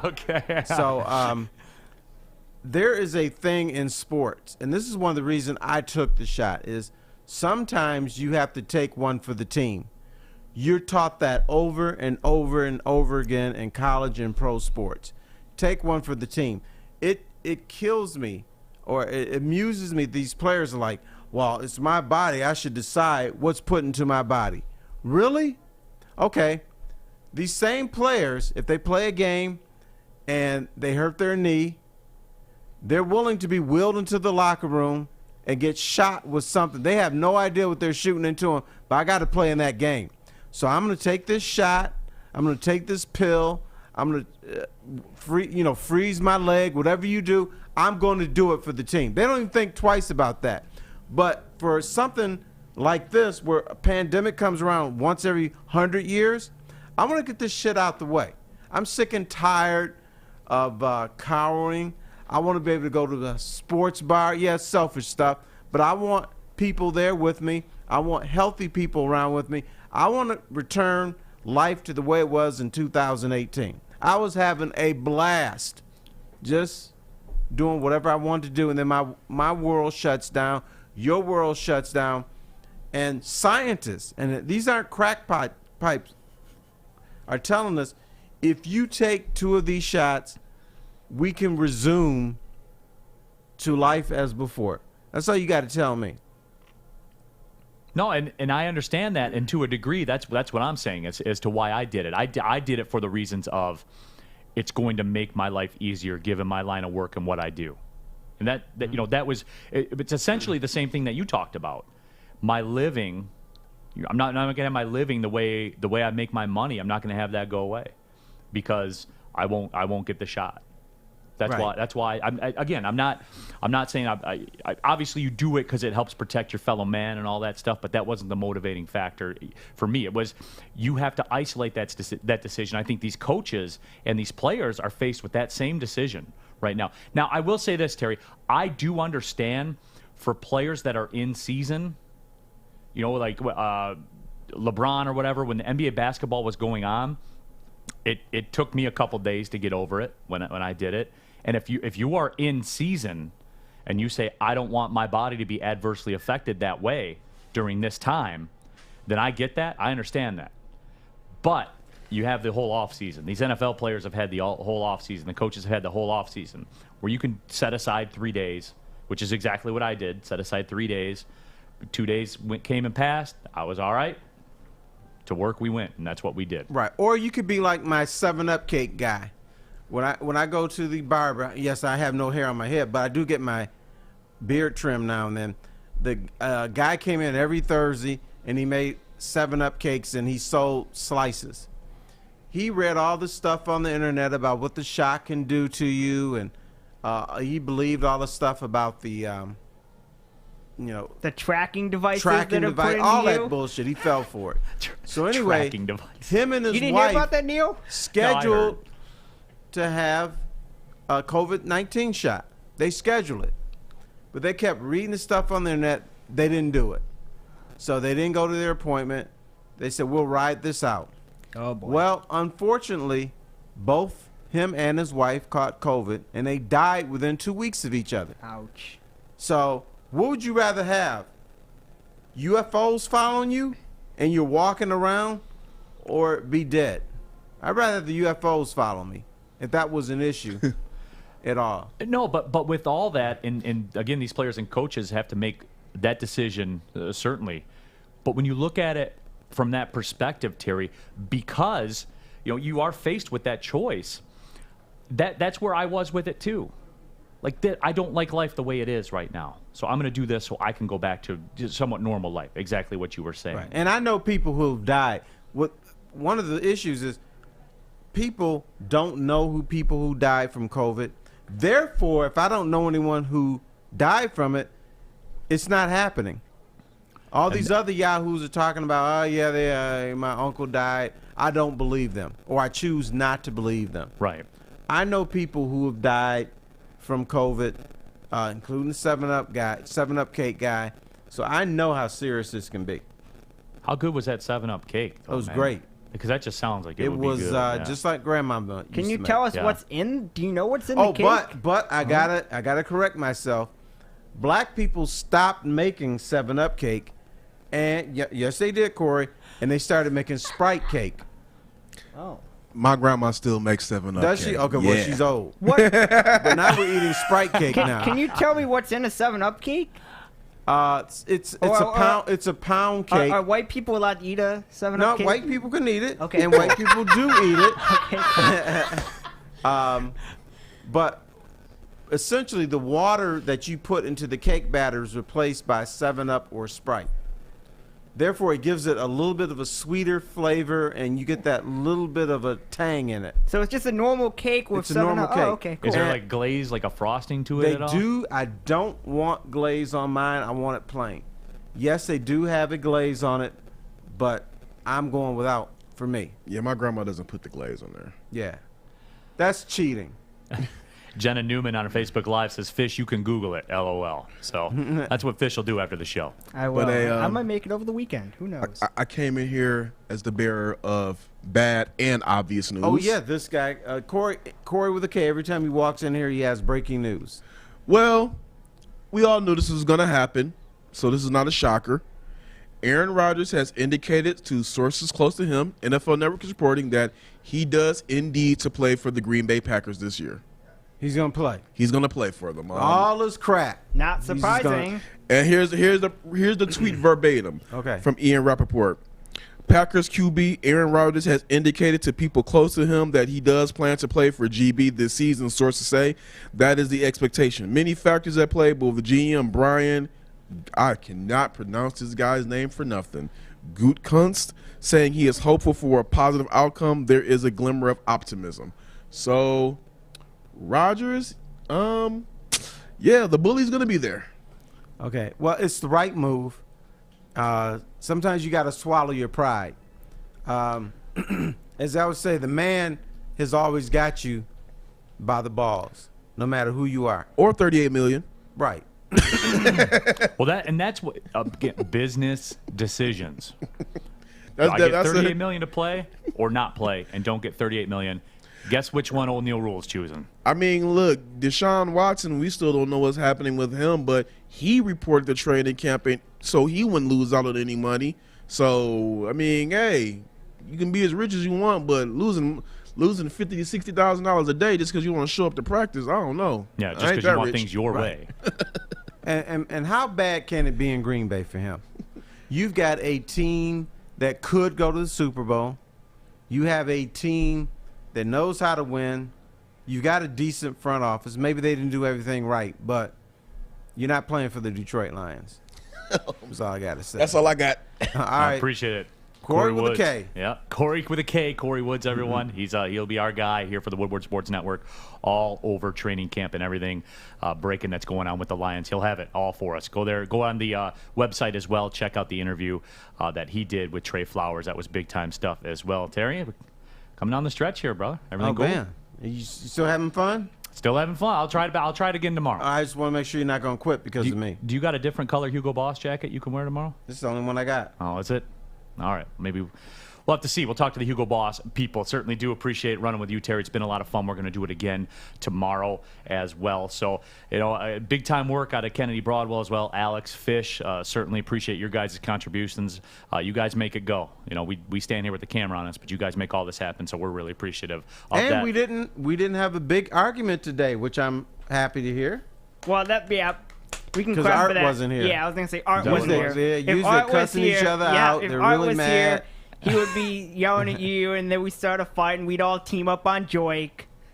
Okay. So there is a thing in sports, and this is one of the reasons I took the shot, is sometimes you have to take one for the team. You're taught that over and over and over again in college and pro sports. Take one for the team. It kills me. Or it amuses me. These players are like, well, it's my body. I should decide what's put into my body. Really? Okay. These same players, if they play a game and they hurt their knee, they're willing to be wheeled into the locker room and get shot with something. They have no idea what they're shooting into them, but I got to play in that game. So I'm going to take this shot. I'm going to take this pill. I'm going to freeze my leg, whatever you do. I'm going to do it for the team. They don't even think twice about that. But for something like this, where a pandemic comes around once every 100 years, I want to get this shit out the way. I'm sick and tired of cowering. I want to be able to go to the sports bar. Yeah, selfish stuff. But I want people there with me. I want healthy people around with me. I want to return life to the way it was in 2018. I was having a blast just doing whatever I wanted to do, and then my world shuts down, your world shuts down, and scientists, and these aren't crackpot pipes, are telling us if you take 2 of these shots, we can resume to life as before. That's all you got to tell me. No, and I understand that, and to a degree, that's what I'm saying as to why I did it. I did it for the reasons of it's going to make my life easier given my line of work and what I do. And that was it's essentially the same thing that you talked about. My living, I'm not going to have my living the way I make my money. I'm not going to have that go away because I won't get the shot. That's Right. why. That's why. I'm not saying. I obviously, you do it because it helps protect your fellow man and all that stuff. But that wasn't the motivating factor for me. It was you have to isolate that decision. I think these coaches and these players are faced with that same decision right now. Now, I will say this, Terry. I do understand for players that are in season. You know, like LeBron or whatever. When the NBA basketball was going on, it took me a couple days to get over it when I did it. And if you are in season and you say, I don't want my body to be adversely affected that way during this time, then I get that. I understand that. But you have the whole offseason. These NFL players have had the whole offseason. The coaches have had the whole offseason where you can set aside 3 days, which is exactly what I did. Set aside 3 days. 2 days came and passed. I was all right. To work we went, and that's what we did. Right. Or you could be like my 7-Up cake guy. When I go to the barber, yes, I have no hair on my head, but I do get my beard trimmed now and then. The guy came in every Thursday, and he made 7-Up cakes, and he sold slices. He read all the stuff on the internet about what the shot can do to you, and he believed all the stuff about the, the tracking devices tracking that are device, put in all you. that bullshit. He fell for it. So anyway, Tracking device. him and his You didn't wife hear about that, Neal? scheduled to have a COVID-19 shot. They scheduled it, but they kept reading the stuff on the internet. They didn't do it, so they didn't go to their appointment. They said, we'll ride this out. Oh boy. Well, unfortunately, both him and his wife caught COVID, and they died within 2 weeks of each other. Ouch. So what would you rather have? UFOs following you and you're walking around, or be dead? I'd rather have the UFOs follow me if that was an issue at all. No, but with all that, and again, these players and coaches have to make that decision, certainly. But when you look at it from that perspective, Terry, because you are faced with that choice, that's where I was with it too. Like that, I don't like life the way it is right now. So I'm going to do this so I can go back to somewhat normal life. Exactly what you were saying. Right. And I know people who've died. One of the issues is people don't know people who died from COVID. Therefore, if I don't know anyone who died from it, it's not happening. All these other yahoos are talking about, oh yeah, my uncle died. I don't believe them, or I choose not to believe them. Right. I know people who have died from COVID, including the 7-Up cake guy. So I know how serious this can be. How good was that 7-Up cake? It was great. Because that just sounds like it would was be good. Yeah. just like Grandma used Can you to tell make. us what's in? Do you know what's in the cake? But I gotta correct myself. Black people stopped making 7-Up cake, and yes they did, Corey, and they started making Sprite cake. Oh. My grandma still makes 7-Up Does cake. she? Okay, yeah. well she's old. What? But now we're eating Sprite cake now. Can you tell me what's in a 7-Up cake? It's a pound cake. Are white people allowed to eat a 7-Up cake? No, white people can eat it. Okay. And white people do eat it. Okay. But essentially, the water that you put into the cake batter is replaced by 7-Up or Sprite. Therefore, it gives it a little bit of a sweeter flavor, and you get that little bit of a tang in it. So it's just a normal cake with 7-Up. It's a normal cake. Oh, okay, cool. Is there like glaze, like a frosting to it at all? They do. I don't want glaze on mine. I want it plain. Yes, they do have a glaze on it, but I'm going without for me. Yeah, my grandma doesn't put the glaze on there. Yeah. That's cheating. Jenna Newman on her Facebook Live says, Fish, you can Google it, LOL. So that's what Fish will do after the show. I will. I might make it over the weekend. Who knows? I came in here as the bearer of bad and obvious news. Oh, yeah, this guy, Corey with a K. Every time he walks in here, he has breaking news. Well, we all knew this was going to happen, so this is not a shocker. Aaron Rodgers has indicated to sources close to him, NFL Network is reporting, that he does indeed to play for the Green Bay Packers this year. He's going to play. He's going to play for them. All is crap. Not surprising. And here's the tweet verbatim from Ian Rappaport. Packers QB Aaron Rodgers has indicated to people close to him that he does plan to play for GB this season, sources say. That is the expectation. Many factors at play, but with GM Brian, I cannot pronounce this guy's name for nothing, Gutekunst, saying he is hopeful for a positive outcome, there is a glimmer of optimism. So Rodgers, yeah, the bully's gonna be there. Okay. Well, it's the right move. Sometimes you got to swallow your pride. As I would say, the man has always got you by the balls, no matter who you are. Or 38 million. Right. Well, that's what again, business decisions. Do I That's get 38 million to play or not play, and don't get 38 million? Guess which one old Neal Ruhl is choosing. I mean, look, Deshaun Watson, we still don't know what's happening with him, but he reported the training camp, so he wouldn't lose out on any money. So, I mean, hey, you can be as rich as you want, but losing $50,000 to $60,000 a day just because you want to show up to practice, I don't know. Yeah, just because you want things your way. And how bad can it be in Green Bay for him? You've got a team that could go to the Super Bowl. You have a team that knows how to win. You've got a decent front office. Maybe they didn't do everything right, but you're not playing for the Detroit Lions. That's all I got to say. That's all I got. All right. I appreciate it. Corey with a Woods. K. Yeah, Corey with a K. Corey Woods, everyone. He'll be our guy here for the Woodward Sports Network, all over training camp and everything breaking that's going on with the Lions. He'll have it all for us. Go there. Go on the website as well. Check out the interview that he did with Trey Flowers. That was big time stuff as well. Terry, coming down the stretch here, brother. Everything good? Man. You still having fun? Still having fun. I'll try it again tomorrow. I just want to make sure you're not going to quit because of me. Do you got a different color Hugo Boss jacket you can wear tomorrow? This is the only one I got. Oh, is it? All right. Maybe we'll have to see. We'll talk to the Hugo Boss people. Certainly do appreciate running with you, Terry. It's been a lot of fun. We're going to do it again tomorrow as well. So, big time work out of Kennedy Broadwell as well. Alex, Fish, certainly appreciate your guys' contributions. You guys make it go. We stand here with the camera on us, but you guys make all this happen, so we're really appreciative of that. And we didn't have a big argument today, which I'm happy to hear. Well, we can because clap Art for that. wasn't here. Yeah, I was gonna say Art wasn't here. Usually they're cussing each other out. They're Art really was mad. Here, he would be yelling at you, and then we start a fight, and we'd all team up on Joik.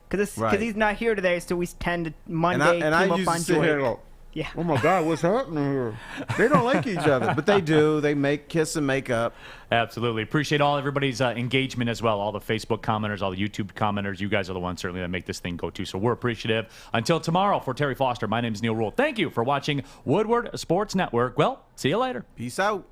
Because he's not here today, so we tend to Monday team up on Joik. Yeah. Oh my God, what's happening here? They don't like each other, but they do. They kiss and make up. Absolutely. Appreciate everybody's engagement as well. All the Facebook commenters, all the YouTube commenters. You guys are the ones certainly that make this thing go to. So we're appreciative. Until tomorrow, for Terry Foster, my name is Neal Ruhl. Thank you for watching Woodward Sports Network. Well, see you later. Peace out.